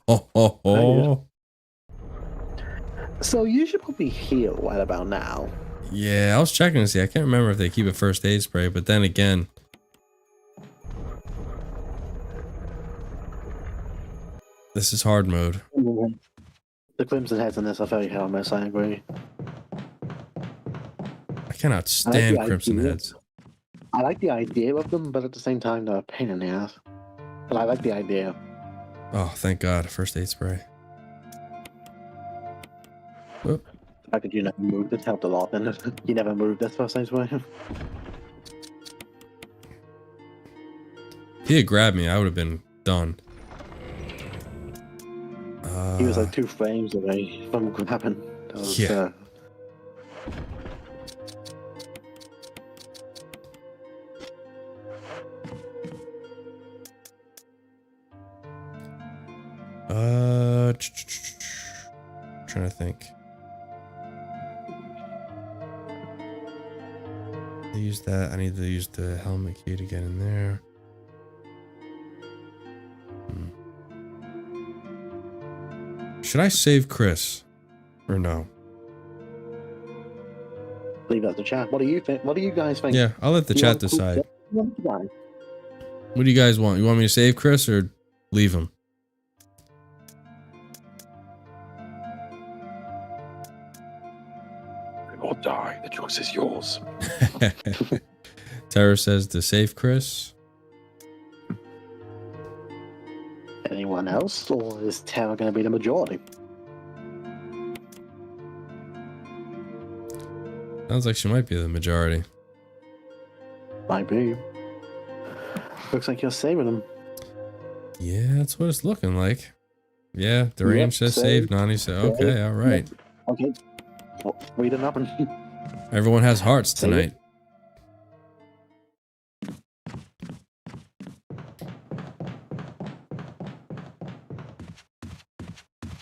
Oh. So you should probably heal right about now. Yeah, I was checking to see. I can't remember if they keep a first aid spray, but then again, this is hard mode. The Crimson Heads in this are very hit or miss, I agree. I cannot stand the Crimson idea. Heads. I like the idea of them, but at the same time, they're a pain in the ass. But I like the idea. Oh, thank God, first aid spray. Whoop. The fact that you never moved it helped a lot, and you never moved this first aid spray. If he had grabbed me, I would have been done. He was like 2 frames away from grabbing. That was, Yeah. Trying to think. I use that. I need to use the helmet key to get in there. Should I save Chris or no? Leave that to chat. What do you think? What do you guys think? Yeah, I'll let the You chat want to- decide. you want to die? What do you guys want? You want me to save Chris or leave him? Or die. The choice is yours. Tara says to save Chris. Anyone else, or is Tara going to be the majority? Sounds like she might be the majority. Might be. Looks like you're saving them. Yeah, that's what it's looking like. Yeah, the range says save. Nani said, okay, all right. Okay. Well, read it up and Everyone has hearts Save it. tonight.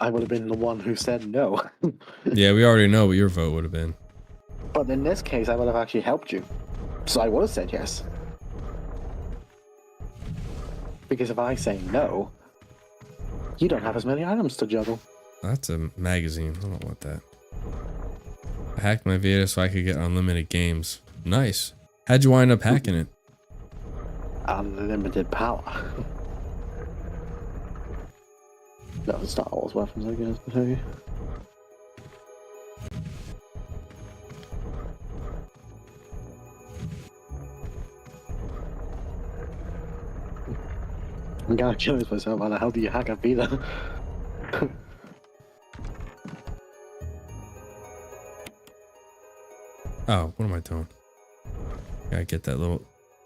I would have been the one who said no. Yeah, we already know what your vote would have been. But in this case, I would have actually helped you. So I would have said yes. Because if I say no, you don't have as many items to juggle. That's a magazine. I don't want that. I hacked my Vita so I could get unlimited games. Nice. How'd you wind up hacking it? unlimited power. That was Star Wars weapons, I guess. Hey. I'm kind of curious myself, man. How do you hack a beta? Oh, what am I doing? Gotta get that little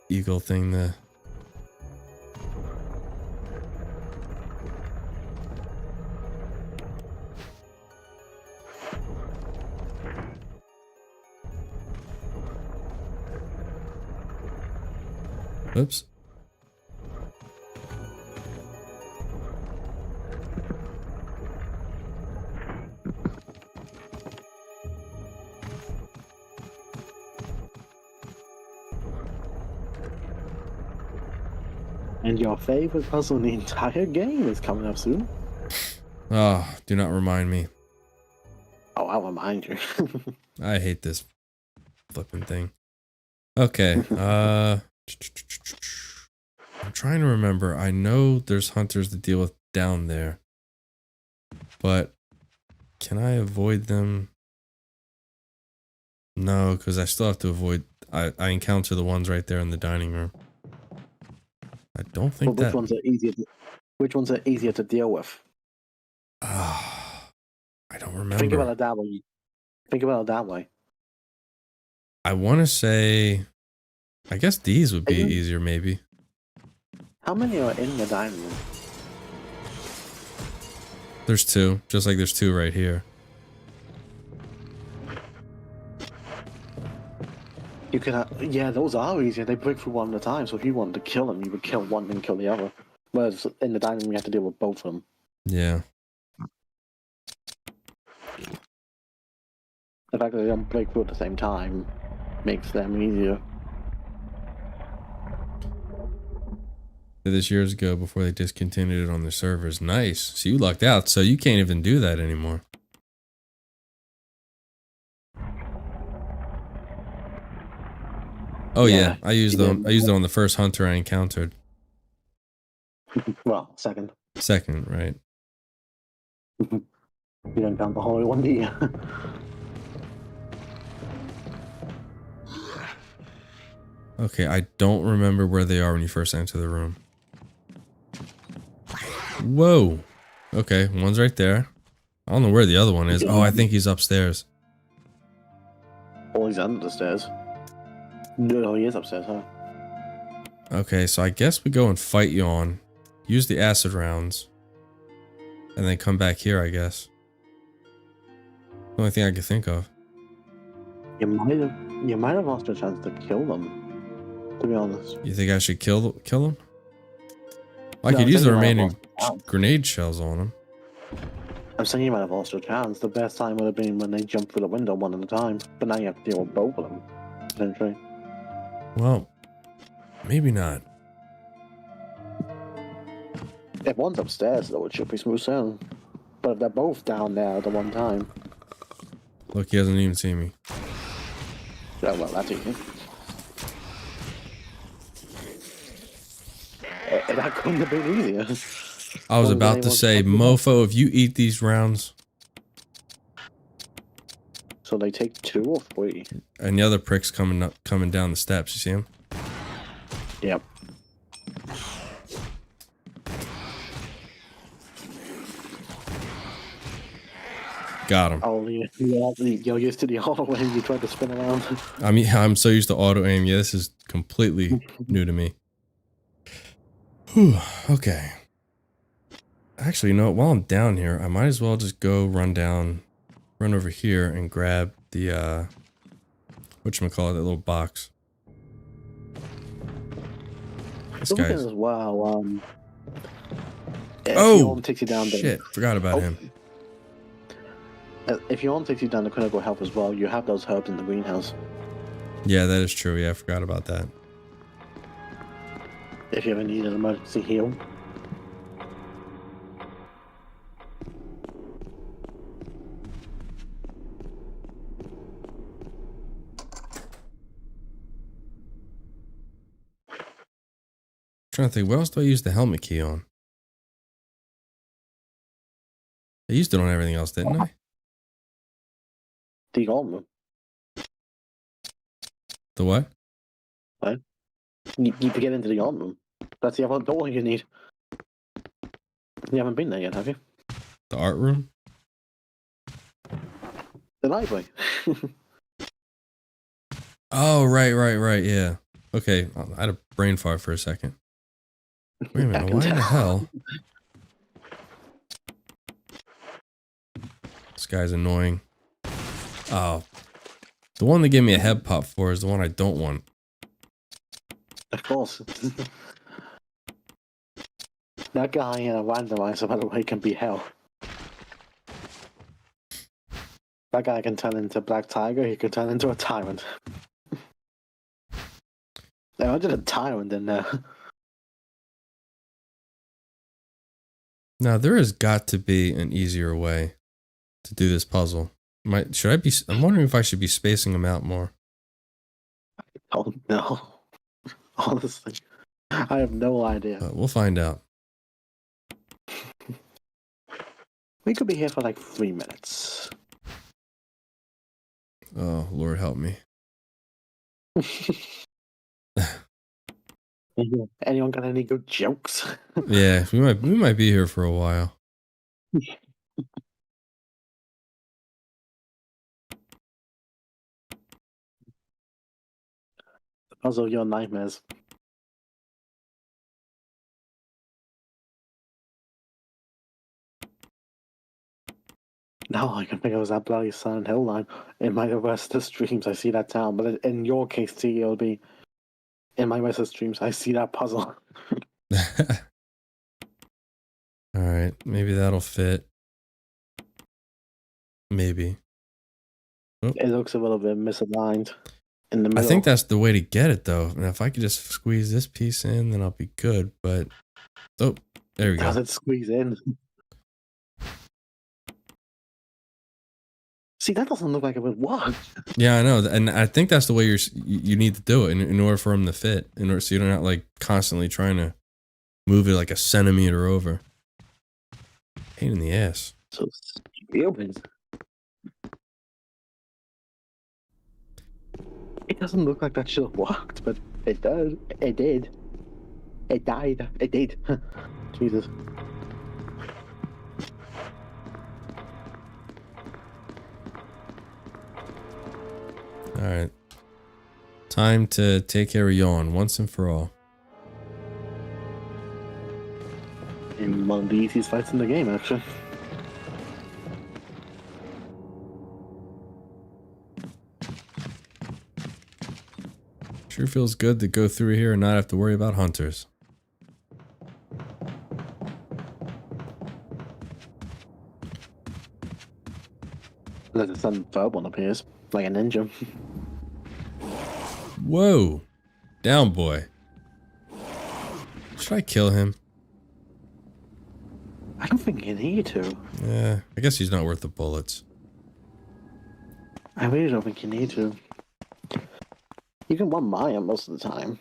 eagle thing there. Oops. And your favorite puzzle in the entire game is coming up soon. Oh, do not remind me. Oh, I'll remind you. I hate this flipping thing. Okay, I'm trying to remember. I know there's hunters to deal with down there, but can I avoid them? No, because I still have to avoid. I encounter the ones right there in the dining room. I don't think But that. which ones are easier to deal with? I don't remember. Think about it that way. Think about it that way. I want to say, I guess these would be easier, maybe. How many are in the dining room? There's two, just like there's two right here. You could yeah, those are easier. They break through one at a time, so if you wanted to kill them, you would kill one and kill the other. Whereas in the dining room, you have to deal with both of them. Yeah. The fact that they don't break through at the same time makes them easier. Did this years ago before they discontinued it on their servers. Nice. So you lucked out, so you can't even do that anymore. Oh yeah, I used them. I used it on the first hunter I encountered. Well, second. Second, right? You don't count the holy one, do you? Okay, I don't remember where they are when you first enter the room. Whoa. Okay, one's right there. I don't know where the other one is. Oh, I think he's upstairs. Oh, he's under the stairs. No, he is upstairs, huh? Okay, so I guess we go and fight you on. Use the acid rounds. And then come back here, I guess. The only thing I can think of. You might have lost a chance to kill them, to be honest. You think I should kill them? I No, could I'm use the saying you might have remaining lost- grenade shells on them. I'm saying you might have lost your chance. The best time would have been when they jumped through the window one at a time. But now you have to deal with both of them, essentially. Well, maybe not. If one's upstairs, though, it should be smooth sailing. But if they're both down there at the one time, Look, he hasn't even seen me. yeah, well, that's easy. That couldn't have been easier. I was Well, about to anyone- say, mofo, if you eat these rounds, So they take 2 or 3? and the other prick's coming down the steps, you see him? Yep. Got him. Oh, you're used to the auto way you tried to spin around. I mean, I'm so used to auto aim. Yeah, this is completely new to me. Whew, okay. Actually, you know what? While I'm down here, I might as well just go run over here and grab the, whatchamacallit, that little box. This Something guy's... as well, if Oh, Yawn takes you down, shit. Forgot about him. If Yawn takes you down to critical health as well, you have those herbs in the greenhouse. Yeah, that is true. Yeah, I forgot about that. If you ever need an emergency heal. trying to think, what else do I use the helmet key on? I used it on everything else, didn't I? The armor. The what? You need to get into the armor room. That's the other door you need. You haven't been there yet, have you? The art room? The library. Oh, right, yeah. Okay, I had a brain fart for a second. Wait a minute, why in the hell? This guy's annoying. Oh. The one they gave me a head pop for is the one I don't want. Of course. That guy in a randomizer, by the way, can be hell. That guy can turn into Black Tiger, he can turn into a tyrant. Imagine a tyrant in there. Now, there has got to be an easier way to do this puzzle. Should I be? I'm wondering if I should be spacing them out more. Oh no. Honestly. I have no idea. We'll find out. We could be here for like 3 minutes. Oh, Lord help me. Anyone got any good jokes? Yeah, we might be here for a while. Also, your nightmares. Now I can think it was that bloody Silent Hill line. In my rest of streams, I see that town, but in your case, T, it'll be in my rest of streams, I see that puzzle. Alright, maybe that'll fit. Maybe. Oh. It looks a little bit misaligned in the middle. I think that's the way to get it, though. And if I could just squeeze this piece in, then I'll be good. But, oh, there we go. Does it squeeze in? See, that doesn't look like it would work. Yeah, I know. And I think that's the way you need to do it in order for them to fit. So you're not like constantly trying to move it like a centimeter over. Pain in the ass. So stupid. It doesn't look like that should have worked, but it does. It did. It died. It did. Jesus. Alright. Time to take care of Yawn once and for all. In one of the easiest fights in the game, actually. Sure feels good to go through here and not have to worry about hunters. Then some third one appears, like a ninja. Whoa! Down, boy. Should I kill him? I don't think you need to. Yeah, I guess he's not worth the bullets. I really don't think you need to. You can one Maya most of the time.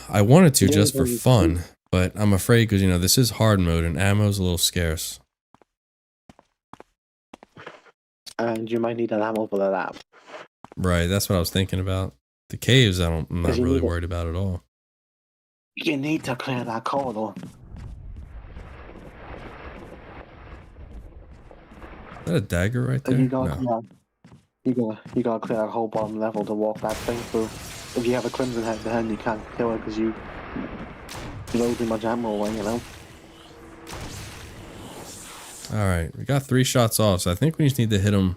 I wanted to just for fun, but I'm afraid because, you know, this is hard mode and ammo's a little scarce. And you might need an ammo for that. Right, that's what I was thinking about. The caves, I'm not really worried about at all. You need to clear that corridor. Is that a dagger right there? You gotta, No. you gotta clear that whole bottom level to walk that thing through. If you have a crimson head behind, you can't kill it because you throw too much ammo away, you know? Alright, we got 3 shots off, so I think we just need to hit him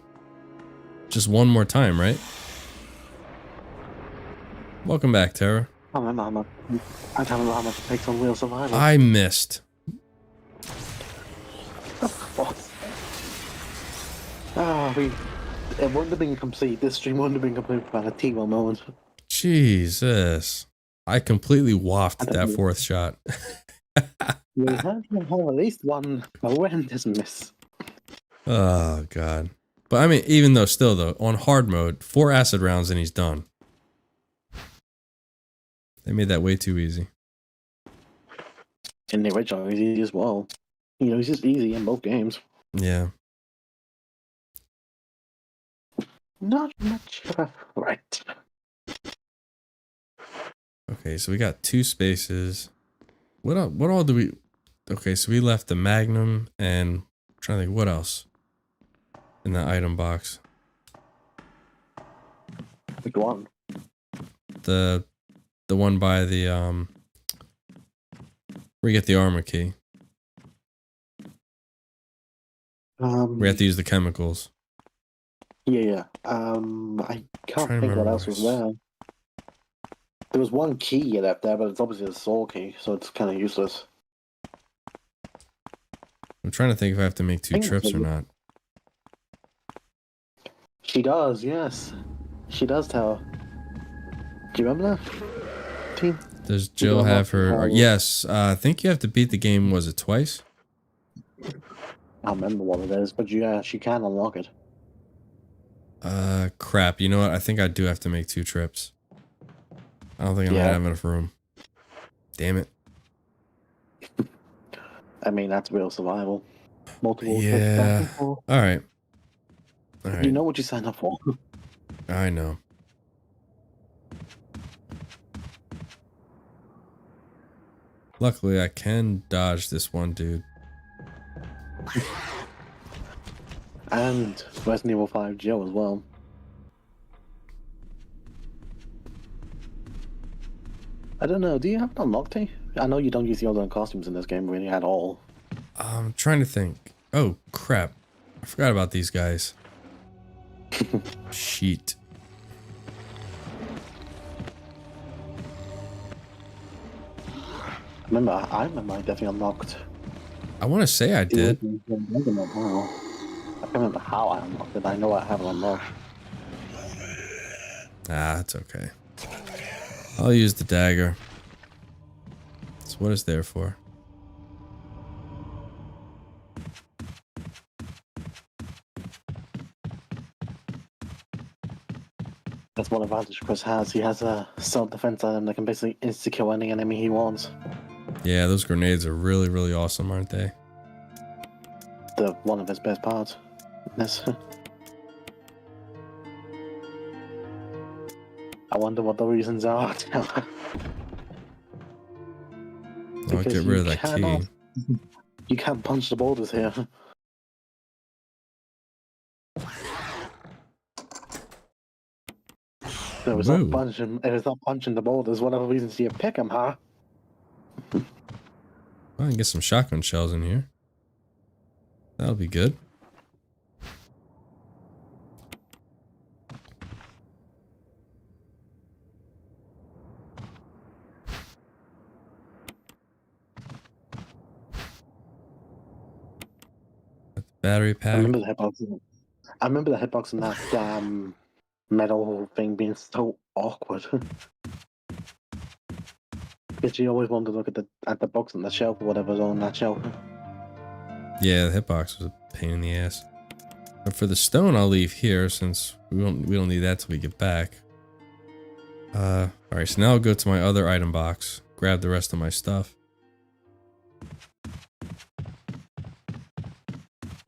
just one more time, right? Welcome back, Tara. I don't remember how much it takes on real survival. I missed. It wouldn't have been complete. This stream wouldn't have been complete without a T1 moment. Jesus. I completely waffed that 4th shot. We have to have at least one horrendous miss. Oh, God. But I mean, even though, still though, on hard mode, 4 acid rounds and he's done. They made that way too easy. In the original, he's easy as well. You know, he's just easy in both games. Yeah. Not much of a threat. Okay, so we got 2 spaces. What all do we... Okay, so we left the Magnum and... I'm trying to think, what else? In the item box. Which one? The one by the, where you get the armor key. We have to use the chemicals. Yeah. I can't Trying to think what remember else was there. There was one key you left there, but it's obviously a soul key, so it's kind of useless. I'm trying to think if I have to make 2 think trips so. or not. She does, yes. She does tell her. Do you remember that? Team? Does Jill don't have have to her... follow. Yes, I think you have to beat the game, was it twice? I don't remember what it is, but yeah, she can unlock it. Crap. You know what? I think I do have to make 2 trips. I don't think I'm gonna Yeah. have enough room. Damn it. I mean, that's real survival. Multiple trips Yeah. back and forth. Alright. You Alright. know what you signed up for. I know. Luckily, I can dodge this one dude. And Resident Evil 5 Jill as well. I don't know, do you have it unlocked? I know you don't use the other costumes in this game really at all. I'm trying to think. Oh, crap. I forgot about these guys. Sheet. I remember I definitely unlocked. I want to say I did. I can't remember how I unlocked it. I know I have it unlocked. Ah, it's okay. I'll use the dagger. That's what it's there for. That's one advantage Chris has. He has a self-defense item that can basically insta-kill any enemy he wants. Yeah, those grenades are really, really awesome, aren't they? The one of his best parts. Yes. I wonder what the reasons are. I'll Because get rid of you that cannot- key. You can't punch the boulders here. So it's Whoa. not punching. If it's not punching the boulders, whatever reasons do you pick them, huh? Well, I can get some shotgun shells in here. That'll be good. Battery I pack. remember the hitbox. I remember the hitbox in that metal thing being so awkward. Because you always wanted to look at the box on the shelf or whatever's on that shelf. Yeah, the hitbox was a pain in the ass. But for the stone, I'll leave here since we don't need that till we get back. Alright, so now I'll go to my other item box, grab the rest of my stuff.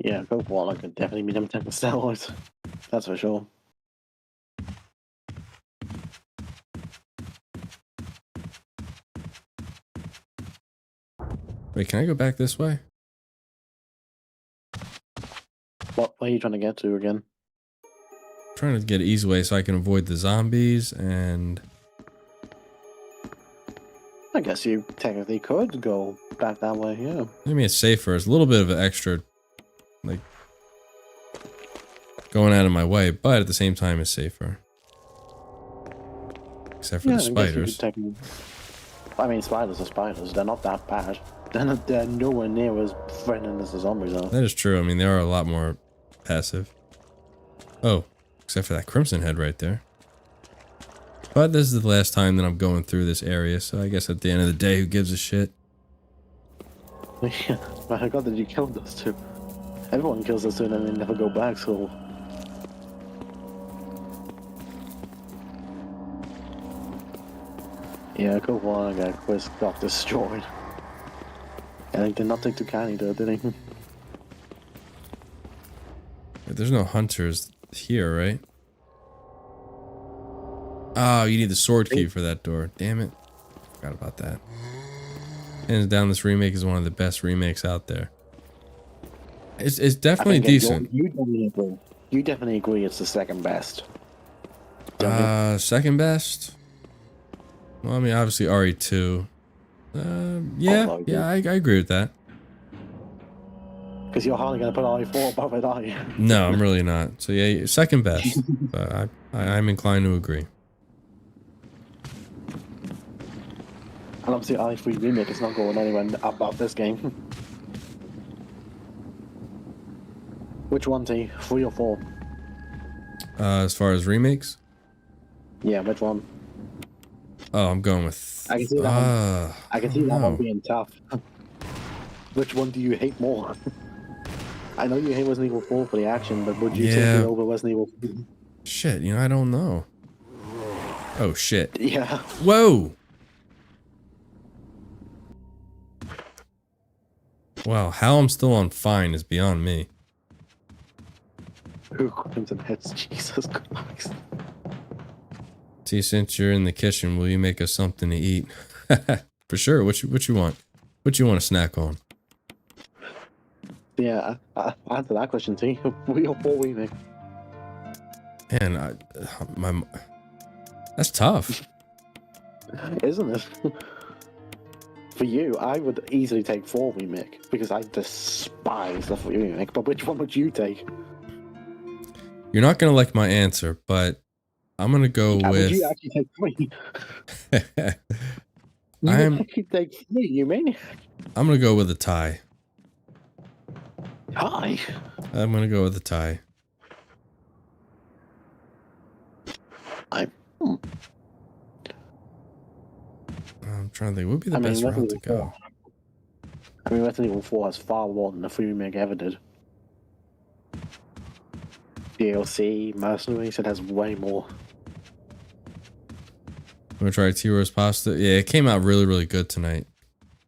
Yeah, go for one. I could definitely meet them taking steroids. That's for sure. Wait, can I go back this way? What are you trying to get to again? I'm trying to get an easy way so I can avoid the zombies and... I guess you technically could go back that way, yeah. I mean, it's safer. It's a little bit of an extra, like, going out of my way, but at the same time, it's safer. Except for the I guess you spiders. could I mean, spiders are spiders. They're not that bad. They're nowhere near as threatening as the zombies are. That is true. I mean, they are a lot more passive. Oh, except for that crimson head right there. But this is the last time that I'm going through this area, so I guess at the end of the day, who gives a shit? Yeah, I forgot that you killed us too. Everyone kills us soon and they never go back, so... Yeah, go on, I got Quest got destroyed. And he did not take too kindly to it, did he? There's no hunters here, right? Oh, you need the sword key for that door. Damn it. Forgot about that. Hands down, this remake is one of the best remakes out there. It's definitely decent. You definitely agree it's the second best. Second best? Well, I mean, obviously RE2. Yeah, I agree with that. Because you're hardly going to put RE4 above it, are you? No, I'm really not. So yeah, second best. But I'm inclined to agree. And obviously RE3 Remake is not going anywhere above this game. Which one, T? 3 or 4? As far as remakes? Yeah, which one? Oh, I'm going with... I can see that one. I can see that one being tough. Which one do you hate more? I know you hate Resident Evil 4 for the action, but would you take it over Resident Evil 3? Shit, I don't know. Oh, shit. Yeah. Whoa! Wow, how I'm still on fine is beyond me. Who Crimson Heads? Jesus Christ. See, since you're in the kitchen, will you make us something to eat? For sure. What you want? What you want to snack on? Yeah, answer that question, T. 3 or 4 Remake? Man, that's tough. Isn't it? For you, I would easily take 4 Remake, because I despise the 3 Remake, but which one would you take? You're not gonna like my answer, but I'm gonna go with... Would you actually take 3? You would actually take 3, you mean? I'm gonna go with a tie. Tie? I'm gonna go with a tie. I'm trying to think, what would be the best route to go? I mean, Resident Evil 4 has far more than the 3 Remake ever did. DLC, Mercenaries, it has way more. I'm gonna try T-Rose pasta. Yeah, it came out really, really good tonight.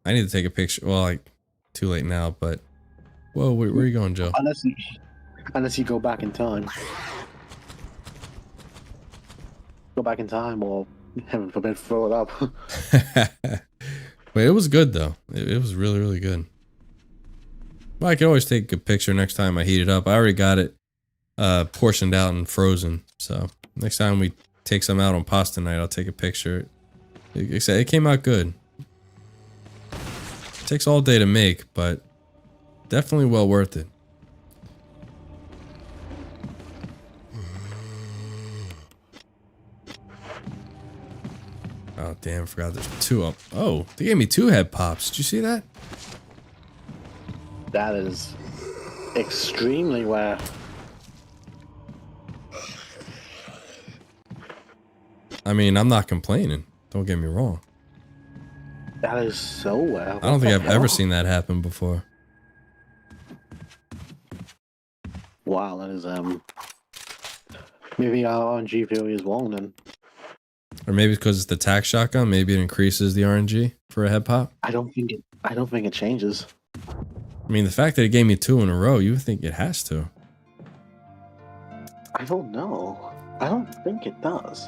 I need to take a picture. Well, like, too late now, but... Whoa, where are you going, Joe? Unless you go back in time. Go back in time, or heaven forbid, throw it up. Wait, it was good, though. It was really, really good. Well, I could always take a picture next time I heat it up. I already got it portioned out and frozen. So next time we take some out on pasta night, I'll take a picture. It came out good. It takes all day to make, but definitely well worth it. Oh, damn, I forgot there's 2 up. Oh, they gave me 2 head pops. Did you see that? That is extremely rare. I mean, I'm not complaining. Don't get me wrong. That is so rare. I don't think I've ever seen that happen before. Wow, that is maybe our RNG theory is wrong then. Or maybe because it's the tac shotgun, maybe it increases the RNG for a head pop. I don't think it changes. I mean, the fact that it gave me 2 in a row, you would think it has to. I don't know. I don't think it does.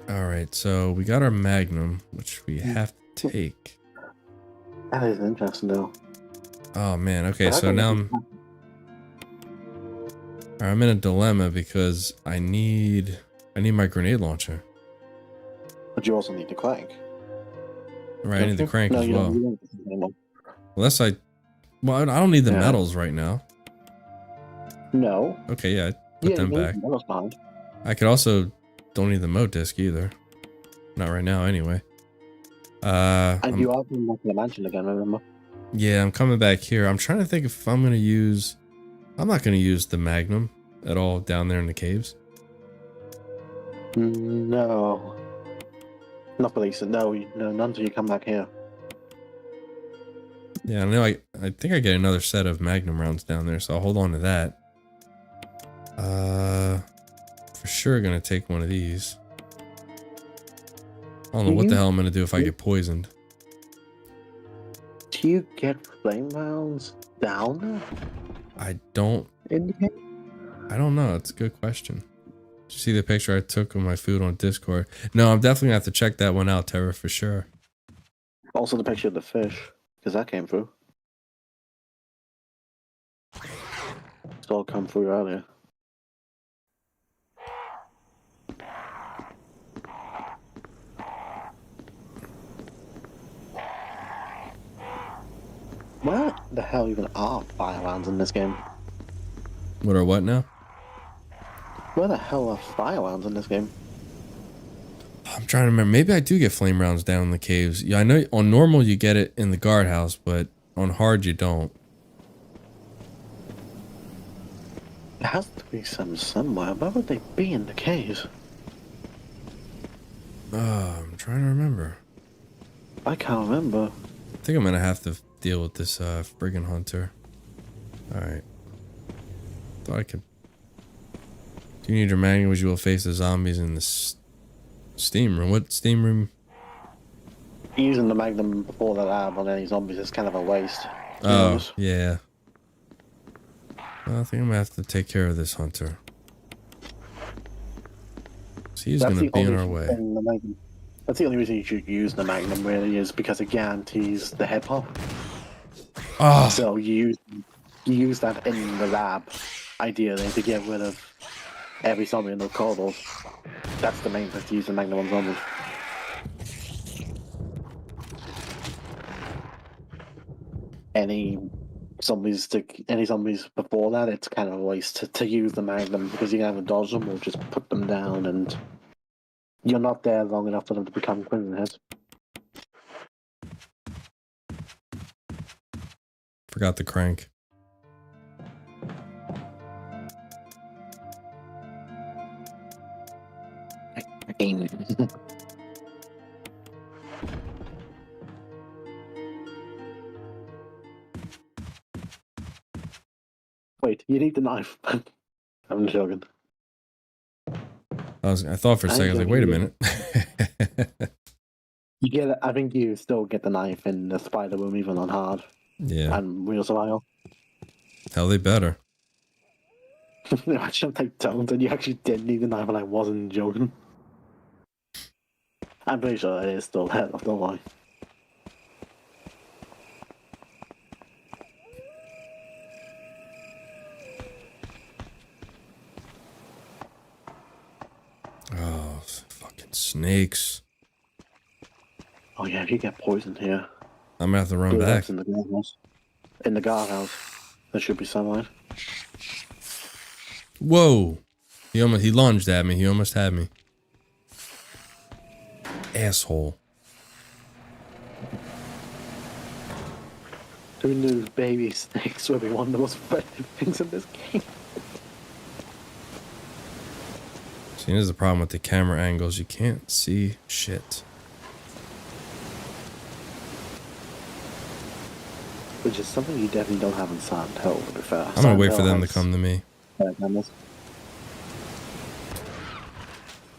Alright, so we got our Magnum, which we have to take. That is interesting though. Oh man, okay, so now I'm in a dilemma because I need my grenade launcher. But you also need the crank. Right, I need the crank as you well. don't. Unless I don't need the metals right now. No. Okay, yeah, put them back. I could also don't need the mode disc either. Not right now, anyway. And you are coming back to the mansion again, remember? Yeah, I'm coming back here. I'm trying to think if I'm gonna use... I'm not gonna use the Magnum at all down there in the caves. No. Not Lisa, no, none until you come back here. Yeah, I know. I think I get another set of Magnum rounds down there, so I'll hold on to that. For sure gonna take one of these. I don't know what the hell I'm gonna do if I get poisoned. Do you get flame rounds down I don't in the game? I don't know. It's a good question. Did you see the picture I took of my food on Discord? No, I'm definitely gonna have to check that one out, Terra, for sure. Also the picture of the fish, because that came through. It's all come through earlier. Where the hell even are fire rounds in this game? What are what now? Where the hell are fire rounds in this game? I'm trying to remember. Maybe I do get flame rounds down in the caves. Yeah, I know on normal you get it in the guardhouse, but on hard you don't. There has to be some somewhere. Where would they be in the caves? I'm trying to remember. I can't remember. I think I'm gonna have to deal with this friggin' hunter. Alright. Thought I could. Do you need your manuals? You will face the zombies in the steam room. What steam room? Using the magnum before the lab on any zombies is kind of a waste. Oh, yeah. Well, I think I'm gonna have to take care of this hunter. So he's gonna be in our way. That's the only reason you should use the magnum, really, is because it guarantees the head pop. Oh. So you use that in the lab, ideally, to get rid of every zombie in the corridors. That's the main place to use the magnum on zombies. Any zombies before that, it's kind of a waste to use the magnum, because you can either dodge them or just put them down, and you're not there long enough for them to become prison heads. Forgot the crank. Wait, you need the knife. I'm joking. I thought for a second, I was like, wait a minute. You get it. I think you still get the knife in the spider room, even on hard. Yeah. And real survival. Hell, they better. Imagine if they don't, and you actually did need the knife, and I wasn't joking. I'm pretty sure it is still there, don't lie. Oh, fucking snakes. Oh yeah, if you get poisoned here. I'm gonna have to run back. In the guardhouse. In the guardhouse. There should be sunlight. Whoa. He lunged at me. He almost had me. Asshole. Who knew baby snakes would be one of the most effective things in this game? See, here's the problem with the camera angles. You can't see shit. Which is something you definitely don't have in Silent Hill, to be fair. I'm gonna wait for them to come to me.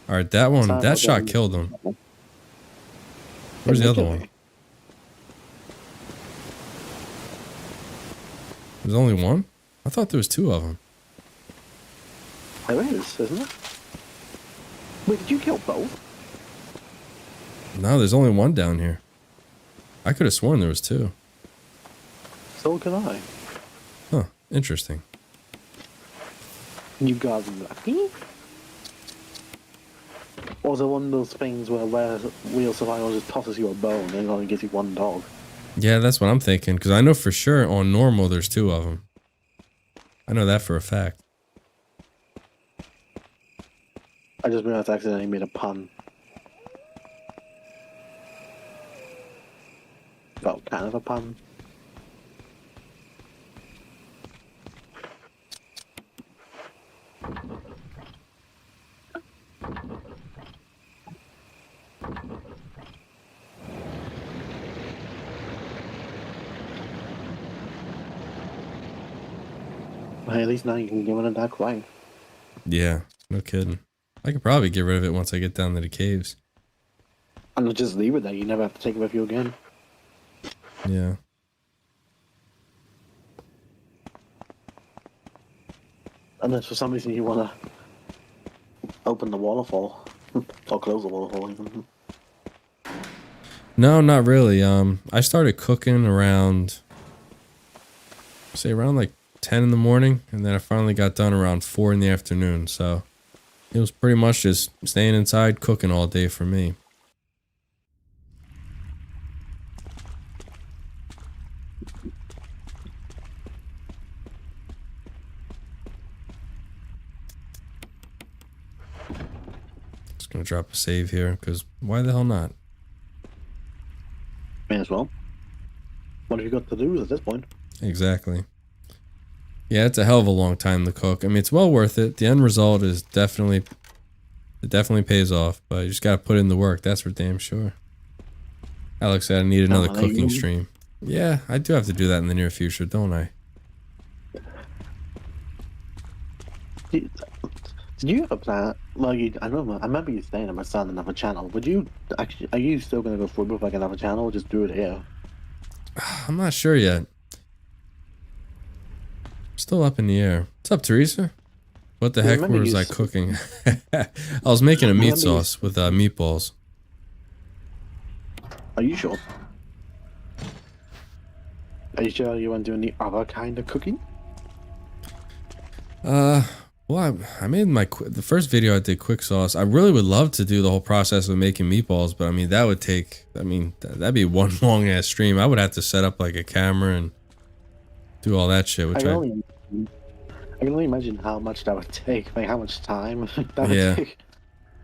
Alright, that one, that shot killed him. Where's the other one? There's only one? I thought there was two of them. There is, isn't it? Wait, did you kill both? No, there's only one down here. I could have sworn there was two. So could I. Huh, interesting. You got lucky? Or is it one of those things where real survival just tosses you a bone and only gives you one dog? Yeah, that's what I'm thinking, because I know for sure on normal there's two of them. I know that for a fact. I just realized I accidentally made a pun. Well, kind of a pun. Well, at least now you can give it a dark light. Yeah, no kidding. I could probably get rid of it once I get down to the caves. And just leave it there. You never have to take it with you again. Yeah. Unless for some reason you want to open the waterfall. Or close the waterfall even. No, not really. I started cooking around, say around like 10 in the morning, and then I finally got done around 4 in the afternoon. So it was pretty much just staying inside cooking all day for me. Just gonna drop a save here, because why the hell not? May as well. What have you got to lose at this point? Exactly. Yeah, it's a hell of a long time to cook. I mean, it's well worth it. The end result is definitely, it definitely pays off, but you just gotta put in the work. That's for damn sure. Alex said I need another cooking stream. Yeah, I do have to do that in the near future, don't I? Did you ever plan? Like, I remember you saying about starting another channel. Would you actually? Are you still gonna go forward with like another channel, or just do it here? I'm not sure yet. Still up in the air. What's up, Teresa? What the heck was I cooking? I was making a meat sauce with meatballs. Are you sure? Are you sure you weren't doing the other kind of cooking? Well, I made the first video I did quick sauce. I really would love to do the whole process of making meatballs, but I mean, that would take, I mean, that'd be one long ass stream. I would have to set up like a camera and do all that shit, which I can only imagine how much that would take, like how much time that would take.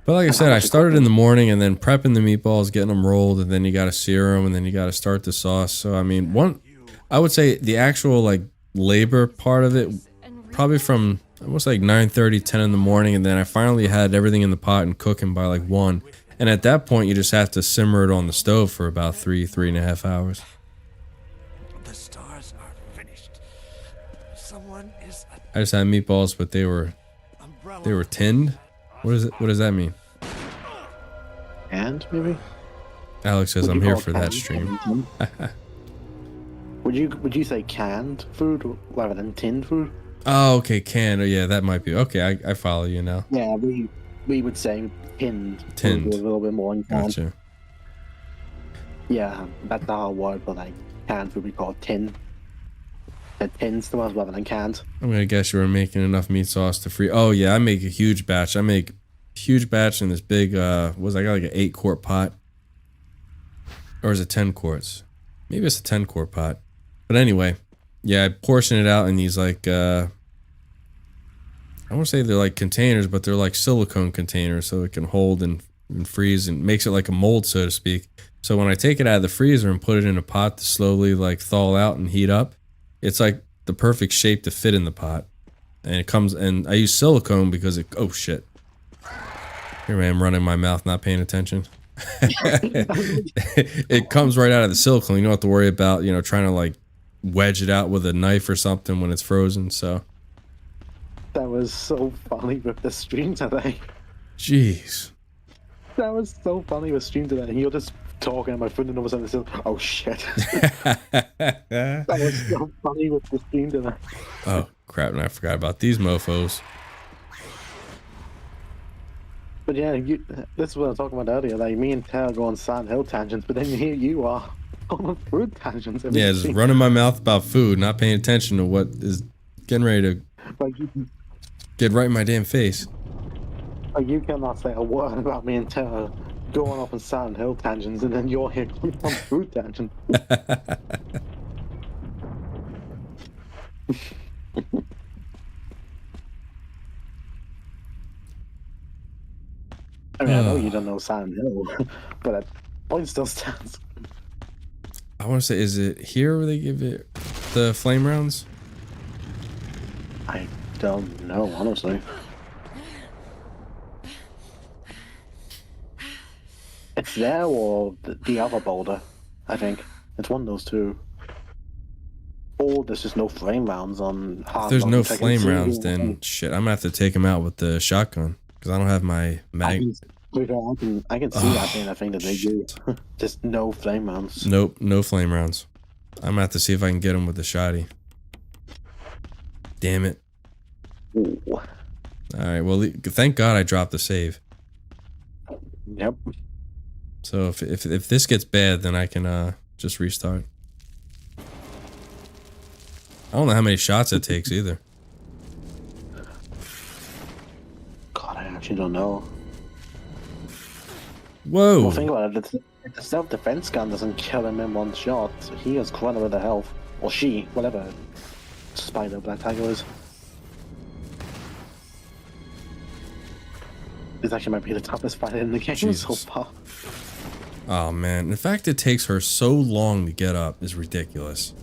But like I said, I started in the morning and then prepping the meatballs, getting them rolled, and then you got to sear them, and then you got to start the sauce. So, I mean, I would say the actual like labor part of it, probably from almost like 9:30, 10 in the morning, and then I finally had everything in the pot and cooking by like 1. And at that point, you just have to simmer it on the stove for about 3.5 hours. The stars are finished. Someone is I just had meatballs, but they were tinned. What is it? What does that mean? And maybe Alex says I'm here for that stream. Would you say canned food rather than tinned food? Oh, okay, canned. Oh, yeah, that might be. Okay, I follow you now. Yeah, we would say tinned. Tinned. A little bit more than canned. Gotcha. Yeah, that's our word for like canned food we call tin. It tins to us rather than canned. I'm gonna guess you were making enough meat sauce to free. Oh yeah, I make a huge batch. I make a huge batch in this big. I got like an 8-quart pot, or is it 10 quarts? Maybe it's a 10-quart pot. But anyway, yeah, I portion it out in these like I won't say they're like containers, but they're like silicone containers, so it can hold and freeze and makes it like a mold, so to speak. So when I take it out of the freezer and put it in a pot to slowly like thaw out and heat up, it's like the perfect shape to fit in the pot. And it comes, and I use silicone because it, oh shit. Here I am running my mouth, not paying attention. It comes right out of the silicone. You don't have to worry about, you know, trying to like wedge it out with a knife or something when it's frozen, so. That was so funny with the stream today. Jeez. That was so funny with stream today. You're just talking about food and all of a sudden, oh shit. That was so funny with the stream today. Oh crap, and I forgot about these mofos. But yeah, this is what I was talking about earlier. Like me and Tara go on Silent Hill tangents, but then here you are on food tangents. Yeah, just running my mouth about food, not paying attention to what is getting ready to get right in my damn face. Like you cannot say a word about me and Tara going off on Silent Hill tangents, and then you're here going on food tangents. I mean, I know you don't know Silent Hill, but that point still stands. I want to say, is it here where they give it the flame rounds? I don't know, honestly. It's there or the other boulder, I think. It's one of those two. Or there's just no flame rounds on hard. If there's no flame rounds, then shit, I'm gonna have to take him out with the shotgun because I don't have my mag. I can see that being a thing that they do. Just no flame rounds. Nope, no flame rounds. I'm gonna have to see if I can get him with the shotty. Damn it. Ooh. Alright, well, thank God I dropped the save. Yep. So if this gets bad, then I can just restart. I don't know how many shots it takes either. God, I actually don't know. Whoa! Well, think about it. The self-defense gun doesn't kill him in one shot. So he has quite a bit of health. Or she, whatever spider Black Tiger is. This actually might be the toughest fight in the game so far. Oh man, the fact it takes her so long to get up is ridiculous.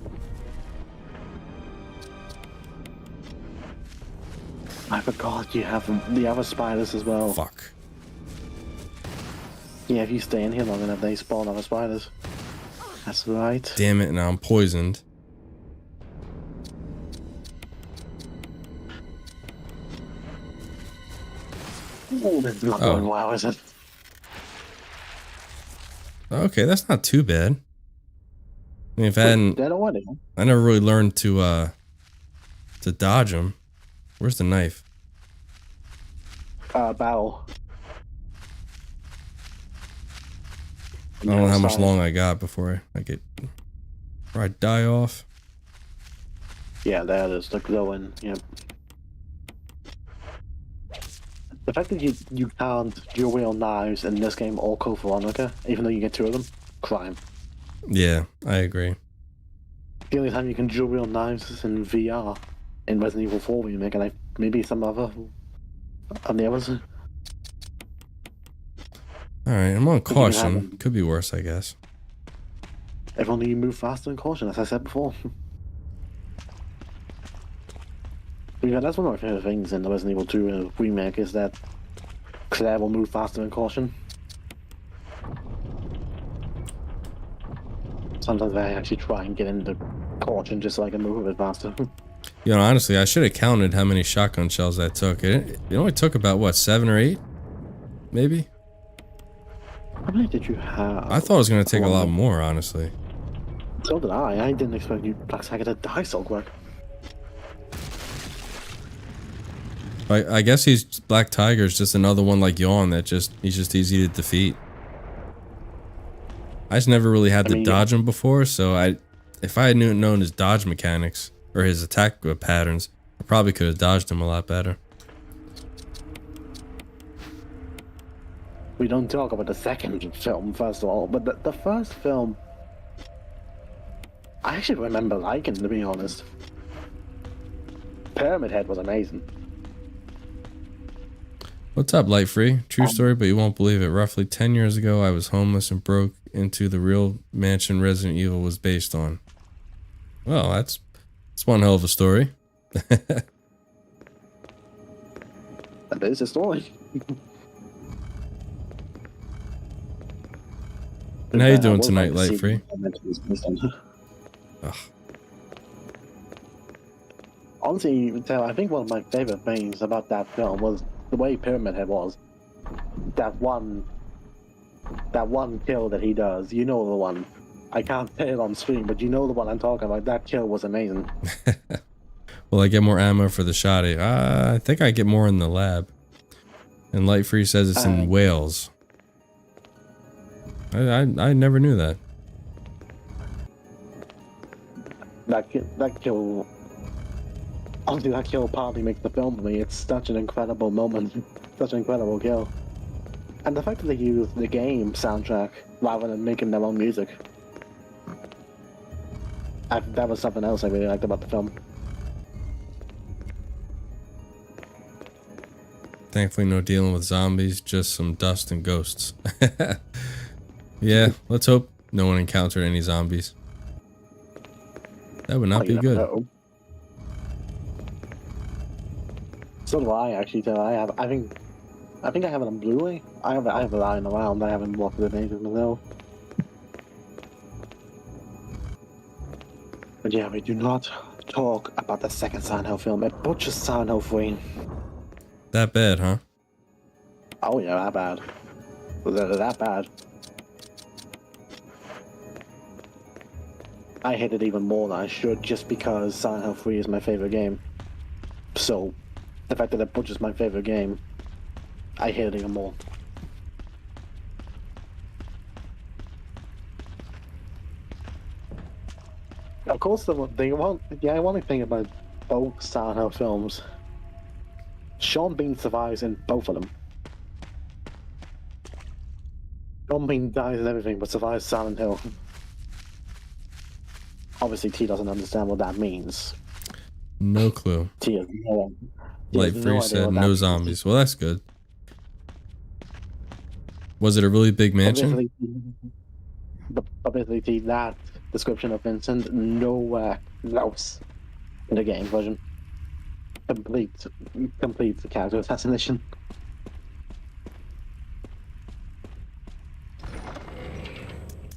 I forgot you have the other spiders as well. Fuck. Yeah, if you stay in here long enough, they spawn other spiders. That's right. Damn it, now I'm poisoned. Oh, this is not going well, is it? Okay, that's not too bad. I mean, if I hadn't, Dead already? I never really learned to dodge them. Where's the knife? Battle. I don't know how much long I got before I die off. Yeah, there it is. The glowing. Yep. The fact that you can't dual wield knives in this game or Code Veronica, even though you get two of them, crime. Yeah, I agree. The only time you can dual wield knives is in VR, in Resident Evil 4 remake, and maybe some other of the others. Alright, I'm on caution. Could be worse, I guess. If only you move faster than caution, as I said before. Yeah, that's one of my favorite things in the Resident Evil 2 remake, is that Claire will move faster than caution. Sometimes I actually try and get into caution just so I can move a bit faster. You know, honestly, I should have counted how many shotgun shells that took. It only took about, what, 7 or 8? Maybe? How many did you have? I thought it was going to take a lot more, honestly. So did I. I didn't expect you Black Tiger to die so quick. I guess Black Tiger's just another one like Yawn that he's just easy to defeat. I just never really had to dodge him before, so if I had known his dodge mechanics or his attack patterns, I probably could have dodged him a lot better. We don't talk about the second film, first of all, but the first film, I actually remember liking, to be honest. Pyramid Head was amazing. What's up, Light Free? True story, but you won't believe it. Roughly 10 years ago, I was homeless and broke into the real mansion Resident Evil was based on. Well, that's one hell of a story. That is a story. And how you doing tonight, Light Free? Honestly, I think one of my favorite things about that film was the way Pyramid Head was. That one kill that he does. You know the one. I can't say it on screen, but you know the one I'm talking about. That kill was amazing. Will I get more ammo for the shotty? I think I get more in the lab. And Light Free says it's in Wales. I never knew that. That kill. Honestly, that kill partly makes the film for me. It's such an incredible moment, such an incredible kill, and the fact that they used the game soundtrack rather than making their own music. That was something else I really liked about the film. Thankfully, no dealing with zombies, just some dust and ghosts. Yeah, let's hope no one encountered any zombies. That would not be good. Know. So do I actually. I think I have it on Blu-ray. I have it lying around. I haven't watched it in ages myself. But yeah, we do not talk about the second Silent Hill film. It butchers Silent Hill 3. That bad, huh? Oh yeah, that bad. They're that bad. I hate it even more than I should just because Silent Hill 3 is my favorite game. So, the fact that it butchers my favorite game, I hate it even more. Of course, the ironic thing about both Silent Hill films, Sean Bean survives in both of them. Sean Bean dies and everything, but survives Silent Hill. Obviously, T doesn't understand what that means. No clue. T has no, Like Free said, no zombies. Well, that's good. Was it a really big mansion? Obviously, T, that description of Vincent nowhere else in the game version. Complete character assassination.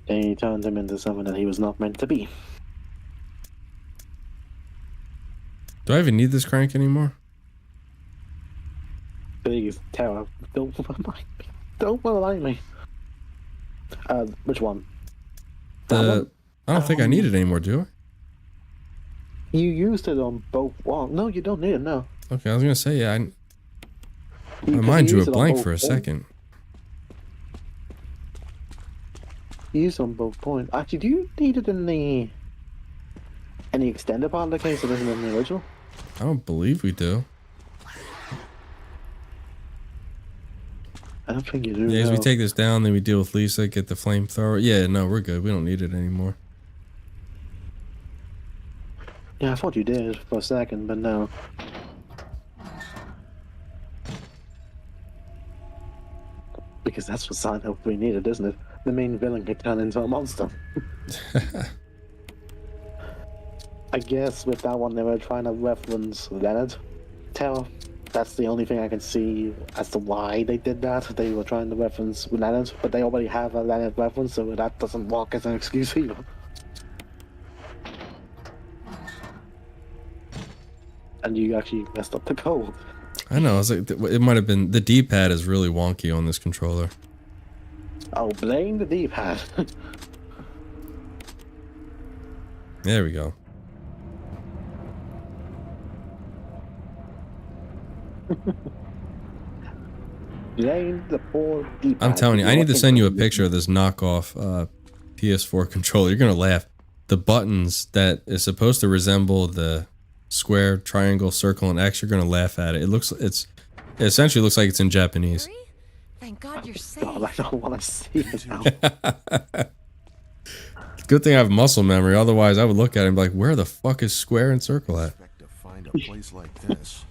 He turned him into something that he was not meant to be. Do I even need this crank anymore? Please, Tara, don't remind me. Don't remind me. Which one? That one? I don't think I need it anymore, do I? You used it on both. Well, no, you don't need it. No. Okay, I was gonna say yeah. My mind drew a blank for a second. You used it on both points. Actually, do you need it in the extended part of the case that isn't in the original? I don't believe we do. I don't think you do. Yeah, as no. we take this down, then we deal with Lisa, get the flamethrower. Yeah, no, we're good. We don't need it anymore. Yeah, I thought you did for a second, but no. Because that's what Silent Hill 3 needed, isn't it? The main villain could turn into a monster. I guess with that one they were trying to reference Leonard. That's the only thing I can see as to why they did that. They were trying to reference Leonard, but they already have a Leonard reference, so that doesn't work as an excuse either. And you actually messed up the code. I know. I was like, it might have been the D-pad is really wonky on this controller. Oh, blame the D-pad. There we go. Blame the poor D-pad. I'm telling you, I need to send you a picture of this knockoff PS4 controller. You're gonna laugh. The buttons that is supposed to resemble the square, triangle, circle, and X. You're gonna laugh at it. It essentially looks like it's in Japanese. Thank God you're safe. God, I don't want to see it now. Good thing I have muscle memory. Otherwise, I would look at it and be like, "Where the fuck is square and circle at?" Expect to find a place like this.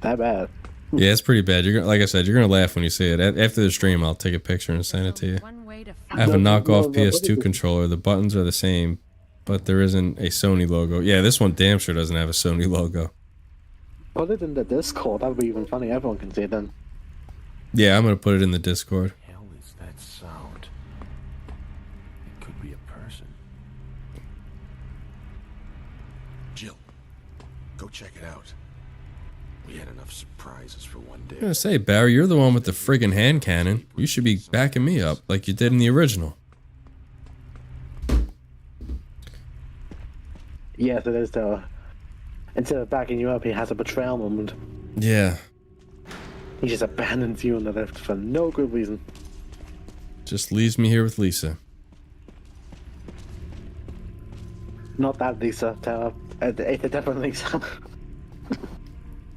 That bad. Yeah, it's pretty bad. You're gonna, like I said, you're gonna laugh when you see it. After the stream, I'll take a picture and send it to you. One way to I have a knockoff No, PS2 controller. The buttons are the same, but there isn't a Sony logo. Yeah, this one damn sure doesn't have a Sony logo. Put it in the Discord. That would be even funny. Everyone can see it then. Yeah, I'm gonna put it in the Discord. Hell is that sound? It could be a person. Jill, go check it out. We had enough surprises for one day. I'm gonna say, Barry, you're the one with the friggin' hand cannon. You should be backing me up like you did in the original. Yes, it is though. Instead of backing you up, he has a betrayal moment. Yeah, He just abandons you on the left for no good reason. just leaves me here with Lisa. Not that Lisa, Tara. It's a different Lisa.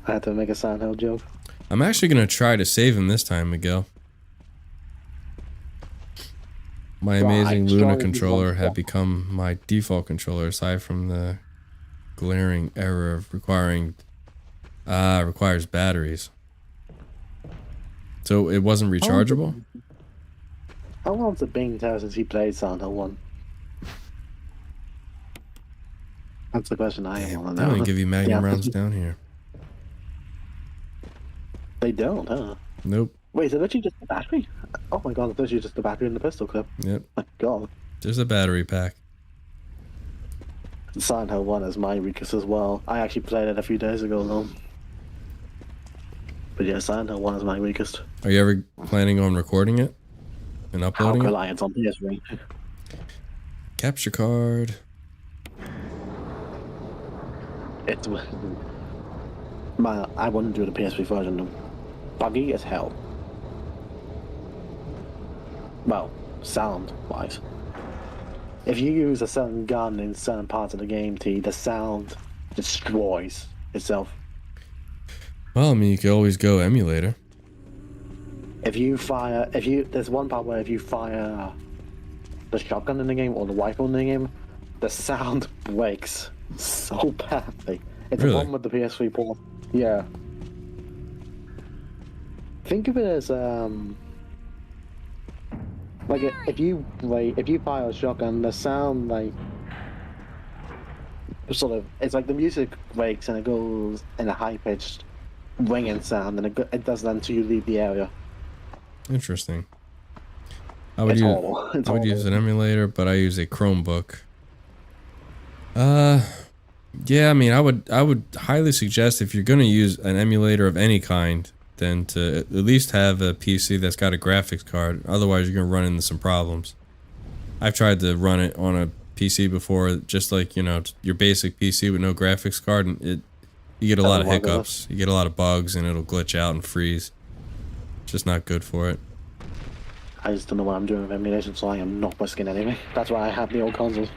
I had to make a Silent Hill joke. I'm actually gonna try to save him this time, Miguel. My amazing Luna controller had become my default controller, aside from the glaring error of requires batteries. So it wasn't rechargeable? How long's it been, Tara, since he played Silent Hill 1? That's the question I Damn, want they to know. don't give you Magnum Yeah. rounds down here. They don't, huh? Nope. Wait, is it literally just the battery? Oh my god, it's literally just the battery and the pistol clip. Yep. My god. There's a battery pack. Silent Hill 1 is my weakest as well. I actually played it a few days ago though. But yeah, Silent Hill 1 is my weakest. Are you ever planning on recording it and How uploading could it? I? It's on PS3. Capture card. It's I wouldn't do the PS3 version. Though. Buggy as hell. Well, sound-wise. If you use a certain gun in certain parts of the game, the sound destroys itself. Well, I mean, you could always go emulator. There's one part where if you fire the shotgun in the game or the rifle in the game, the sound breaks so badly. It's Really? the one with the PS3 port. Yeah. Think of it as like if you fire a shotgun, the sound it's like the music breaks and it goes in a high pitched ringing sound, and it does that until you leave the area. Interesting. I It's horrible. I would use an emulator, but I use a Chromebook. Yeah, I mean, I would highly suggest if you're going to use an emulator of any kind, then to at least have a PC that's got a graphics card. Otherwise, you're going to run into some problems. I've tried to run it on a PC before, just like, you know, your basic PC with no graphics card, and you get a lot of hiccups. You get a lot of bugs, and it'll glitch out and freeze. Just not good for it. I just don't know what I'm doing with emulation, so I am not risking anything. That's why I have the old consoles.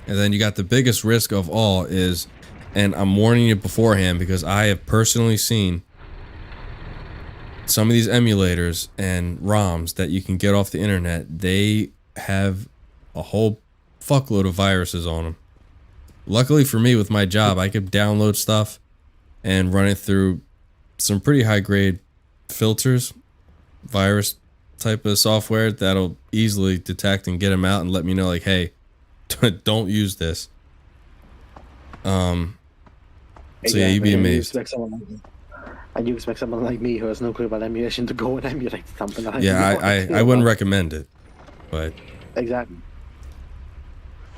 And then you got the biggest risk of all is, and I'm warning you beforehand because I have personally seen some of these emulators and ROMs that you can get off the internet. They have a whole fuckload of viruses on them. Luckily for me, with my job, I could download stuff and run it through some pretty high grade filters, virus type of software that'll easily detect and get them out and let me know, like, hey, don't use this. So yeah, you'd be amazed. And you expect someone like me who has no clue about emulation to go and emulate something. I wouldn't recommend it, but exactly.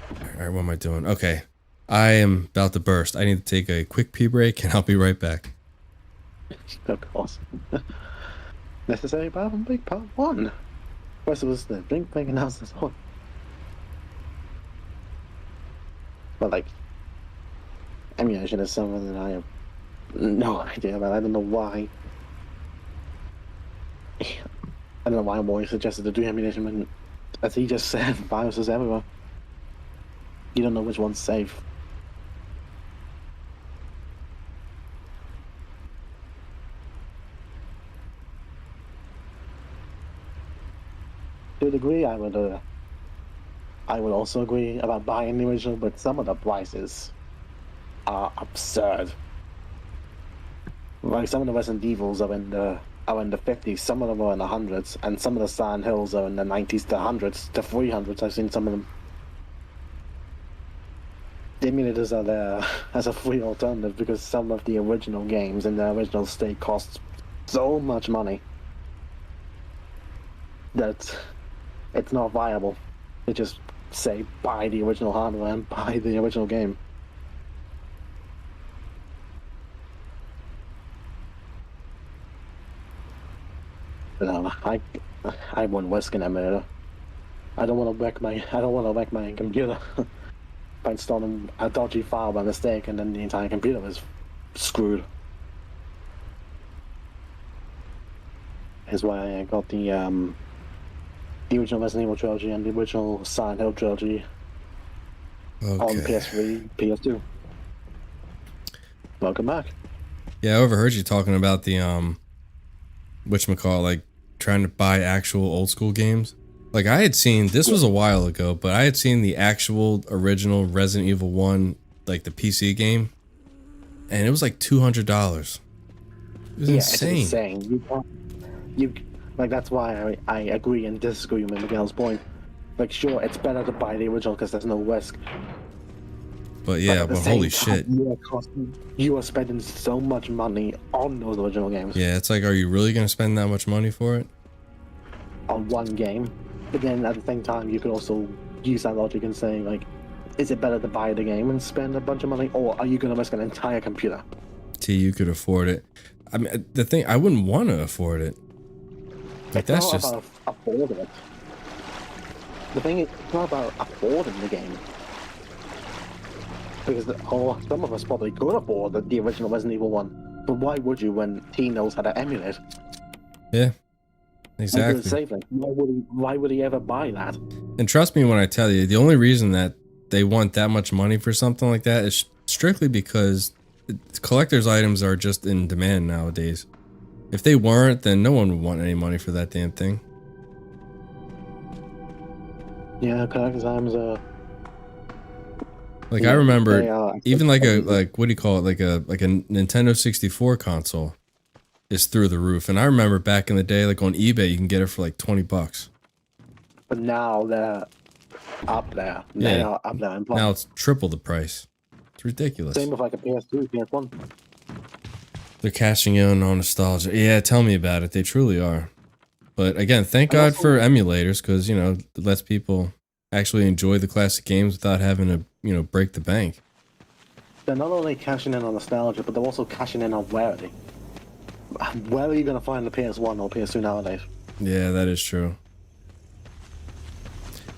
All right, what am I doing? Okay, I am about to burst. I need to take a quick pee break, and I'll be right back. Of course. Necessary Power and Big Part 1. First was the Blink announcement on. But like, emulation is something that I have no idea about. I don't know why. I don't know why I'm always suggested to do emulation when, as he just said, viruses everywhere. You don't know which one's safe. To a degree, I would also agree about buying the original, but some of the prices are absurd. Like some of the Resident Evils are in the 50s, some of them are in the hundreds, and some of the Silent Hills are in the 90s to hundreds to 300s. I've seen some of them. The emulators are there as a free alternative because some of the original games in their original state cost so much money that it's not viable to just say buy the original hardware and buy the original game. But no, I wouldn't risk an emulator. I don't want to wreck my computer by installing a dodgy file by mistake, and then the entire computer is screwed. Is why I got the original Resident Evil trilogy and the original Silent Hill trilogy on PS3, PS2. Welcome back. Yeah, I overheard you talking about the whatchamacallit, like trying to buy actual old school games. Like I had seen, this was a while ago, but I had seen the actual original Resident Evil 1, like the PC game, and it was like $200. It was insane. It's insane. You like, that's why I agree and disagree with Miguel's point. Like, sure, it's better to buy the original because there's no risk. But yeah, but holy shit. You are spending so much money on those original games. Yeah, it's like, are you really going to spend that much money for it? On one game. But then at the same time, you could also use that logic and say, like, is it better to buy the game and spend a bunch of money, or are you going to risk an entire computer? You could afford it. I mean, the thing, I wouldn't want to afford it. Like, that's It's not just... about affording it. The thing is, it's not about affording the game. Because some of us probably could afford the original Resident Evil 1. But why would you when he knows how to emulate? Yeah, And exactly. for the same thing, why would he ever buy that? And trust me when I tell you, the only reason that they want that much money for something like that is strictly because collector's items are just in demand nowadays. If they weren't, then no one would want any money for that damn thing. Yeah, collector's items are... Like, Yeah, I remember they are. even like what do you call it? Like a Nintendo 64 console is through the roof. And I remember back in the day, like on eBay, you can get it for like $20. But now they're up there. They Yeah. are up there in price. Now it's triple the price. It's ridiculous. Same with like a PS2, PS1. They're cashing in on nostalgia. Yeah, tell me about it. They truly are. But again, thank God for emulators, because, you know, it lets people actually enjoy the classic games without having to, you know, break the bank. They're not only cashing in on nostalgia, but they're also cashing in on rarity. Where are you going to find the PS1 or PS2 nowadays? Yeah, that is true.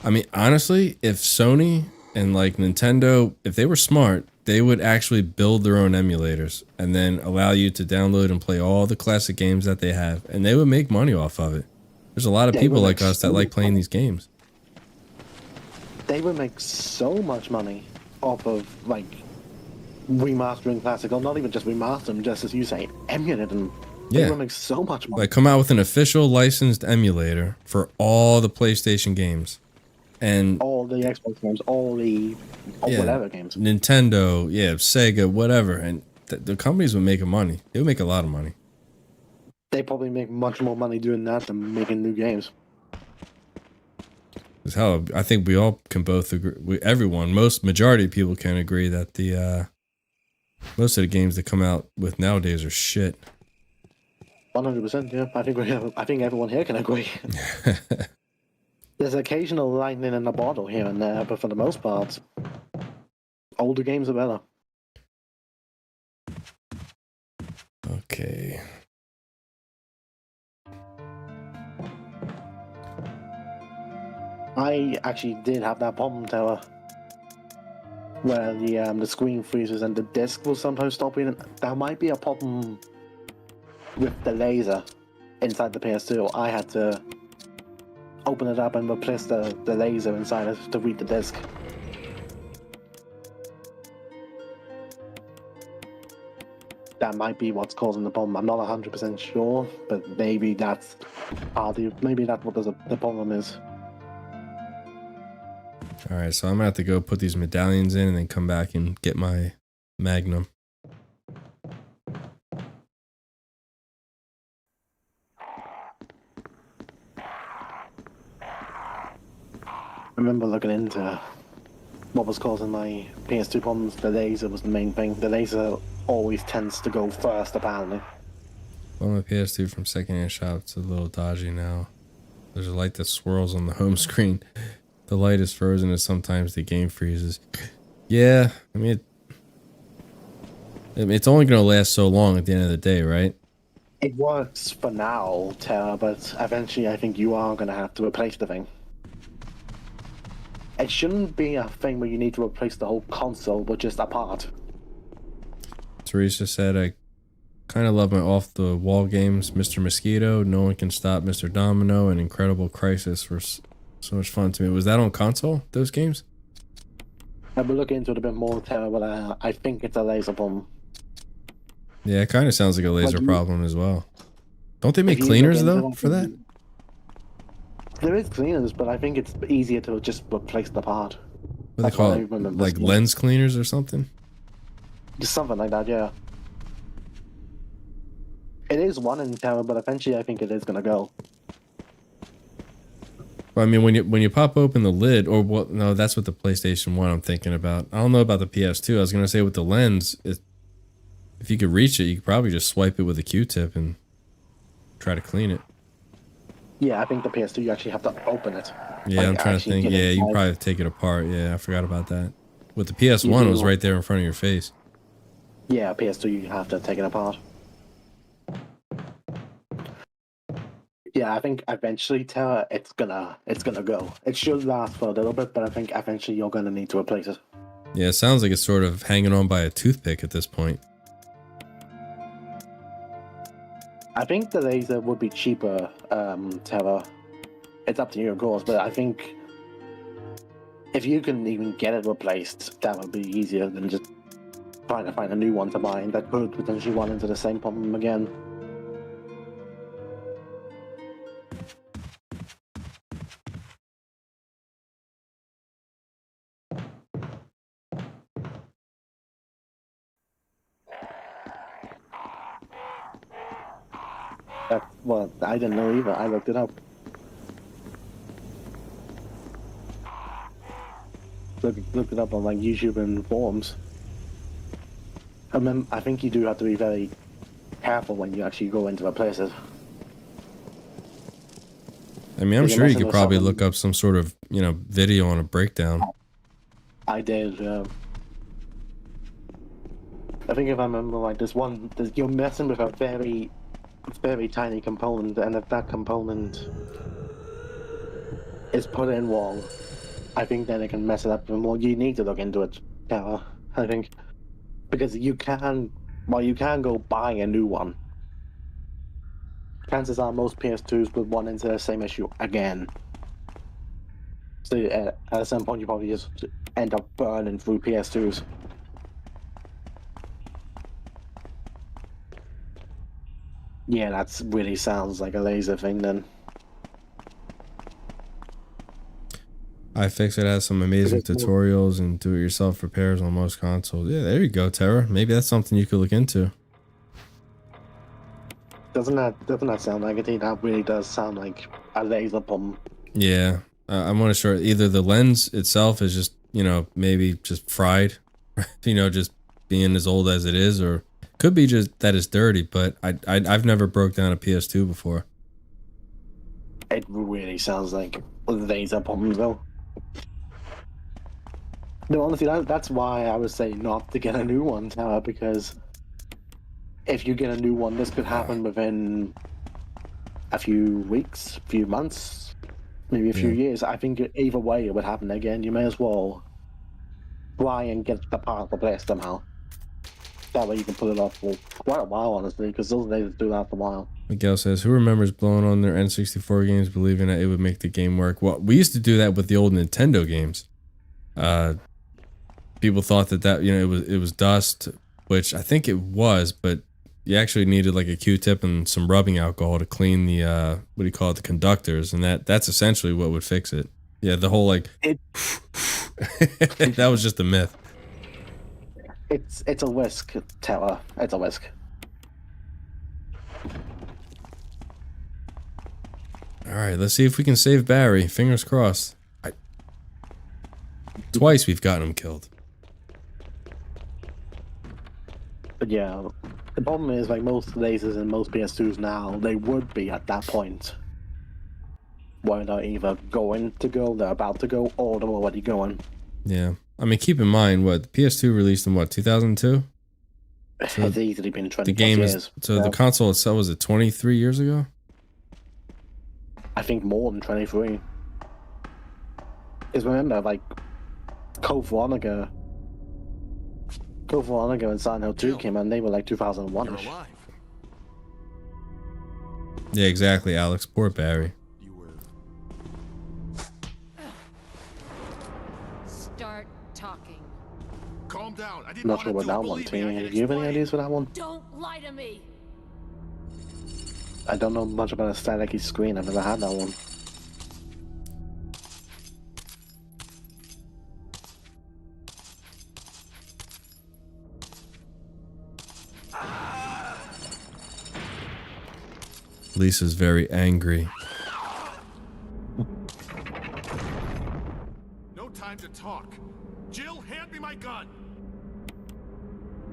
I mean, honestly, if Sony and like Nintendo, if they were smart, they would actually build their own emulators and then allow you to download and play all the classic games that they have, and they would make money off of it. There's a lot of people like us that like playing these games. They would make so much money off of, like, remastering classic, or not even just remaster them, just as you say, emulate them. They would make so much money. Like, come out with an official licensed emulator for all the PlayStation games. And all the Xbox games, all whatever games. Nintendo, yeah, Sega, whatever. And the companies would make money. They would make a lot of money. They probably make much more money doing that than making new games. Because hell, I think we all can both agree. Majority of people can agree that the most of the games that come out with nowadays are shit. 100%, yeah. I think everyone here can agree. There's occasional lightning in the bottle here and there, but for the most part, older games are better. Okay. I actually did have that problem tower where the screen freezes and the disc will sometimes stop reading. There might be a problem with the laser inside the PS2. I had to open it up and replace the laser inside it to read the disc. That might be what's causing the problem. I'm not 100% sure, but maybe that's what the problem is. Alright, so I'm gonna have to go put these medallions in and then come back and get my Magnum. I remember looking into what was causing my PS2 problems. The laser was the main thing. The laser always tends to go first, apparently. Well, my PS2 from secondhand shop, it's a little dodgy now. There's a light that swirls on the home screen. The light is frozen and sometimes the game freezes. Yeah, I mean, it's only going to last so long at the end of the day, right? It works for now, Tara, but eventually I think you are going to have to replace the thing. It shouldn't be a thing where you need to replace the whole console, but just a part. Teresa said, I kind of love my off-the-wall games. Mr. Mosquito, No One Can Stop Mr. Domino, and Incredible Crisis were so much fun to me. Was that on console, those games? I will look into it a bit more, Tara, but I think it's a laser problem. Yeah, it kind of sounds like a laser problem as well. Don't they make cleaners, though, for that? There is cleaners, but I think it's easier to just replace the part. What do they call it? Like lens cleaners or something? Just something like that, yeah. It is one in tower, but eventually I think it is gonna go. Well, I mean, when you pop open the lid, or what? No, that's what the PlayStation 1 I'm thinking about. I don't know about the PS2. I was gonna say with the lens, if you could reach it, you could probably just swipe it with a Q-tip and try to clean it. Yeah, I think the PS2 you actually have to open it. Yeah, like, I'm trying to think. Yeah, you probably take it apart. Yeah, I forgot about that. With the PS1, it was right there in front of your face. Yeah, PS2 you have to take it apart. Yeah, I think eventually, Terra, it's gonna go. It should last for a little bit, but I think eventually you're gonna need to replace it. Yeah, it sounds like it's sort of hanging on by a toothpick at this point. I think the laser would be cheaper, Terra. It's up to you, of course, but I think if you can even get it replaced, that would be easier than just trying to find a new one to buy that could potentially run into the same problem again. Well, I didn't know either. I looked it up. Looked it up on like YouTube and forums. I think you do have to be very careful when you actually go into a place. I mean, I'm You're sure you messing could with probably someone- look up some sort of, video on a breakdown. I did. I think if I remember right, you're messing with a very tiny component, and if that component is put in wrong, I think then it can mess it up even more. You need to look into it, Tara, I think. Because you can go buy a new one. Chances are most PS2s would run into the same issue again. So at some point you probably just end up burning through PS2s. Yeah, that really sounds like a laser thing then. iFixit has some amazing Is it more- tutorials and do-it-yourself repairs on most consoles. Yeah, there you go, Terra. Maybe that's something you could look into. Doesn't that sound like it? That really does sound like a laser bomb. Yeah, I'm not sure. Either the lens itself is just, maybe just fried, just being as old as it is, or could be just that it's dirty. But I've never broke down a PS2 before. It really sounds like laser bombs though. No, honestly, that's why I would say not to get a new one, Tower, because if you get a new one, this could happen within a few weeks, few months, maybe a few years. I think either way it would happen again. You may as well try and get the part replaced somehow. That way you can put it off for quite a while, honestly, because those lasers do last a while. Miguel says, who remembers blowing on their N64 games believing that it would make the game work? Well, we used to do that with the old Nintendo games. People thought that it was dust, which I think it was, but you actually needed like a Q-tip and some rubbing alcohol to clean the the conductors, and that's essentially what would fix it. Yeah, the whole that was just a myth. It's a whisk, Tower. It's a whisk. All right, let's see if we can save Barry. Fingers crossed. Twice we've gotten him killed. But yeah, the problem is like most lasers and most PS2s now, they would be at that point where they're either they're about to go, or they're already going. Yeah. I mean, keep in mind, the PS2 released in 2002? So it's easily been 20 the game years. is, so the console itself, was it 23 years ago? I think more than 23. Because remember, like, Code Veronica and Silent Hill 2 came out, and they were like 2001-ish. You're alive. Yeah, exactly, Alex. Poor Barry. You were. Start talking. Calm down. I I'm didn't not want sure to what do that it. one, Believe me, I Tina. can Do you have any explain. ideas for that one? Don't lie to me. I don't know much about a staticky screen. I've never had that one. Lisa's very angry. No time to talk. Jill, hand me my gun.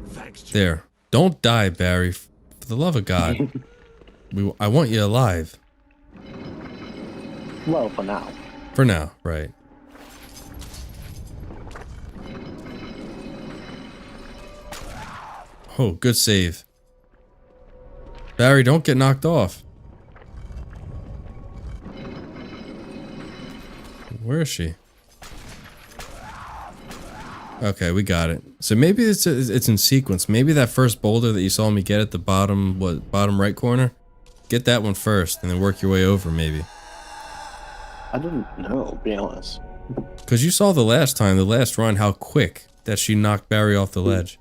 Thanks, Jill. There. Don't die, Barry. For the love of God. I want you alive. Well, for now. For now, right. Oh, good save. Barry, don't get knocked off. Where is she? Okay, we got it. So maybe it's in sequence. Maybe that first boulder that you saw me get at the bottom right corner, get that one first, and then work your way over. Maybe. I didn't know, to be honest. Because you saw the last run, how quick that she knocked Barry off the ledge.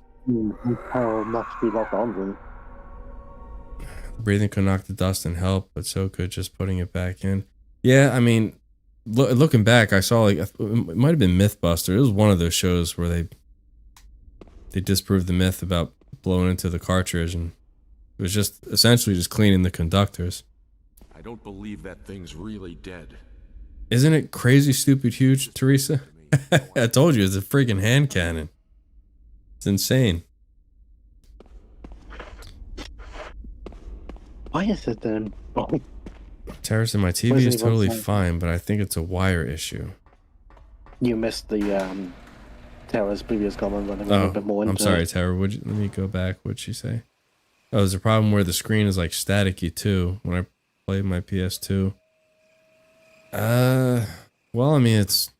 How much we locked on them. Breathing could knock the dust and help, but so could just putting it back in. Yeah, I mean, looking back, I saw, like, it might have been Mythbuster. It was one of those shows where they disproved the myth about blowing into the cartridge, and it was just essentially just cleaning the conductors. I don't believe that thing's really dead. Isn't it crazy, stupid, huge, Teresa? I told you, it's a freaking hand cannon. It's insane. Why is it then? Terrace in my TV is totally fine, but I think it's a wire issue. You missed the Tara's previous comment, but a bit more into I'm sorry, Tara. Let me go back. What'd she say? Oh, there's a problem where the screen is like staticky too when I play my PS2. Well, I mean, it's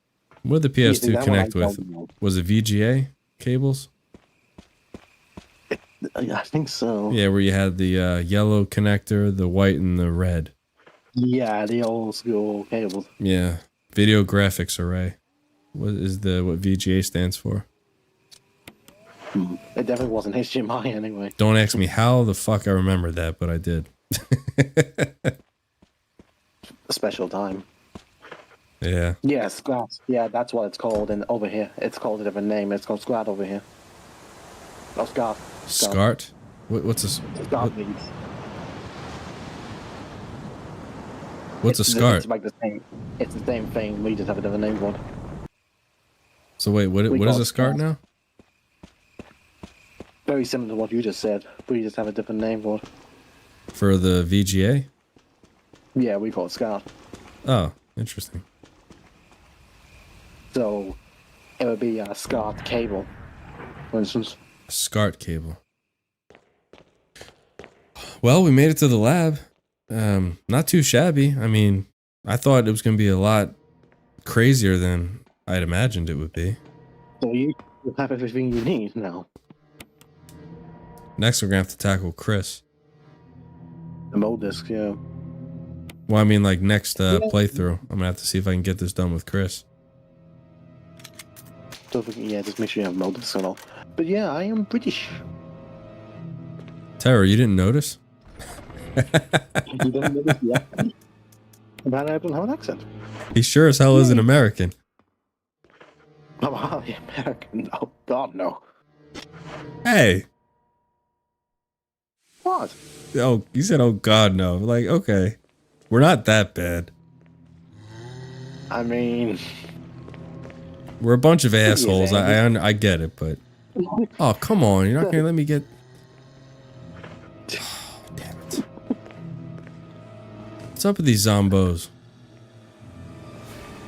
what did the PS2 connect with? Was it VGA cables? I think so. Yeah, where you had the yellow connector, the white, and the red. Yeah, the old school cables. Yeah, video graphics array. What VGA stands for? It definitely wasn't HDMI anyway. Don't ask me how the fuck I remember that, but I did. A special time. Yeah. Yeah, Scrat. Yeah, that's what it's called. And over here, it's called a different name. It's called Scrat over here. Oh, Scart. Scart? What's a Scart means. What's a SCART? It's like the same. It's the same thing. We just have a different name for it. So wait, what is a SCART now? Very similar to what you just said. We just have a different name for it. For the VGA? Yeah, we call it SCART. Oh, interesting. So it would be a SCART cable, for instance. A SCART cable. Well, we made it to the lab. Not too shabby. I mean, I thought it was going to be a lot crazier than I'd imagined it would be. So you have everything you need now. Next, we're going to have to tackle Chris. The mold disc, yeah. Well, I mean, like, next playthrough, I'm going to have to see if I can get this done with Chris. So, yeah, just make sure you have mold disc and all. But yeah, I am British. Tara, you didn't notice? You didn't notice the accent? But I don't have an accent. He sure as hell is an American. Oh, wow, the American. Oh, God, no. Hey. What? Oh, you said, oh, God, no. Like, okay. We're not that bad. I mean... We're a bunch of assholes. I get it, but... Oh, come on. You're not going to let me get... Oh, damn it. What's up with these zombos?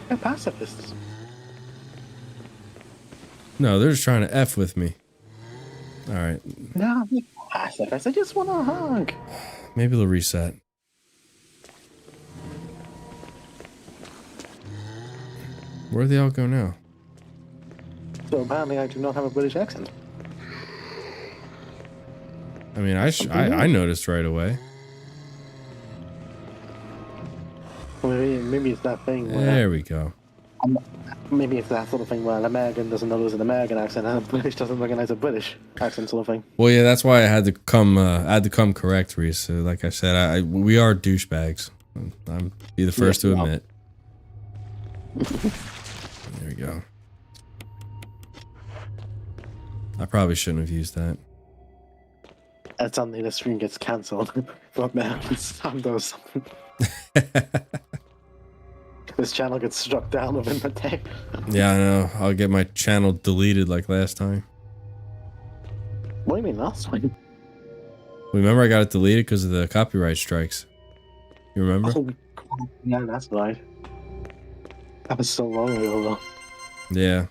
They're pacifists. No, they're just trying to F with me. Alright. No, they're pacifists. I just want a hug. Maybe they'll reset. Where'd they all go now? So apparently I do not have a British accent. I mean, I noticed right away. Well, maybe it's that thing where... There we go. Maybe it's that sort of thing where an American doesn't know there's an American accent and a British doesn't recognize a British accent sort of thing. Well, yeah, that's why I had to come correct, Reese. Like I said, we are douchebags. I'm be the first to admit. There we go. I probably shouldn't have used that. And suddenly the stream gets cancelled for Americans. Does something. This channel gets struck down within the day. Yeah, I know. I'll get my channel deleted like last time. What do you mean last time? Remember I got it deleted because of the copyright strikes. You remember? Oh, yeah, that's right. That was so long ago though. Yeah.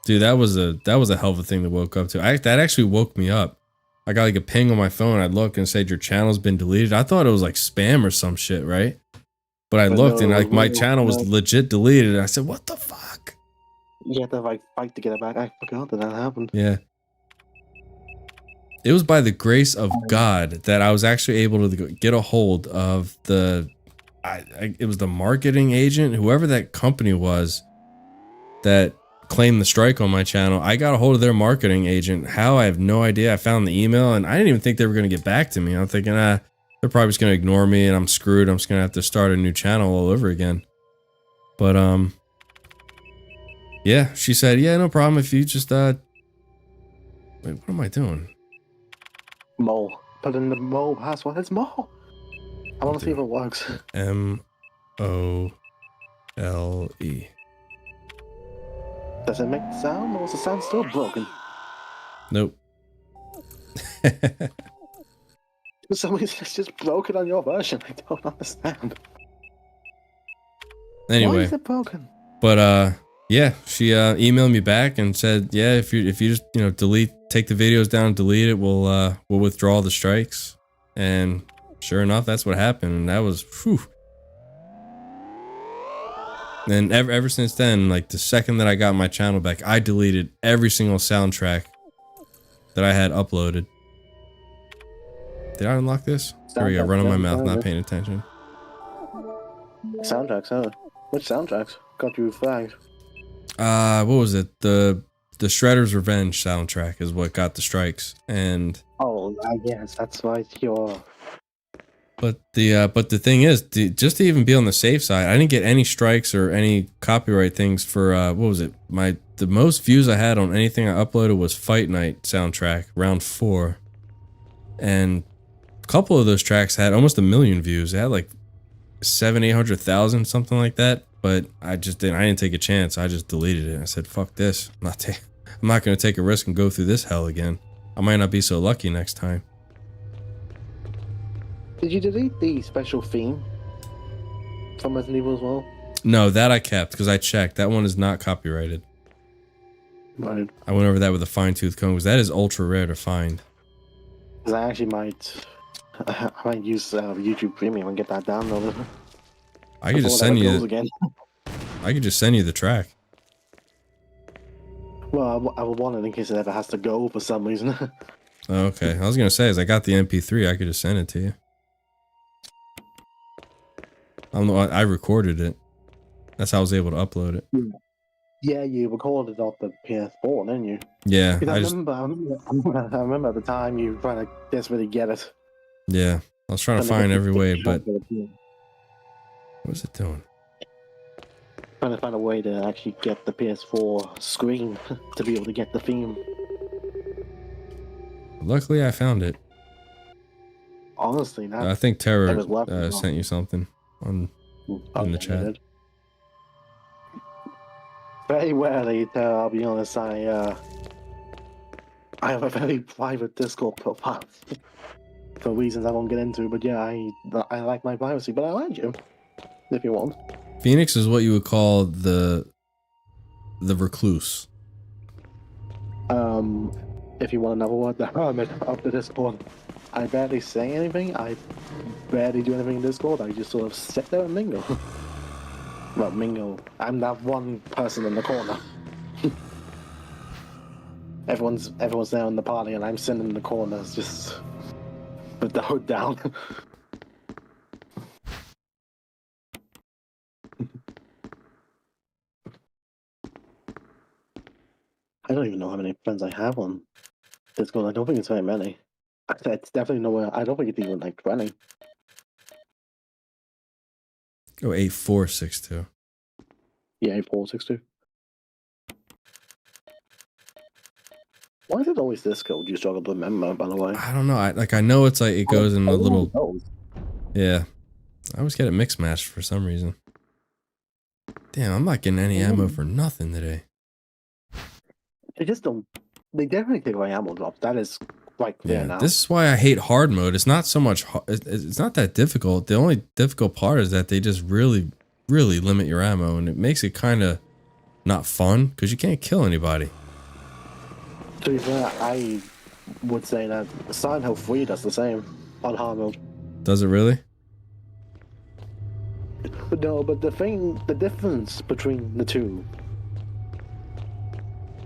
Dude, that was a hell of a thing to woke up to. That actually woke me up. I got like a ping on my phone. I'd look and said your channel's been deleted. I thought it was like spam or some shit, right? But I But looked and no, like my no, channel was no. legit deleted. I said, "What the fuck?" You had to like fight to get it back. I forgot that happened. Yeah. It was by the grace of God that I was actually able to get a hold of it was the marketing agent, whoever that company was that claimed the strike on my channel. I got a hold of their marketing agent. How, I have no idea. I found the email and I didn't even think they were going to get back to me. I'm thinking, they're probably just going to ignore me and I'm screwed. I'm just going to have to start a new channel all over again. But, yeah, she said, yeah, no problem if you just, wait, what am I doing? Mole. Put in the mole password. It's mole. I want to see if it works. MOLE. Does it make sound, or is the sound still broken? Nope. For some reason, it's just broken on your version. I don't understand. Why Anyway, is it broken? but yeah, she emailed me back and said, yeah, if you just take the videos down and delete it, we'll withdraw the strikes. And sure enough, that's what happened. And that was whew. And ever since then, like the second that I got my channel back, I deleted every single soundtrack that I had uploaded. Did I unlock this? There we go, run on my mouth, not paying attention. Soundtracks, huh? Which soundtracks got you flagged? What was it? The Shredder's Revenge soundtrack is what got the strikes. And Oh, I guess that's right. but the thing is, just to even be on the safe side, I didn't get any strikes or any copyright things for what was it? The most views I had on anything I uploaded was Fight Night soundtrack, round 4. And a couple of those tracks had almost 1 million views. They had like 700,000-800,000, something like that. But I didn't take a chance. I just deleted it. I said, fuck this. I'm not going to take a risk and go through this hell again. I might not be so lucky next time. Did you delete the special theme from Resident Evil as well? No, that I kept because I checked. That one is not copyrighted. Right. I went over that with a fine-tooth comb because that is ultra rare to find. Because I actually might use YouTube Premium and get that downloaded. I could just send you. Again. I could just send you the track. Well, I would want it in case it ever has to go for some reason. Oh, okay, I was gonna say, as I got the MP3, I could just send it to you. I recorded it. That's how I was able to upload it. Yeah, you recorded off the PS4, didn't you? Yeah, I remember at the time you were trying to desperately get it. Yeah, I was trying to find every way, but what was it doing? Trying to find a way to actually get the PS4 screen to be able to get the theme. Luckily, I found it. Honestly, that I think Terror was left sent you something in the chat. Very rarely, I'll be honest, I have a very private Discord profile for reasons I won't get into, but yeah, I like my privacy, but I like you, if you want. Phoenix is what you would call the recluse. If you want another word, the hermit of the Discord. I barely say anything, I barely do anything in Discord, I just sort of sit there and mingle. Well, mingle. I'm that one person in the corner. everyone's there in the party, and I'm sitting in the corners, just with the hood down. I don't even know how many friends I have on Discord. I don't think it's very many. It's definitely nowhere. I don't think it's even like 20. Oh, 8462. Yeah, 8462. Why is it always this code you struggle to remember, by the way? I don't know. I know it's like it goes in a little. Yeah, I always get it mix matched for some reason. Damn, I'm not getting any ammo for nothing today. They just don't. They definitely take away ammo drops. That is quite clear now. This is why I hate hard mode. It's not so much. It's not that difficult. The only difficult part is that they just really limit your ammo, and it makes it kind of not fun because you can't kill anybody. To be fair, I would say that Silent Hill 3 does the same on hard mode. Does it really? But no, but the difference between the two,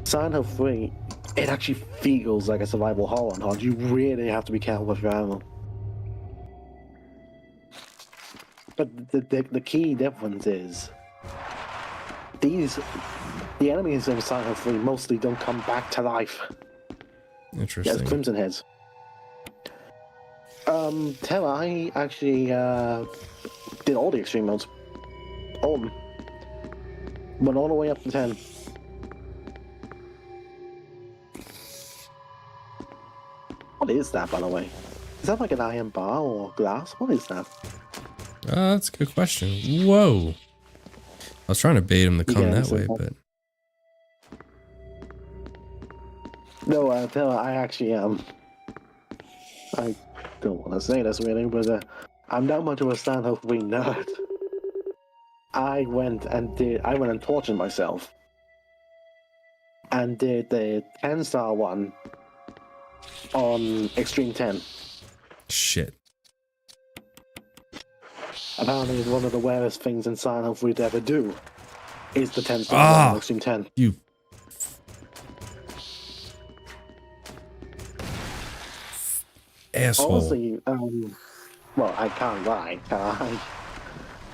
Silent Hill 3, it actually feels like a survival horror on hard. You really have to be careful with your ammo. But the key difference is the enemies in Silent Hill 3 mostly don't come back to life. Interesting. Yes, Crimson Heads. Tell I actually did all the extreme modes. All of them. Went all the way up to 10. What is that, by the way? Is that like an iron bar or glass? What is that? That's a good question. Whoa. I was trying to bait him to come that way, but... No, tell I actually I don't want to say this really, but I'm not much of a Silent Hill 3 nerd. I went and tortured myself and did the 10-star one on Extreme 10. Shit. Apparently, one of the rarest things in Silent Hill 3 to ever do is the 10-star one on Extreme 10. You... asshole. Honestly, well, I can't lie.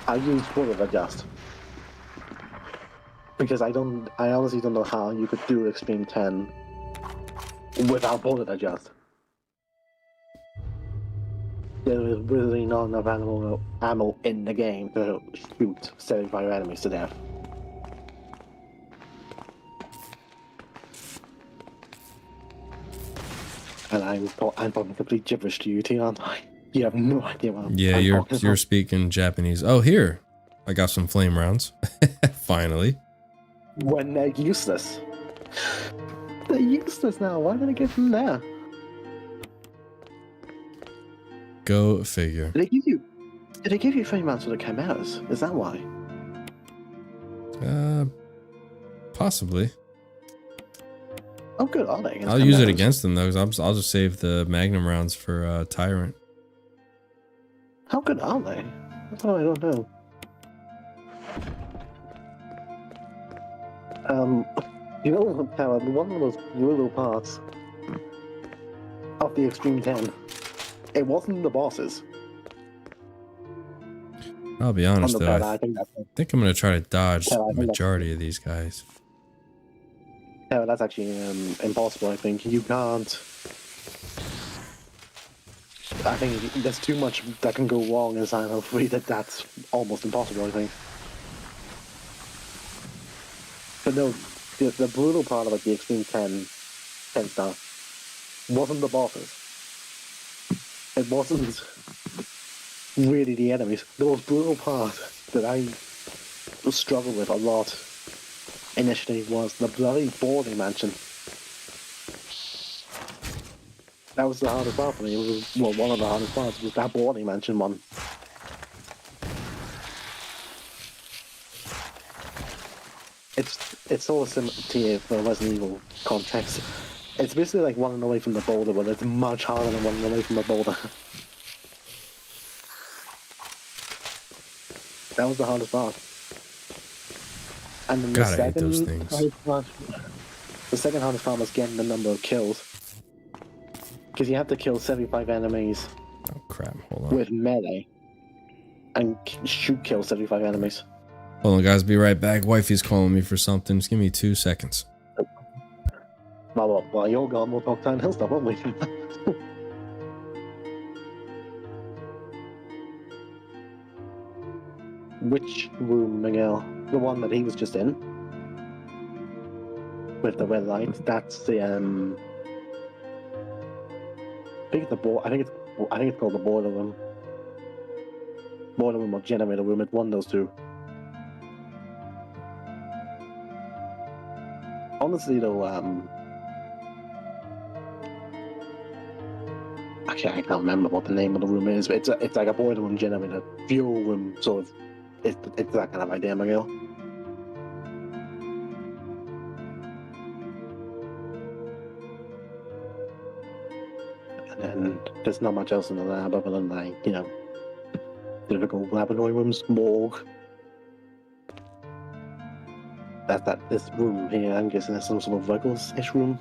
I use bullet adjust. Because I honestly don't know how you could do Extreme 10 without bullet adjust. There is really not enough ammo in the game to shoot 75 enemies to death. And I'm talking complete gibberish to you, T, aren't I? You have no idea what I'm Yeah, talking you're about. speaking Japanese. Oh, here. I got some flame rounds. Finally. When they're useless. They're useless now. Why did I get them there? Go figure. Did they give you frame rounds for the chimeras? Is that why? Possibly. Oh, good, are they? I'll use it against them though, because I'll just save the magnum rounds for Tyrant. How good are they? Oh, I don't know. You know, Tara, one of those brutal parts of the Extreme 10, it wasn't the bosses. I'll be honest though, I I think think I'm gonna try to dodge Yeah, I the think majority of these guys. Yeah, that's actually impossible, I think. You can't... I think there's too much that can go wrong in Silent Hill 3 that's almost impossible, I think. But no, the brutal part about the Extreme 10 star wasn't the bosses. It wasn't really the enemies. The most brutal part that I struggled with a lot initially was the bloody boarding mansion. That was the hardest part for me. It was, well, one of the hardest parts was that boarding mansion one. It's sort of similar to the Resident Evil context. It's basically like running away from the boulder, but it's much harder than running away from the boulder. That was the hardest part. And then God, I hate those things. The second hardest part was getting the number of kills. Because you have to kill 75 enemies Oh crap, hold on. with melee. And kill 75 enemies. Hold on guys, be right back. Wifey's calling me for something. Just give me 2 seconds. While you're gone, we'll talk Silent Hill stuff, won't we? Which room, Miguel? The one that he was just in? With the red light? That's the, I think it's called the boiler room. Boiler room or generator room, it's one of those two. Honestly though, actually I can't remember what the name of the room is, but it's like a boiler room generator, fuel room, sort of. It's that kind of idea, Miguel. And then there's not much else in the lab other than like, you know, typical laboratory rooms, morgue, this room here. I'm guessing it's some sort of Ruggles-ish room.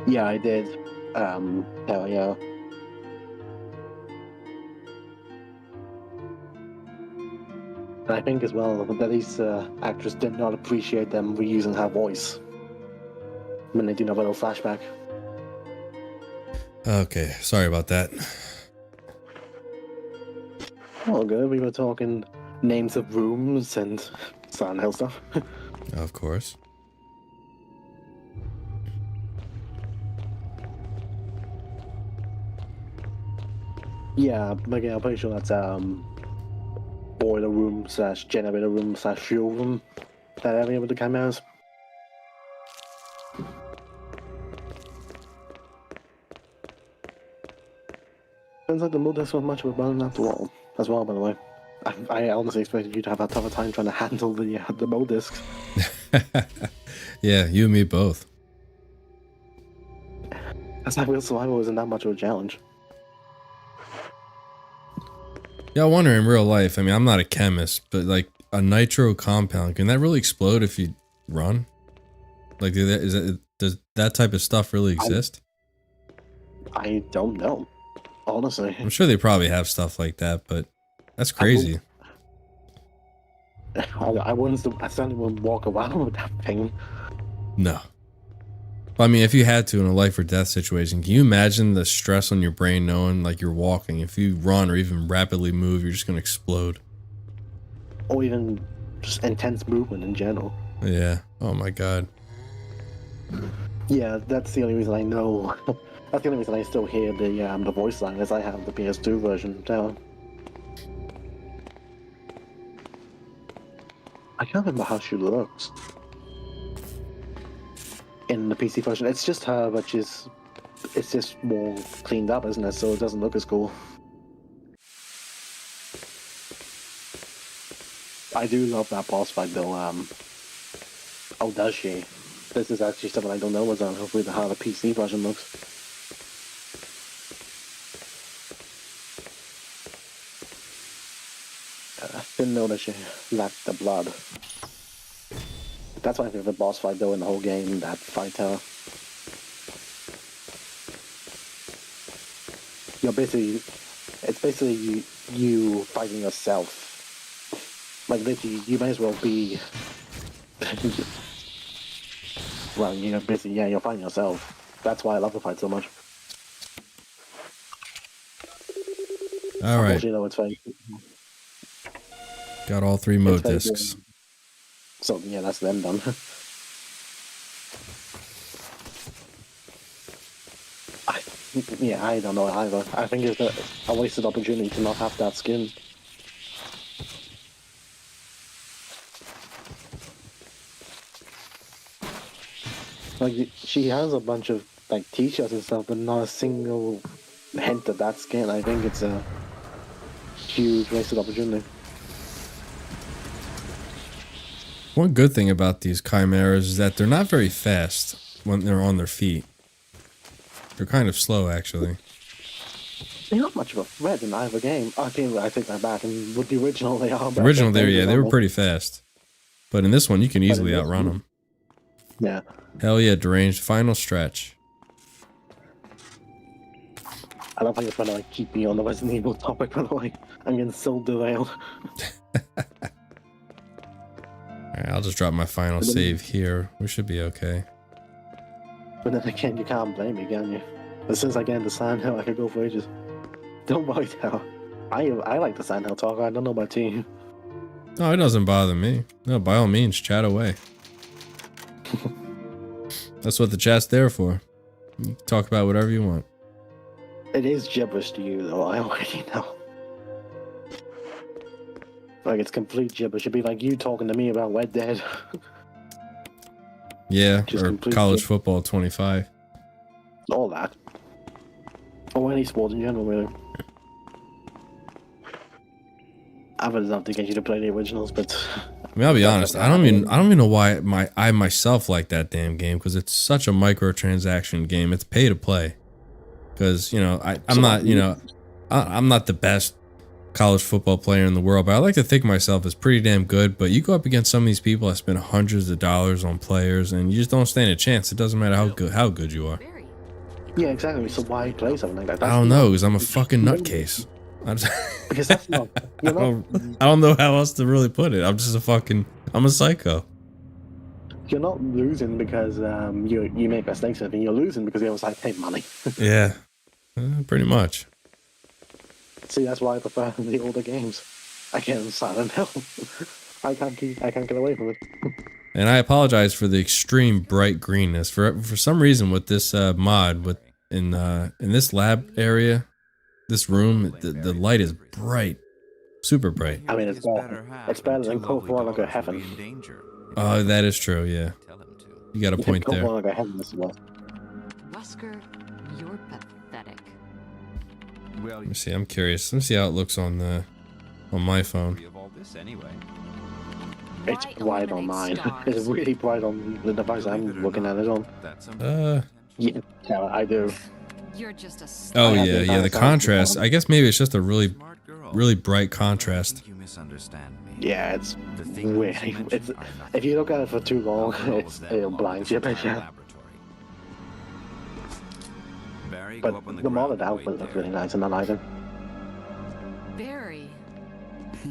Yeah, I did. Hell yeah. And I think as well that these actors did not appreciate them reusing her voice when they do a little flashback. Okay, sorry about that. Oh, good. We were talking names of rooms and Silent Hill stuff. Of course. Yeah, but yeah, I'm pretty sure that's boiler room slash generator room slash fuel room. That area with the cameras. Turns out the mold disc was much of a burden after all, as well. By the way, I honestly expected you to have a tougher time trying to handle the mold discs. Yeah, you and me both. That's like real survival isn't that much of a challenge. Yeah, I wonder in real life. I mean, I'm not a chemist, but like a nitro compound, can that really explode if you run? Like, does that type of stuff really exist? I don't know, honestly. I'm sure they probably have stuff like that, but that's crazy. I certainly wouldn't walk around with that thing. No. I mean, if you had to in a life or death situation, can you imagine the stress on your brain knowing like you're walking? If you run or even rapidly move, you're just going to explode. Or even just intense movement in general. Yeah. Oh my God. Yeah, that's the only reason I know. That's the only reason I still hear the voice line, as I have the PS2 version down. I can't remember how she looks in the PC version. It's just her, but it's just more cleaned up, isn't it? So it doesn't look as cool. I do love that boss fight though. Oh, does she? This is actually something I don't know what's on. Hopefully how the PC version looks. Didn't know that she lacked the blood. That's my favorite boss fight though in the whole game, that fight tower. It's basically you fighting yourself. Like literally, you might as well be. Well, you're fighting yourself. That's why I love the fight so much. All right. You know, it's fake. Got all 3 mode discs. So yeah, that's them done. I don't know either. I think it's a wasted opportunity to not have that skin. Like she has a bunch of like t-shirts and stuff, but not a single hint of that skin. I think it's a huge wasted opportunity. One good thing about these chimeras is that they're not very fast when they're on their feet. They're kind of slow, actually. They're not much of a threat in either game. I take that back. And with the original, they are. The original, they were pretty fast. But in this one, you can easily outrun them. Yeah. Hell yeah, deranged. Final stretch. I love how you're trying to like keep me on the Resident Evil topic, by the way. I'm getting so derailed. Alright, I'll just drop my final save here. We should be okay. But then again, you can't blame me, can you? As soon as I get into Silent Hill, I could go for ages. Don't worry, though. I like the Silent Hill talk. I don't know about you. No, it doesn't bother me. No, by all means, chat away. That's what the chat's there for. You can talk about whatever you want. It is gibberish to you, though. I already know. Like, it's complete gibberish. It'd be like you talking to me about Red Dead. Yeah, Just or complete college gibberish. football 25. All that. Or any sport in general, really. I would love to get you to play the originals, but I mean, I'll be honest. I don't even know why I myself like that damn game, because it's such a microtransaction game. It's pay to play. Because I'm not I'm not the best college football player in the world, but I like to think of myself as pretty damn good. But you go up against some of these people that spend hundreds of dollars on players, and you just don't stand a chance. It doesn't matter how good you are. Yeah, exactly. So why play something like that? I don't know, because I'm a fucking nutcase. Because that's not. I don't know how else to really put it. I'm just I'm a psycho. You're not losing because you make mistakes. I think you're losing because you always like pay money. Yeah, pretty much. See, that's why I prefer the older games. I can't Silent Hill. I can't get away from it. And I apologize for the extreme bright greenness. For some reason, with this mod, in this lab area, this room, the light is bright, super bright. I mean, it's better than claustrophobic heaven. Oh, that is true. Yeah, you got a point there. Claustrophobic heaven as well. Wesker, you're pathetic. Let me see. I'm curious. Let me see how it looks on my phone. It's bright on mine. It's really bright on the device I'm looking at it on. Yeah, I do. You're just a Oh yeah. The contrast. I guess maybe it's just a really bright contrast. Yeah, it's really. It's if you look at it for too long, it'll blind you. But the modded outfit looks really nice in that item. Barry.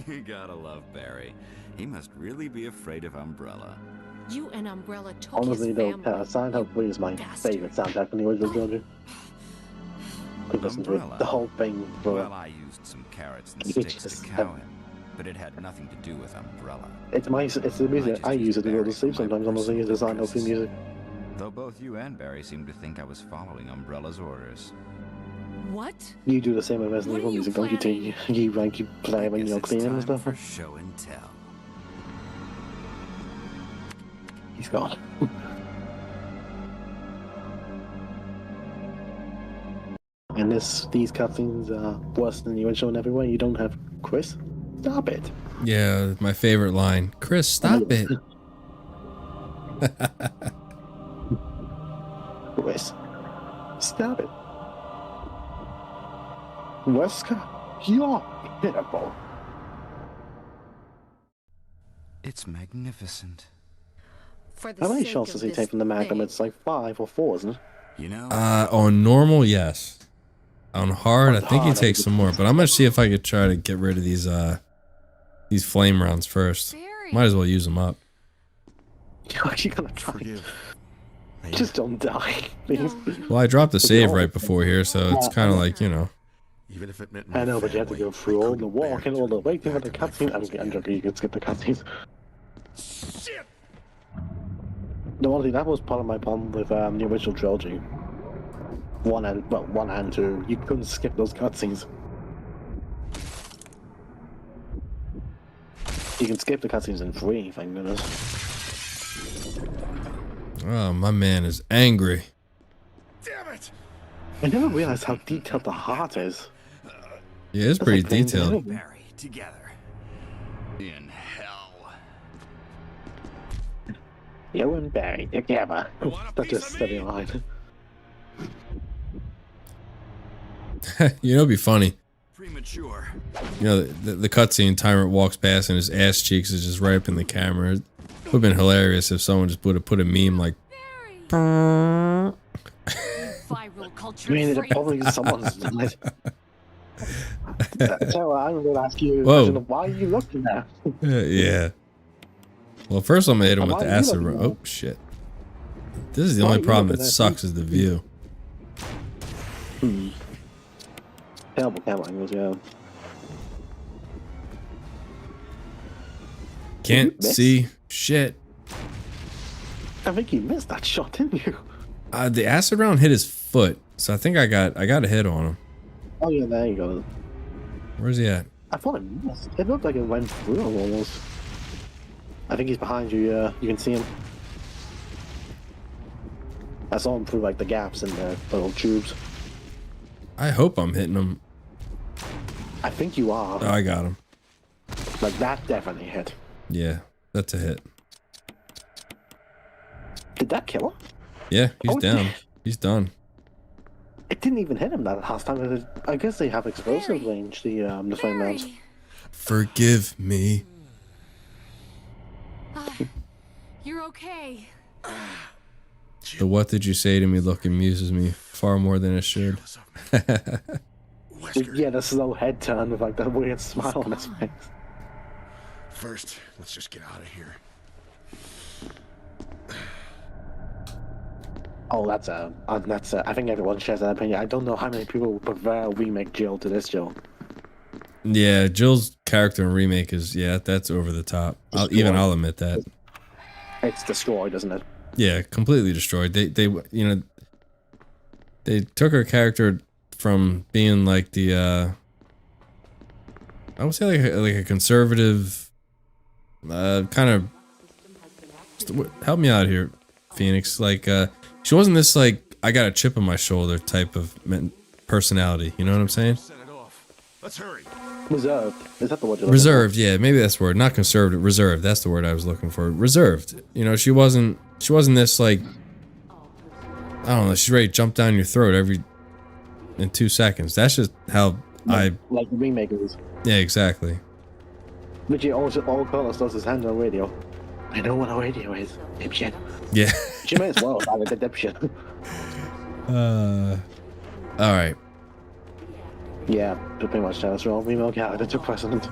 You gotta love Barry. He must really be afraid of Umbrella. You and Umbrella took Honestly, his though, family. Silent Hill 3 is my favorite soundtrack from the original trilogy. Could listen to it, the whole thing for. Well, I used some carrots and sticks to cow him, but it had nothing to do with Umbrella. It's the music I use it to go to sleep sometimes. Honestly, it's the Silent Hill 3 music. Though both you and Barry seem to think I was following Umbrella's orders. What? You do the same with Resident Evil music, don't you? You play when you're cleaning and stuff. For show and tell. He's gone. And these cutscenes are worse than the original in every way. You don't have Chris. Stop it. Yeah, my favorite line. Chris, stop it. Chris, stop it. Wesker, you're pitiful. It's magnificent. For the How many sake shots of does he this take from the Magnum? thing. It's like 5 or 4, isn't it? You know, On normal, yes. On hard, I think he hard, takes some more. But I'm gonna see if I could try to get rid of these flame rounds first. Barry. Might as well use them up. You're actually gonna try. Forgive. Just don't die, please. Well, I dropped the save right before here, so it's kind of like, you know. Even if it meant I know, but you have to go through all the walk and all the waiting for the cutscene. I'm joking, you can skip the cutscenes. Shit! No, honestly, that was part of my problem with the original trilogy. 1 and 2, you couldn't skip those cutscenes. You can skip the cutscenes in 3, thank goodness. Oh, my man is angry. Damn it! I never realized how detailed the heart is. Yeah, it's pretty detailed. Barry, together. In hell. You and Barry together. That's a steady line. You know, it'd be funny. Premature. You know, the cutscene, Tyrant walks past and his ass cheeks is just right up in the camera. It would have been hilarious if someone just would have put a meme like. Viral culture. I mean, it probably someone's done it. So I'm going to ask you, Whoa. why are you looking there? Yeah. Well, first I'm gonna hit him with Why the are you acid. looking Oh shit! This is the Why only are you problem looking that at sucks is the view. Terrible camera angles, yeah. Can't miss? see shit. I think you missed that shot, didn't you? The acid round hit his foot, so I think I got a hit on him. Oh yeah, there you go. Where's he at? I thought it missed. It looked like it went through him almost. I think he's behind you, yeah. You can see him. I saw him through like the gaps in the little tubes. I hope I'm hitting him. I think you are. Oh, I got him. Like that definitely hit. Yeah, that's a hit. Did that kill him? Yeah, he's Oh, down. yeah. He's done. It didn't even hit him that last time. I guess they have explosive Mary! range, the flame rounds. Mary! Forgive me. You're okay. The "what did you say to me" look amuses me far more than it should. Wesker, Yeah, the slow head turn with like that weird smile on his face. first, let's just get out of here. Oh, that's I think everyone shares that opinion. I don't know how many people would prefer remake Jill to this Jill. Yeah, Jill's character in remake is that's over the top. I'll admit that. It's destroyed, isn't it? Yeah, completely destroyed. They took her character from being like the I would say like a conservative kind of, help me out here, Phoenix. Like she wasn't this like I got a chip on my shoulder type of personality. You know what I'm saying? Set it off. Let's hurry. Reserved. Is that the word you're looking Reserved, yeah, maybe that's the word. Not conservative, reserved. That's the word I was looking for. Reserved. You know, she wasn't this like, I don't know. She's ready to jump down your throat in 2 seconds. That's just how for? Like the remake is. Yeah, exactly. Richie all Carlos does is hand on the radio. I know what a radio is. Dipshit. Yeah. She may as well have it, the dipshit. All right. Yeah, pretty much that's wrong. Remake character took precedent.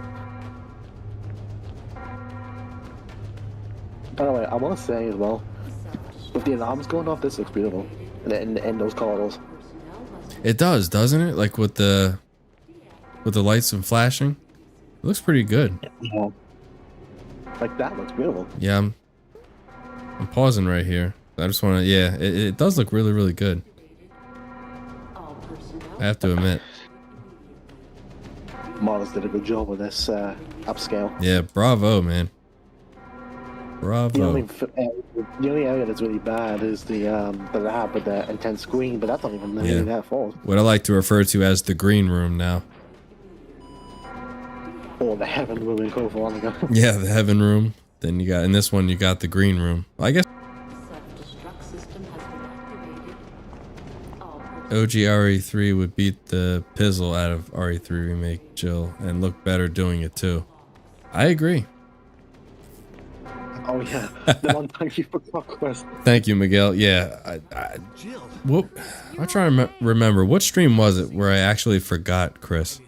By the way, I want to say as well, with the alarms going off, this looks beautiful. In those corridors. It does, doesn't it? Like with the lights and flashing. It looks pretty good. Yeah. Like that looks beautiful. Yeah, I'm pausing right here. I just want to, it does look really, really good. I have to admit. Models did a good job with this upscale. Yeah, bravo, man. Bravo. The only area that's really bad is the lab with the intense green, but that's not even really their fault. What I like to refer to as the green room now. Or the heaven room in Code for One ago. Yeah, the heaven room. Then you got, in this one, you got the green room. I guess OG RE3 would beat the pizzle out of RE3 Remake Jill and look better doing it too. I agree. Oh yeah, the one time you forgot quest. Thank you, Miguel. Yeah, I'm trying to remember what stream was it where I actually forgot Chris.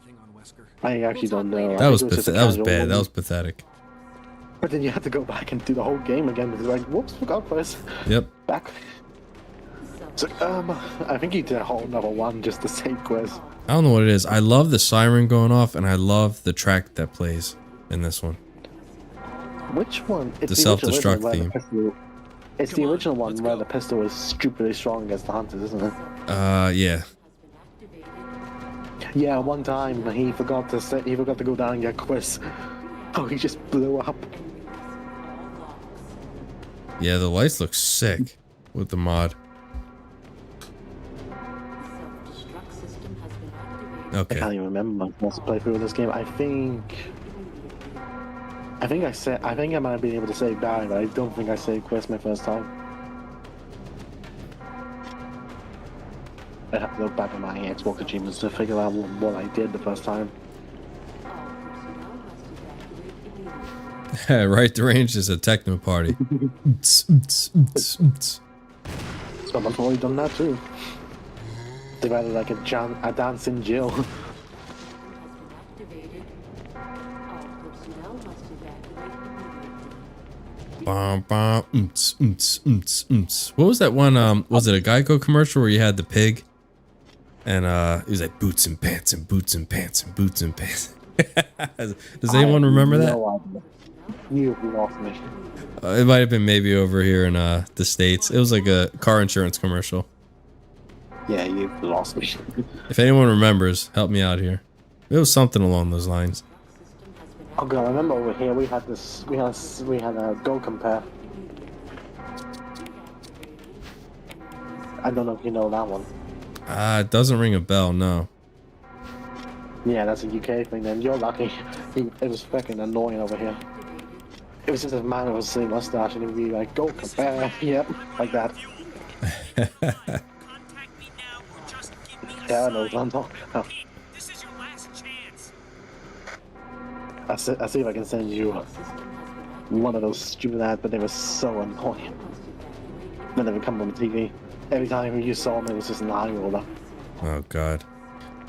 I actually don't know. That was bad. That was pathetic. But then you had to go back and do the whole game again because like, whoops, forgot quest. Yep. Back. So, I think he did a whole another one just to save quest. I don't know what it is. I love the siren going off, and I love the track that plays in this one. Which one? It's The self-destruct theme. It's the original one where the pistol is stupidly strong against the hunters, isn't it? Yeah. Yeah, one time he forgot to go down and get Quiz. Oh, he just blew up. Yeah, the lights look sick with the mod. Okay. I can't even remember my first playthrough of this game. I think I might have been able to save Barry, but I don't think I saved Quest my first time. I have to look back at my Xbox achievements to figure out what I did the first time. Right to range is a techno party. Someone's already done that too. They've added like a dancing Jill. What was that one? Was it a Geico commercial where you had the pig? And it was like boots and pants and boots and pants and boots and pants. Does anyone remember that? No idea. You've lost me. It might have been maybe over here in the States. It was like a car insurance commercial. Yeah, you've lost me. If anyone remembers, help me out here. It was something along those lines. Oh god, I remember over here we had a Go Compare. I don't know if you know that one. It doesn't ring a bell, no. Yeah, that's a UK thing then. You're lucky. It was fucking annoying over here. It was just a man with a silly mustache and he'd be like, Go Compare. Yep, like that. Yeah, I know what I'm talking about. This is your last chance. I see if I can send you one of those stupid ads, but they were so annoying. Then they would come on the TV. Every time you saw them, it was just an eye roller. Oh god.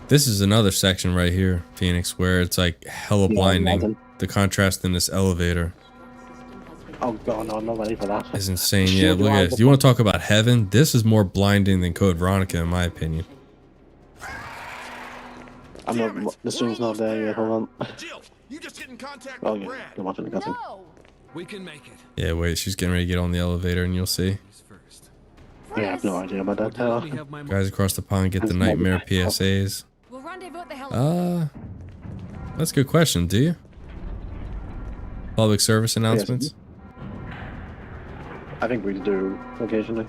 This is another section right here, Phoenix, where it's like hella blinding. imagine. The contrast in this elevator Oh god, no, I'm not ready for that. is insane. Sure, Yeah, look do I- at this. You want to talk about heaven? This is more blinding than Code Veronica, in my opinion. I'm not. The stream's not there yet. Hold on. Jill, you just get in contact Oh with yeah, Brad. I'm watching the cutscene. No! We can make it. Yeah, wait, she's getting ready to get on the elevator, and you'll see. Who's first? Yeah, I have no idea about that. Let Taylor. me have my Guys across the pond get the That's nightmare maybe- PSAs. We'll rendezvous at the helipad. That's a good question. Do you? Public service announcements? I think we do occasionally.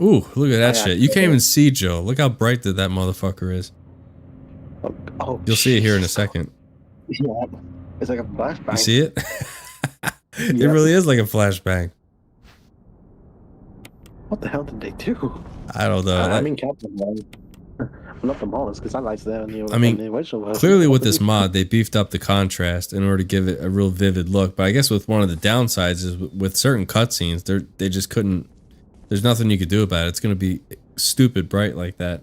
Ooh, look at that Yeah. shit. You can't even see Joe. Look how bright that motherfucker is. Oh, You'll see it here in a second. Yeah, it's like a flashbang. You see it? It Yes. really is like a flashbang. What the hell did they do? I don't know. I That- mean, Captain One. Not the models, because I liked there in the. I mean, in the original version. clearly with this mod, they beefed up the contrast in order to give it a real vivid look. But I guess with one of the downsides is with certain cutscenes, they just couldn't. There's nothing you could do about it. It's gonna be stupid bright like that.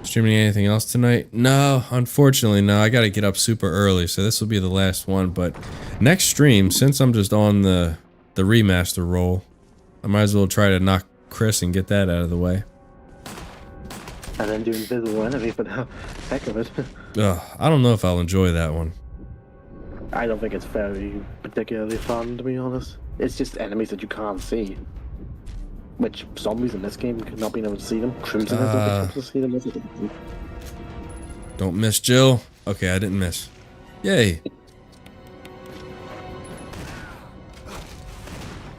Streaming anything else tonight? No, unfortunately, no. I gotta get up super early, so this will be the last one. But next stream, since I'm just on the remaster roll, I might as well try to knock Chris and get that out of the way. And then do invisible enemy for the heck of it. Ugh, I don't know if I'll enjoy that one. I don't think it's very particularly fun, to be honest. It's just enemies that you can't see. Which zombies in this game could not be able to see them. Crimson has not been able to see them. That's it. Don't miss, Jill. Okay, I didn't miss. Yay.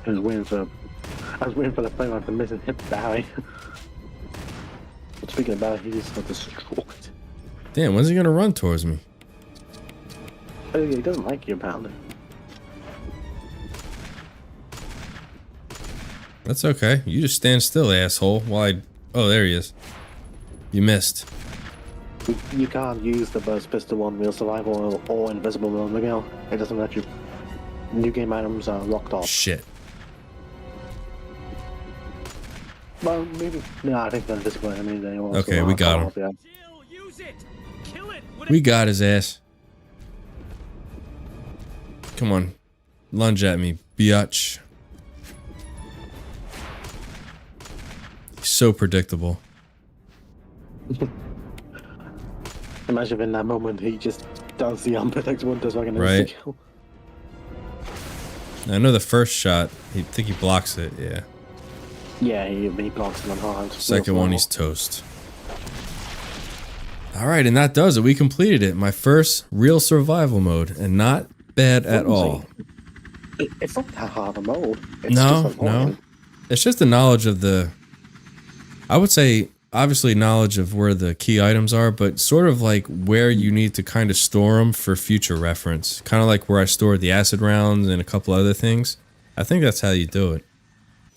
I was waiting for the flame of the missing hit Barry. But speaking of Barry, he just got destroyed. Damn, when's he gonna run towards me? Oh, yeah, he doesn't like you, apparently. That's okay. You just stand still, asshole. While I... Oh, there he is. You missed. You can't use the burst pistol on real survival or invisible mode, Miguel. It doesn't let you. New game items are locked off. Shit. Well, maybe. No, I think the invisible enemies they also Okay, we are got off, yeah. Jill, use it. Kill it. We got his ass. Come on. Lunge at me, biatch. He's so predictable. Imagine in that moment he just does the unpredictable and does like an Right. instant kill. I know the first shot, I think he blocks it, yeah. Yeah, he blocks them hard. Second one, he's toast. Alright, and that does it. We completed it. My first real survival mode, and not bad at all. It's not that hard a mode. It's No, just no. annoying. It's just the knowledge of the... I would say, obviously, knowledge of where the key items are, but sort of like where you need to kind of store them for future reference. Kind of like where I stored the acid rounds and a couple other things. I think that's how you do it,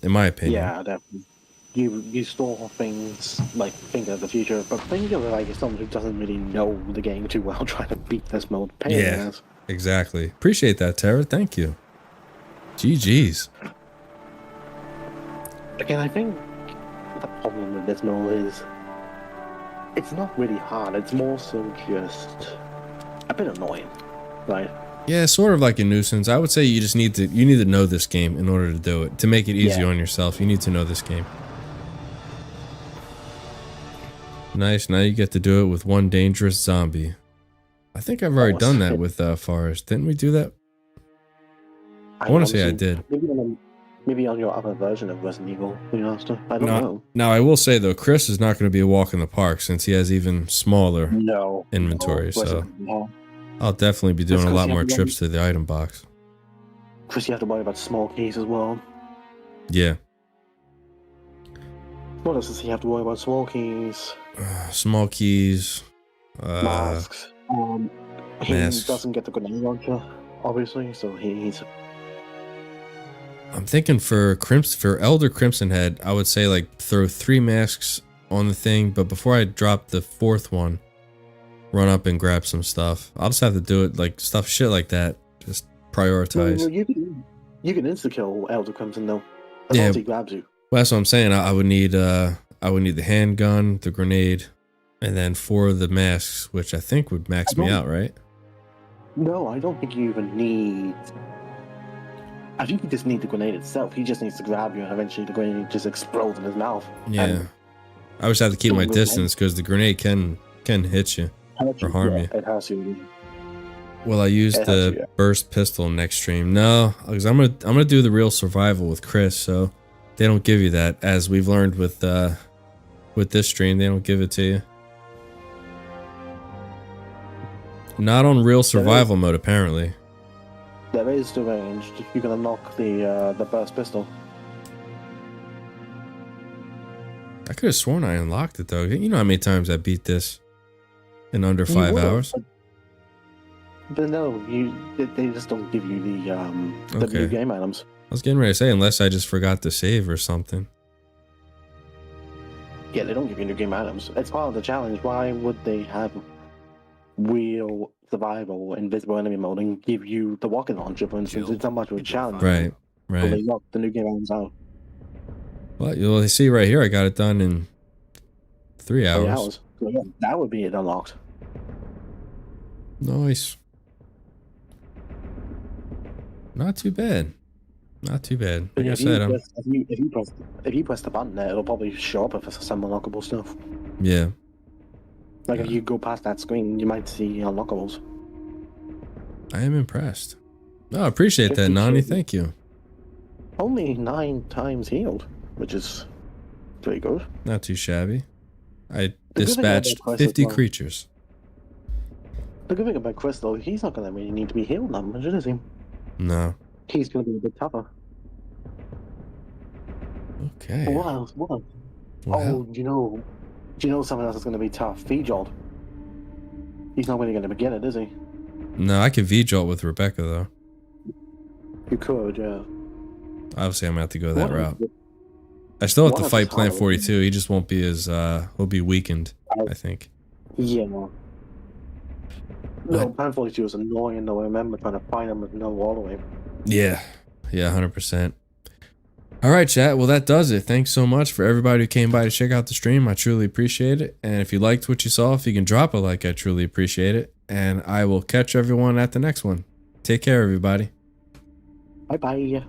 in my opinion. Yeah, definitely. You store things like think of the future, but think of it like someone who doesn't really know the game too well trying to beat this mode. Pain in the Yeah, ass. exactly. Appreciate that, Tara. Thank you. GG's. Again, I think the problem with this mode is it's not really hard. It's more so just a bit annoying, right? Yeah, sort of like a nuisance. I would say you just need to know this game in order to do it. To make it easy Yeah. on yourself, you need to know this game. Nice. Now you get to do it with one dangerous zombie. I think I've already done that with Forrest. Didn't we do that? I want to say I honestly- did. Maybe on your other version of Resident Evil Remaster. I don't know. Now I will say though, Chris is not going to be a walk in the park since he has even smaller No. inventory. No, So no. I'll definitely be doing That's a 'cause lot you more have trips to the item box. Chris, you have to worry about small keys as well. Yeah, What else does he have to worry about? Small keys, small keys. masks. He masks. doesn't get the grenade launcher, obviously, so he's. I'm thinking for Elder Crimson Head, I would say like throw 3 masks on the thing, but before I drop the 4th one, run up and grab some stuff. I'll just have to do it like shit like that. Just prioritize. Well, you can insta kill Elder Crimson though. As Yeah. long as he grabs you. Well, that's what I'm saying. I would need the handgun, the grenade, and then 4 of the masks, which I think would max me out, right? No, I don't think you even need. I think you just need the grenade itself. He just needs to grab you, and eventually the grenade just explodes in his mouth. Yeah. I always have to keep my distance because the grenade can hit you or harm you. It has you. Will I use the burst pistol next stream? No, because I'm gonna do the real survival with Chris, so they don't give you that. As we've learned with this stream, they don't give it to you. Not on real survival mode, apparently. There is the range. You can unlock the burst pistol. I could have sworn I unlocked it though. You know how many times I beat this in under 5 hours? But no, they just don't give you the new game items. I was getting ready to say, unless I just forgot to save or something. Yeah, they don't give you new game items. It's part of the challenge. Why would they have real survival, invisible enemy mode, and give you the rocket launcher, for instance? It's not much of a challenge. Right. So they lock the new game items out. Well, you'll see right here, I got it done in 3 hours. 3 hours. So yeah, that would be it unlocked. Nice. Not too bad. Not too bad. Like I said, if you press the button there, it'll probably show up if some unlockable stuff. Yeah. Like if you go past that screen, you might see unlockables. I am impressed. Oh, I appreciate that, Nani. Thank you. Only 9 times healed, which is pretty good. Not too shabby. I dispatched 50 creatures. The good thing about Crystal, he's not going to really need to be healed that much, is he? No. He's going to be a bit tougher. Okay. What else? What else? Well, Do you know someone else is going to be tough? V-Jolt. He's not really going to get it, is he? no, I could V-Jolt with Rebecca, though. You could, yeah. Obviously, I'm going to have to go that route. I still have to fight Plant 42. He just won't be as, he'll be weakened, I think. Yeah, no. No, Plant 42 is annoying, though. I remember trying to find him with no all the way. Yeah. Yeah, 100%. All right, chat. Well, that does it. Thanks so much for everybody who came by to check out the stream. I truly appreciate it. And if you liked what you saw, if you can drop a like, I truly appreciate it. And I will catch everyone at the next one. Take care, everybody. Bye-bye.